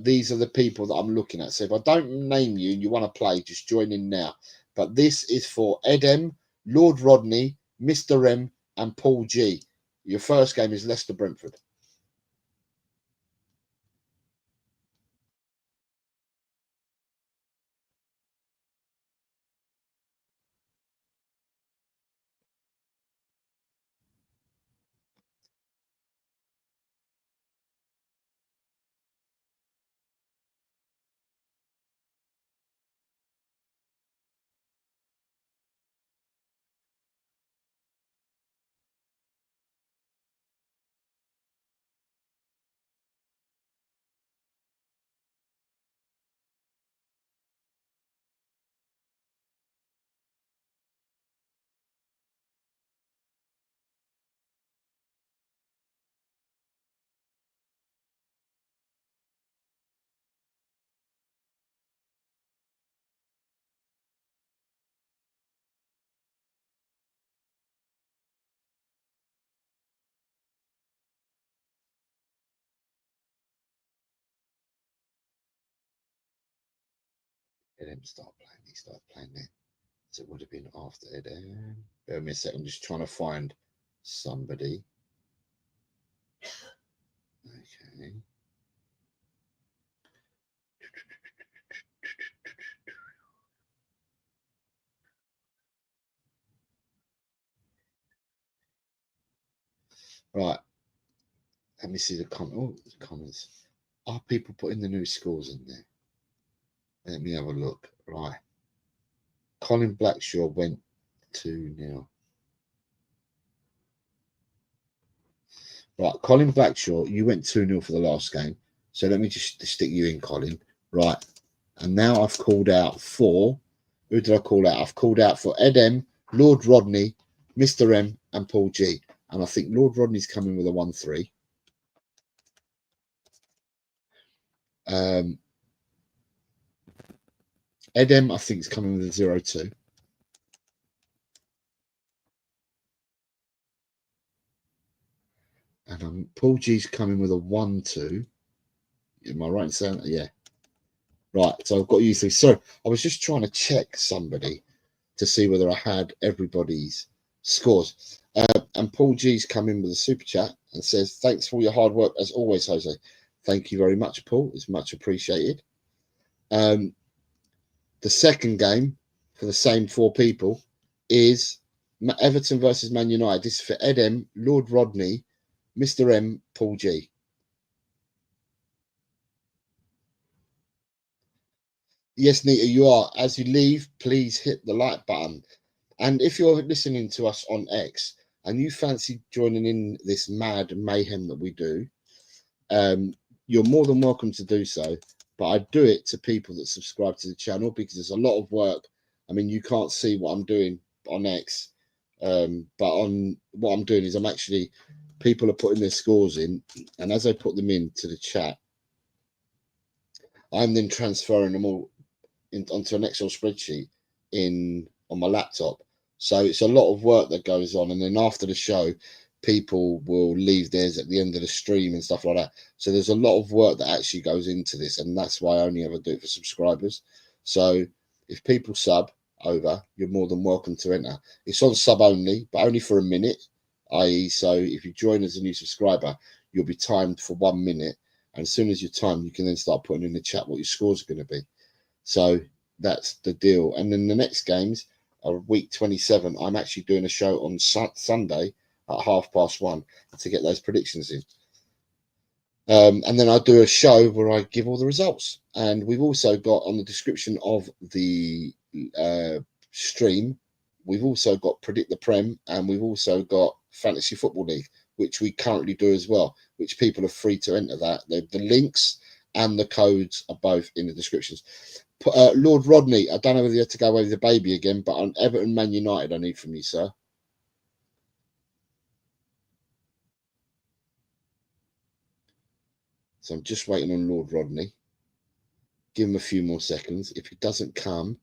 these are the people that I'm looking at. So if I don't name you and you want to play, just join in now. But this is for Ed M, Lord Rodney, Mr. M, and Paul G. Your first game is Leicester Brentford. Edem start playing. He started playing there. So it would have been after Edem. Bear with me a second. I'm just trying to find somebody. Okay. Right. Let me see the comments. Are people putting the new scores in there? Let me have a look. Right. Colin Blackshaw went 2-0. Right. Colin Blackshaw, you went 2-0 for the last game. So let me just stick you in, Colin. Right. And now I've called out for, who did I call out? I've called out for Ed M, Lord Rodney, Mr. M, and Paul G. And I think Lord Rodney's coming with a 1-3. Ed M, I think, is coming with a 0-2. And Paul G's coming with a 1-2. Am I right in saying that? Yeah. Right, so I've got you three. Sorry, I was just trying to check somebody to see whether I had everybody's scores. And Paul G's come in with a super chat and says, thanks for all your hard work as always, Jose. Thank you very much, Paul. It's much appreciated. The second game for the same four people is Everton versus Man United. This is for Ed M, Lord Rodney, Mr. M, Paul G. Yes, Nita, you are. As you leave, please hit the like button. And if you're listening to us on X and you fancy joining in this mad mayhem that we do, you're more than welcome to do so. But I do it to people that subscribe to the channel because there's a lot of work. I mean, you can't see what I'm doing on X, but on what I'm doing is people are putting their scores in, and as I put them into the chat, I'm then transferring them all onto an Excel spreadsheet on my laptop. So it's a lot of work that goes on, and then after the show, people will leave theirs at the end of the stream and stuff like that. So there's a lot of work that actually goes into this, and that's why I only ever do it for subscribers. So if people sub over, you're more than welcome to enter. It's on sub only, but only for a minute, i.e. so if you join as a new subscriber, you'll be timed for 1 minute, and as soon as you're timed, you can then start putting in the chat what your scores are going to be. So that's the deal. And then the next games are week 27. I'm actually doing a show on Sunday at 1:30 to get those predictions in. And then I do a show where I give all the results. And we've also got on the description of the stream, we've also got Predict the Prem, and we've also got Fantasy Football League, which we currently do as well, which people are free to enter that. The links and the codes are both in the descriptions. Lord Rodney, I don't know whether you have to go away with the baby again, but on Everton Man United, I need from you, sir. So I'm just waiting on Lord Rodney. Give him a few more seconds. If he doesn't come,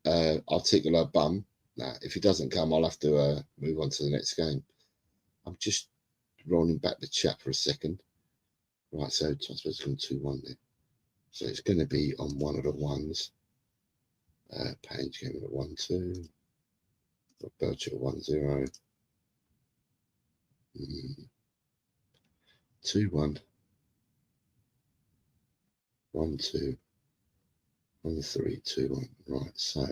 I'll tickle her bum. Nah, if he doesn't come, I'll have to move on to the next game. I'm just rolling back the chat for a second. Right, so I suppose it's going 2-1 then. So it's going to be on one of the ones. Page came in at 1-2. Birch at 1-0. 2-1. 1-2. 1-3. 2-1. Right, so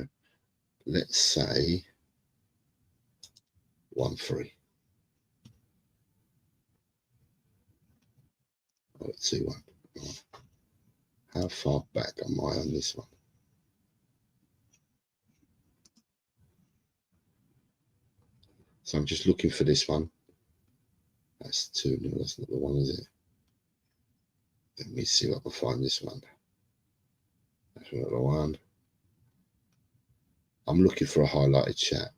let's say 1-3. Oh, 2-1. Right. How far back am I on this one? So I'm just looking for this one. That's 2-0. That's not the one, is it? Let me see if I can find this one. That's not the one. I'm looking for a highlighted chat.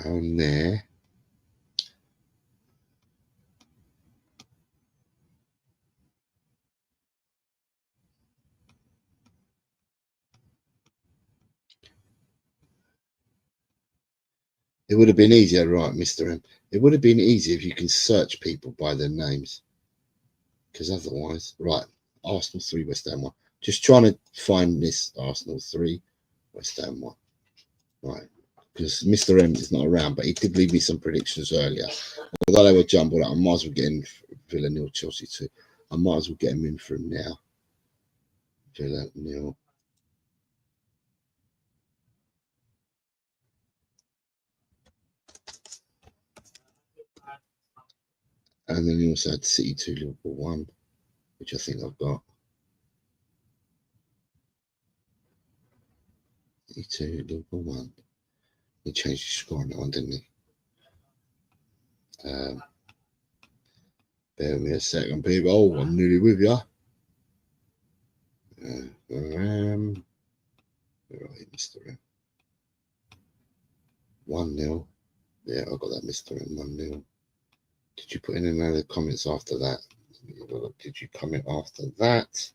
I'm there. It would have been easier, right, Mr. M? It would have been easier if you can search people by their names. Because otherwise, right, Arsenal 3, West Ham 1. Just trying to find this Arsenal 3, West Ham 1. Right, because Mr. M is not around, but he did leave me some predictions earlier. Although they were jumbled up, I might as well get in Villa 0, Chelsea 2. I might as well get him in for him now. Villa 0. And then he also had City 2, Liverpool 1, which I think I've got. City 2, Liverpool 1. He changed his score on that one, didn't he? Bear with me a second, people. Oh, I'm nearly with you. Where are you, Mr. M? 1-0. Yeah, I got that, Mr. M. 1-0. Did you put in any other comments after that? Did you comment after that?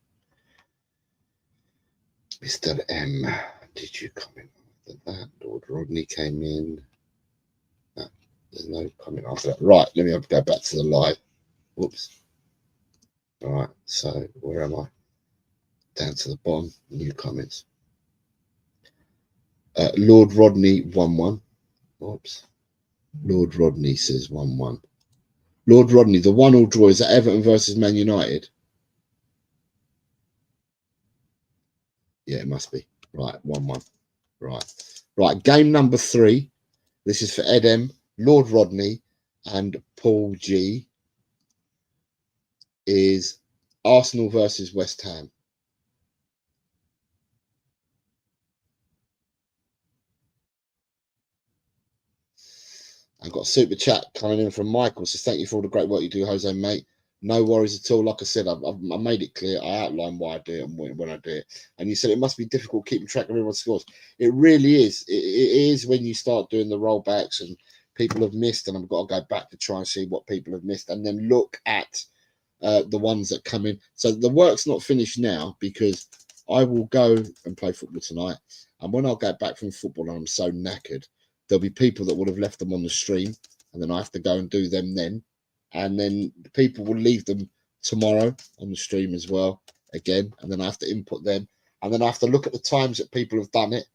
Mr. M, did you comment after that? Lord Rodney came in. No, there's no comment after that. Right, let me go back to the live. Whoops. All right, so where am I? Down to the bottom, new comments. Lord Rodney 1-1. Whoops. Lord Rodney says 1-1. Lord Rodney, the 1-1 draw, is that Everton versus Man United? Yeah, it must be. Right, 1-1. Right, game number 3. This is for Ed M, Lord Rodney, and Paul G. Is Arsenal versus West Ham. I've got a super chat coming in from Michael. Says, thank you for all the great work you do, Jose, mate. No worries at all. Like I said, I made it clear. I outlined why I do it and when I do it. And you said it must be difficult keeping track of everyone's scores. It really is. It is when you start doing the rollbacks and people have missed, and I've got to go back to try and see what people have missed and then look at the ones that come in. So the work's not finished now because I will go and play football tonight. And when I get back from football and I'm so knackered, there'll be people that would have left them on the stream, and then I have to go and do them then. And then people will leave them tomorrow on the stream as well, again. And then I have to input them. And then I have to look at the times that people have done it,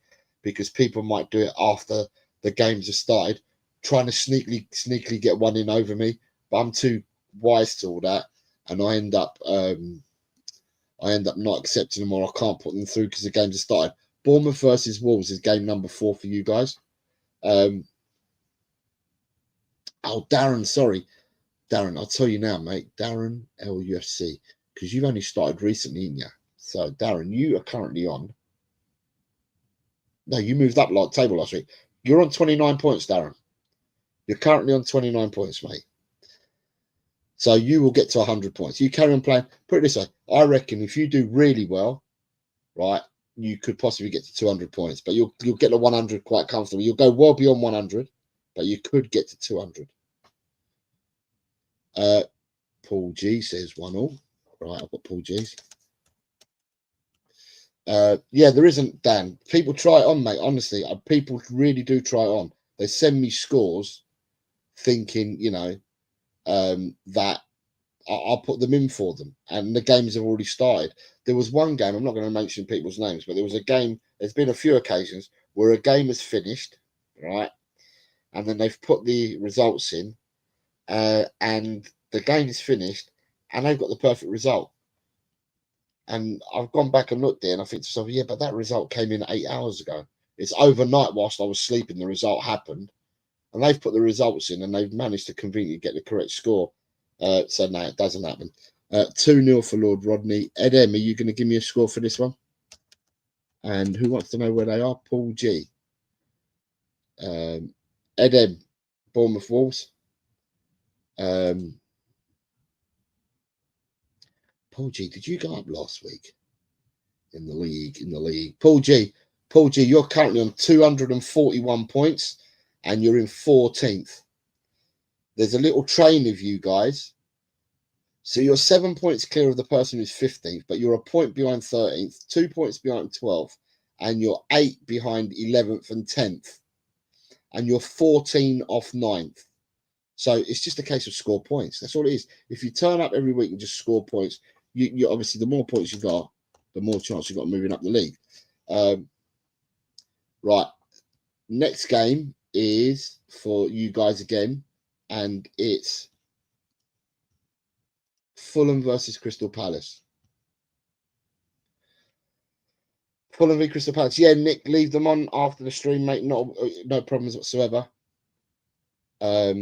because people might do it after the games have started, trying to sneakily get one in over me. But I'm too wise to all that. And I end up not accepting them, or I can't put them through because the games have started. Bournemouth versus Wolves is game number 4 for you guys. Oh, Darren, sorry. Darren, I'll tell you now, mate. Darren LUFC, because you've only started recently, haven't you? So, Darren, you are currently on. No, you moved up like table last week. You're on 29 points, Darren. You're currently on 29 points, mate. So you will get to 100 points. You carry on playing. Put it this way. I reckon if you do really well, right, you could possibly get to 200 points. But you'll get to 100 quite comfortably. You'll go well beyond 100, but you could get to 200. Paul G says 1-1. Right, I've got Paul G's. Yeah, there isn't, Dan. People try it on, mate. Honestly, people really do try it on. They send me scores thinking, you know, that I'll put them in for them, and the games have already started. There was one game, I'm not going to mention people's names, but there was a game, there's been a few occasions where a game has finished, right, and then they've put the results in, and the game is finished, and they've got the perfect result. And I've gone back and looked there, and I think to myself, yeah, but that result came in 8 hours ago. It's overnight whilst I was sleeping, the result happened, and they've put the results in, and they've managed to conveniently get the correct score. So no, it doesn't happen. 2-0 for Lord Rodney. Ed M, are you going to give me a score for this one? And who wants to know where they are? Paul G. Ed M, Bournemouth Wolves. Paul G, did you go up last week in the league? Paul G, you're currently on 241 points, and you're in 14th. There's a little train of you guys. So you're 7 points clear of the person who's 15th, but you're a point behind 13th, 2 points behind 12th, and you're 8 behind 11th and 10th. and you're 14 off 9th. So it's just a case of score points. That's all it is. If you turn up every week and just score points, you obviously, the more points you got, the more chance you got of moving up the league. Right. Next game is for you guys again, and it's Fulham versus Crystal Palace. Fulham v Crystal Palace. Yeah, Nick, leave them on after the stream, mate. No problems whatsoever. Yeah,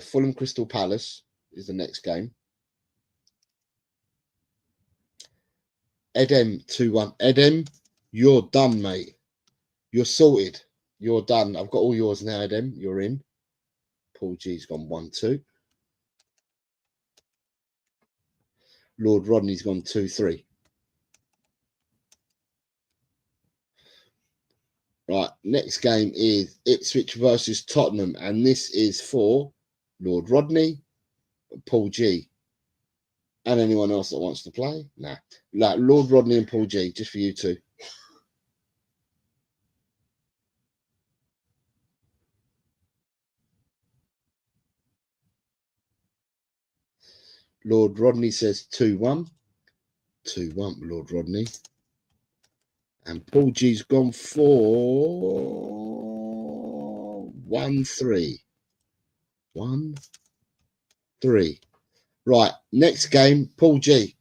Fulham Crystal Palace is the next game. Edem 2-1. Edem, you're done, mate. You're sorted. You're done. I've got all yours now, Edem. You're in. Paul G's gone 1-2. Lord Rodney's gone 2-3. Right, next game is Ipswich versus Tottenham, and this is for Lord Rodney, Paul G, and anyone else that wants to play. Nah, like Lord Rodney and Paul G, just for you two. Lord Rodney says 2-1. 2-1, Lord Rodney. And Paul G's gone for 1-3. 1-3. Right, next game, Paul G.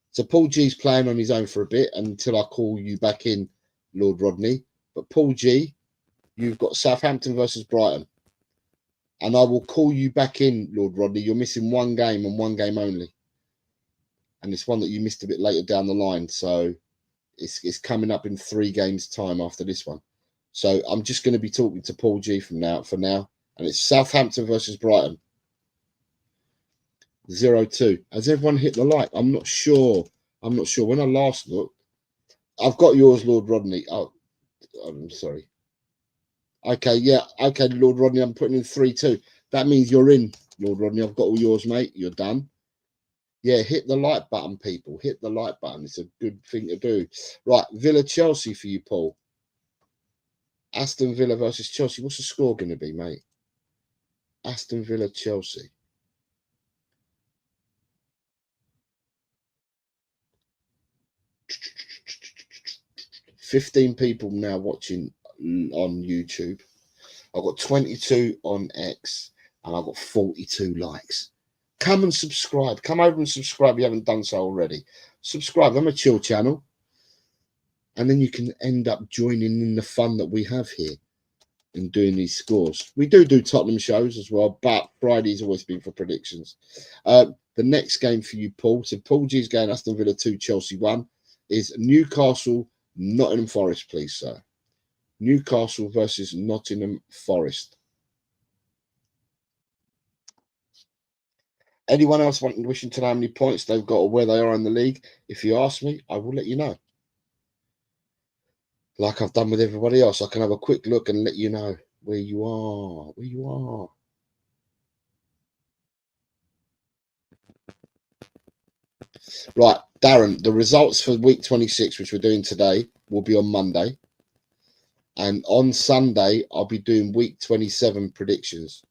So Paul G's playing on his own for a bit until I call you back in, Lord Rodney. But Paul G, you've got Southampton versus Brighton. And I will call you back in, Lord Rodney. You're missing one game and one game only. And it's one that you missed a bit later down the line. So it's coming up in 3 games' time after this one. So I'm just going to be talking to Paul G for now. And it's Southampton versus Brighton. 0-2. Has everyone hit the like? I'm not sure. When I last looked, I've got yours, Lord Rodney. Oh, I'm sorry. Okay, yeah. Okay, Lord Rodney, I'm putting in 3-2. That means you're in, Lord Rodney. I've got all yours, mate. You're done. Yeah, hit the like button, people. Hit the like button. It's a good thing to do. Right, Villa Chelsea for you, Paul. Aston Villa versus Chelsea. What's the score going to be, mate? Aston Villa Chelsea. $15 people now watching on YouTube. I've got 22 on X, and I've got 42 likes. Come and subscribe. Come over and subscribe if you haven't done so already. Subscribe. I'm a chill channel. And then you can end up joining in the fun that we have here in doing these scores. We do Tottenham shows as well, but Friday's always been for predictions. The next game for you, Paul. So Paul G's going Aston Villa 2, Chelsea 1. Is Newcastle, Nottingham Forest, please, sir. Newcastle versus Nottingham Forest. Anyone else wishing to know how many points they've got or where they are in the league? If you ask me, I will let you know. Like I've done with everybody else, I can have a quick look and let you know where you are. Right, Darren, the results for week 26, which we're doing today, will be on Monday. And on Sunday, I'll be doing week 27 predictions.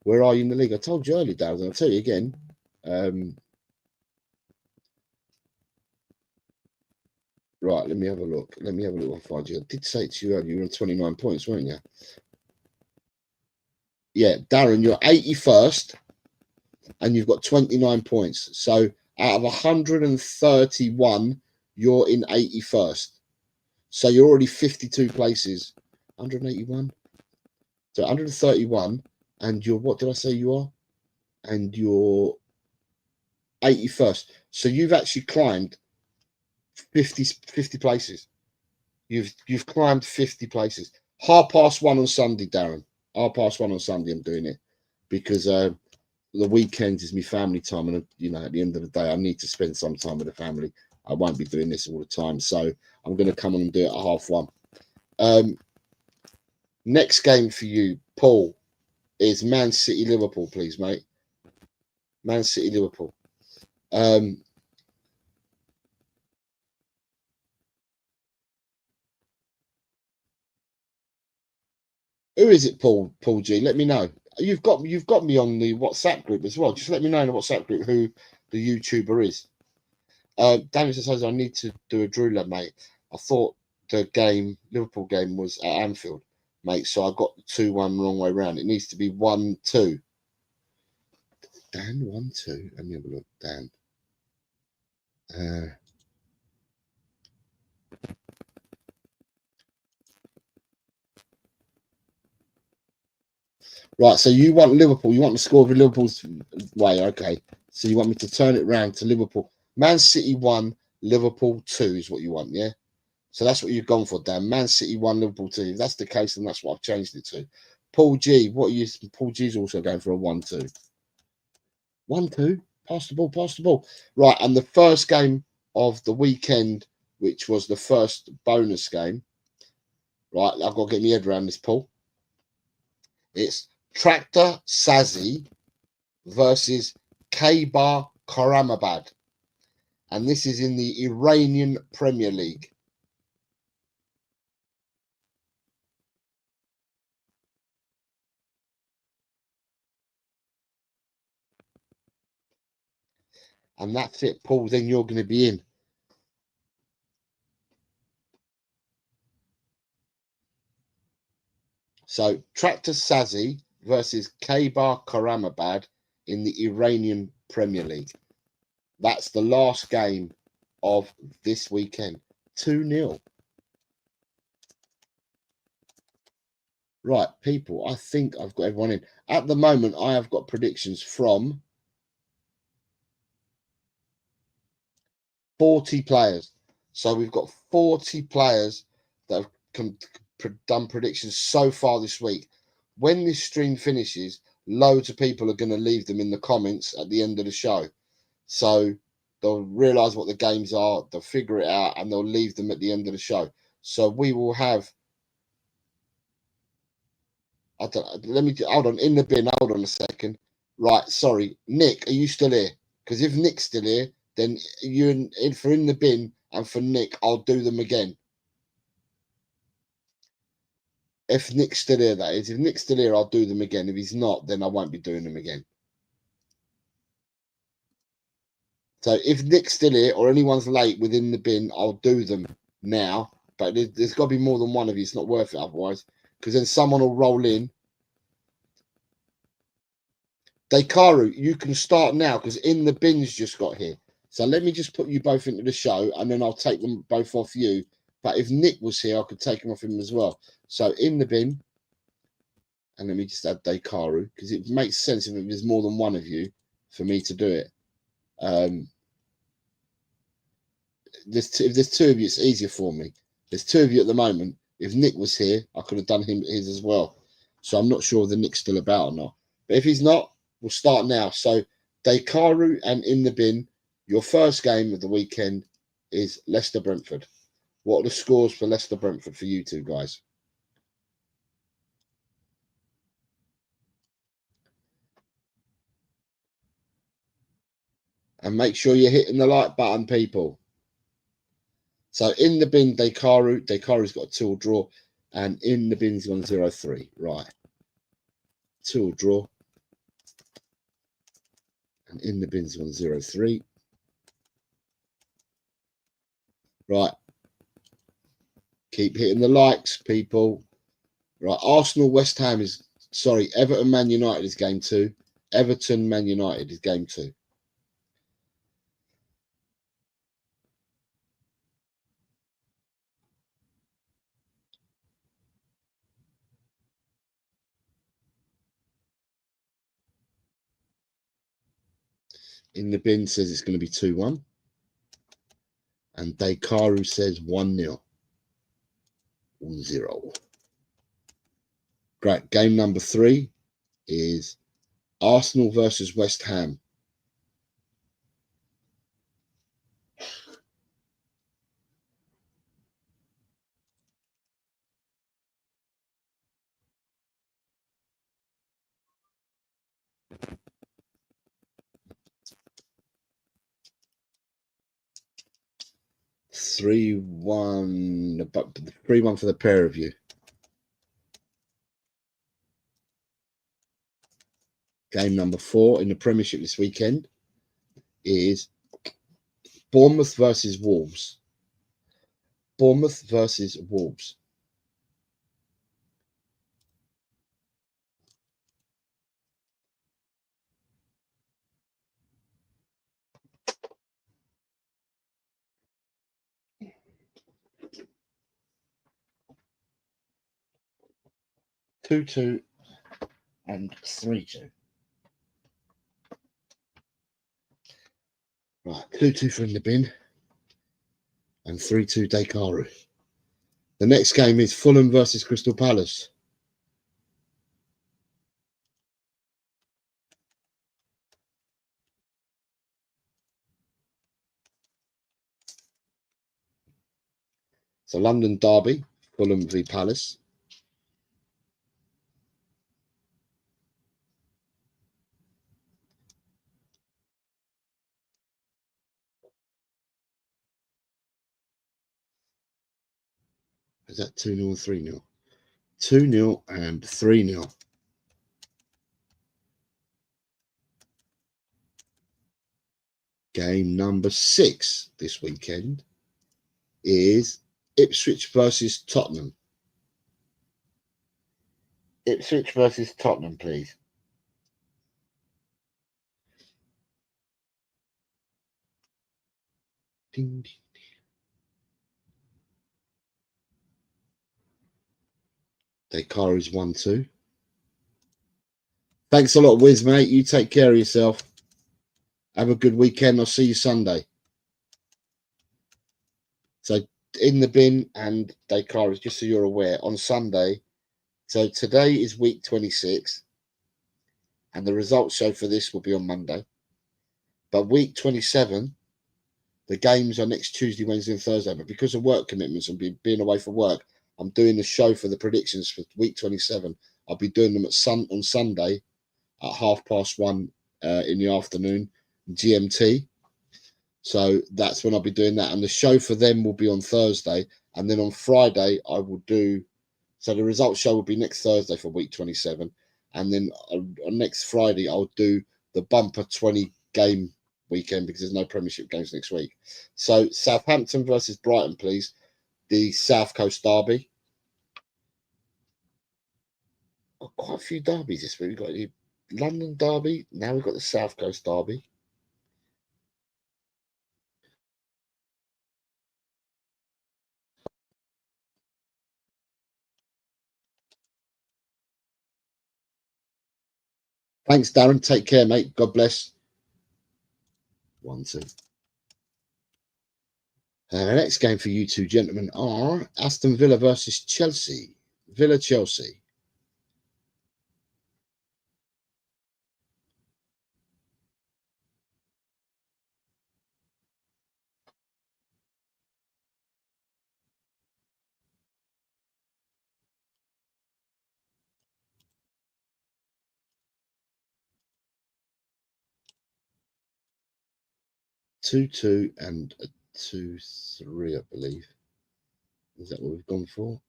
Where are you in the league? I told you earlier, Darren. I'll tell you again. Right, let me have a look. I'll find you. I did say it to you earlier. You were on 29 points, weren't you? Yeah, Darren, you're 81st. And you've got 29 points. So out of 131, you're in 81st. So you're already 52 places. 181. So 131. And you're, what did I say you are? And you're 81st. So you've actually climbed 50 places. You've climbed 50 places. 1:30 on Sunday, Darren. 1:30 on Sunday, I'm doing it. Because the weekends is my family time, and at the end of the day, I need to spend some time with the family. I won't be doing this all the time, so I'm going to come on and do it at 1:30. Next game for you, Paul, is Man City Liverpool, please, mate. Man City Liverpool. Who is it, Paul G? Let me know. You've got me on the WhatsApp group as well. Just let me know in the WhatsApp group who the YouTuber is. Daniel says, I need to do a drooler, mate. I thought the Liverpool game was at Anfield, mate. So I got the 2-1 wrong way round. It needs to be 1-2. Dan, 1-2. Let me have a look, Dan. Right, so you want Liverpool. You want the score of Liverpool's way. Okay. So you want me to turn it round to Liverpool. Man City 1, Liverpool 2 is what you want, yeah? So that's what you've gone for, Dan. Man City 1, Liverpool 2. If that's the case, then that's what I've changed it to. Paul G, Paul G's also going for a 1-2. 1-2. Pass the ball. Right, and the first game of the weekend, which was the first bonus game. Right, I've got to get my head around this, Paul. It's Tractor Sazi versus Khaybar Karamabad. And this is in the Iranian Premier League. And that's it, Paul. Then you're going to be in. So Tractor Sazi versus Khaybar Karamabad in the Iranian Premier League. That's the last game of this weekend. 2-0. Right, people, I think I've got everyone in. At the moment, I have got predictions from 40 players. So we've got 40 players that have done predictions so far this week. When this stream finishes, loads of people are going to leave them in the comments at the end of the show. So they'll realise what the games are, they'll figure it out, and they'll leave them at the end of the show. So we will have... let me hold on in the bin. Hold on a second. Right, sorry, Nick, are you still here? Because if Nick's still here, then you in for in the bin, and for Nick, I'll do them again. If Nick's still here, that is. If Nick's still here, I'll do them again. If he's not, then I won't be doing them again. So if Nick's still here or anyone's late within the bin, I'll do them now. But there's got to be more than one of you. It's not worth it otherwise, because then someone will roll in. Dekaru, you can start now because in the bin's just got here. So let me just put you both into the show and then I'll take them both off you. But if Nick was here, I could take him off him as well. So in the bin, and let me just add Dekaru because it makes sense if there's more than one of you for me to do it. If there's two of you, it's easier for me. There's two of you at the moment. If Nick was here, I could have done his as well. So I'm not sure if the Nick's still about or not. But if he's not, we'll start now. So Dekaru and in the bin, your first game of the weekend is Leicester-Brentford. What are the scores for Leicester-Brentford for you two guys? And make sure you're hitting the like button, people. So in the bin, Dekaru's got a 2-2 draw. And in the bin's gone 0-3. Right. 2-2 draw. And in the bin's gone 0-3. Right. Keep hitting the likes, people. Right. Arsenal, West Ham is... Sorry, Everton, Man United is game 2. Everton, Man United is game 2. In the bin says it's going to be 2-1. And Dekaru says 1-0. 1-0. Great. Game number 3 is Arsenal versus West Ham. Three one for the pair of you. Game number 4 in the Premiership this weekend is Bournemouth versus Wolves. Bournemouth versus Wolves. Two and 3-2. Right, 2-2 for in the bin and 3-2 Dekaru. The next game is Fulham versus Crystal Palace. So London derby, Fulham v Palace. Is that 2-0 or 3-0? 2-0 and 3-0. Game number 6 this weekend is Ipswich versus Tottenham. Ipswich versus Tottenham, please. Ding, ding. Dekaru's 1-2. Thanks a lot, Wiz, mate. You take care of yourself. Have a good weekend. I'll see you Sunday. So in the bin and Dekaru, just so you're aware, on Sunday. So today is week 26, and the results show for this will be on Monday. But week 27, the games are next Tuesday, Wednesday, and Thursday. But because of work commitments and being away for work, I'm doing the show for the predictions for week 27. I'll be doing them on Sunday at 1:30 in the afternoon, GMT. So that's when I'll be doing that. And the show for them will be on Thursday. And then on Friday, I will do. So the results show will be next Thursday for week 27. And then on next Friday, I'll do the bumper 20 game weekend because there's no Premiership games next week. So Southampton versus Brighton, please. The South Coast derby. Got quite a few derbies this week. We've got the London derby. Now we've got the South Coast derby. Thanks, Darren. Take care, mate. God bless. 1-2. The next game for you two gentlemen are Aston Villa versus Chelsea. Villa Chelsea. Two and a 2-3, I believe. Is that what we've gone for?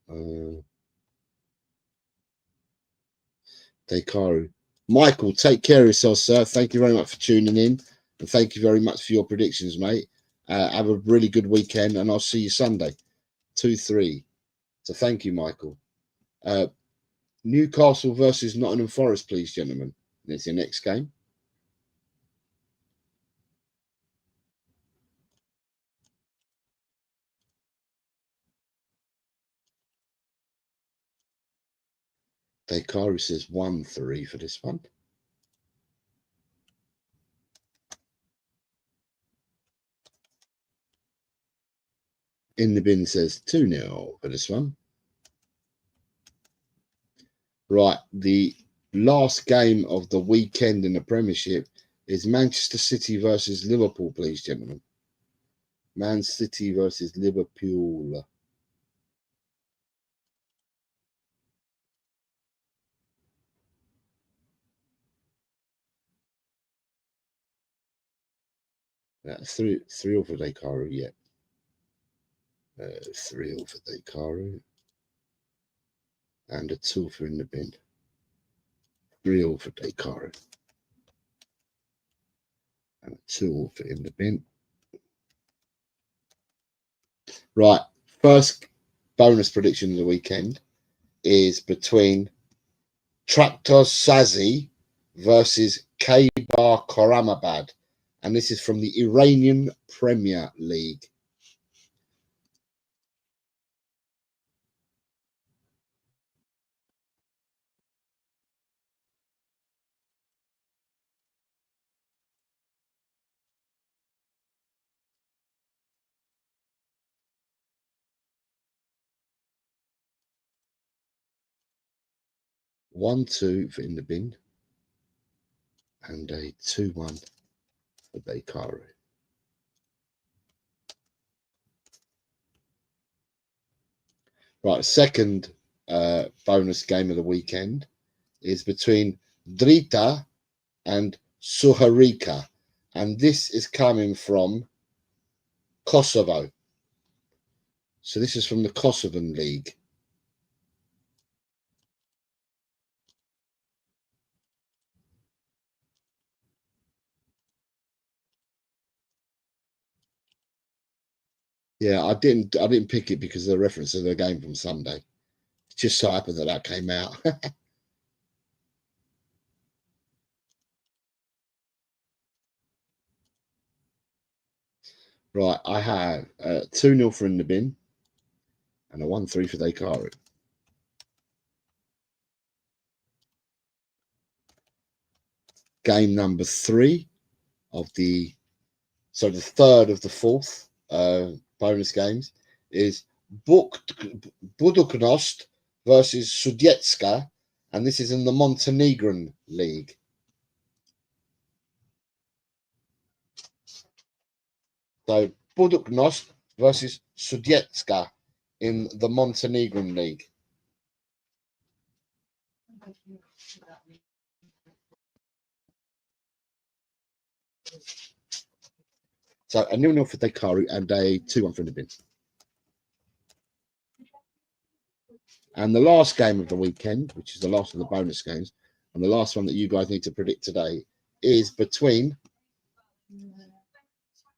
Dekaru. Michael, take care of yourself, sir. Thank you very much for tuning in. And thank you very much for your predictions, mate. Have a really good weekend, and I'll see you Sunday. 2-3. So thank you, Michael. Newcastle versus Nottingham Forest, please, gentlemen. That's your next game. Dekaru says 1-3 for this one. In the bin says 2-0 for this one. Right, the last game of the weekend in the Premiership is Manchester City versus Liverpool, please, gentlemen. Man City versus Liverpool. That's 3-3 for Dekaru, yeah. 3-0 for Dekaru. And a 2 for in the bin. 3-0 for Dekaru. And 2 will fit in the bin. Right, first bonus prediction of the weekend is between Traktor Sazi versus K-Bar Koramabad, and this is from the Iranian Premier League. One, 2 for in the bin, and a 2-1 for Bekaru. Right, second bonus game of the weekend is between Drita and Suharika, and this is coming from Kosovo. So this is from the Kosovan League. Yeah, I didn't pick it because of the reference to the game from Sunday. It just so happened that came out. Right, I have 2-0 for in the bin and a 1-3 for Dekaru. Game number 3 of the third of the fourth bonus games is Buduknost versus Sudetska, and this is in the Montenegrin League. So Buduknost versus Sudetska in the Montenegrin League. So a 0-0 for Dekaru and a 2-1 for the bin. And the last game of the weekend, which is the last of the bonus games, and the last one that you guys need to predict today, is between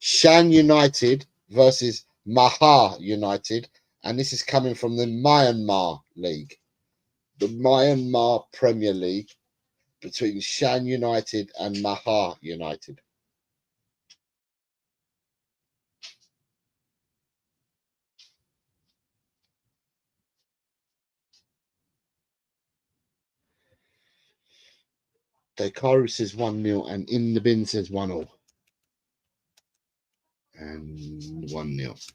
Shan United versus Maha United, and this is coming from the Myanmar League, the Myanmar Premier League, between Shan United and Maha United. Dekaru says 1-0, and in the bin says 1-0. And 1-0.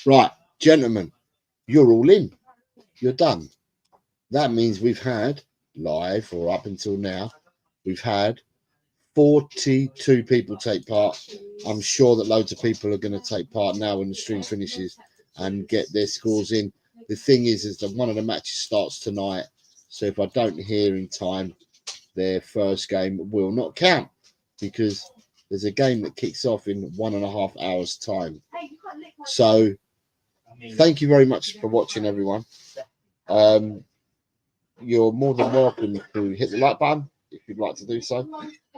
Right, gentlemen, you're all in. You're done. That means we've had live, or up until now, we've had 42 people take part. I'm sure that loads of people are going to take part now when the stream finishes and get their scores in. The thing is that one of the matches starts tonight, so if I don't hear in time, their first game will not count, because there's a game that kicks off in 1.5 hours time. So thank you very much for watching, everyone. You're more than welcome to hit the like button if you'd like to do so.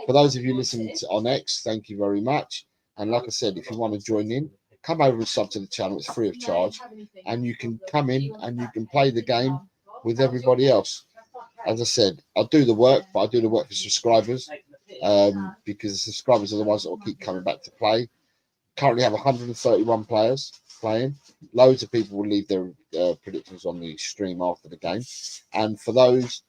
For those of you listening on X, thank you very much. And like I said, if you want to join in, come over and sub to the channel. It's free of charge, and you can come in and you can play the game with everybody else. As I said, I do the work, but I do the work for subscribers, because the subscribers are the ones that will keep coming back to play. Currently have 131 players playing. Loads of people will leave their predictions on the stream after the game, and for those,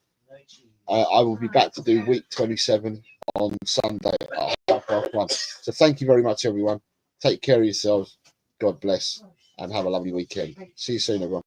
I will be back to do week 27 on Sunday at 1:30. So thank you very much, everyone. Take care of yourselves. God bless, and have a lovely weekend. See you soon, everyone.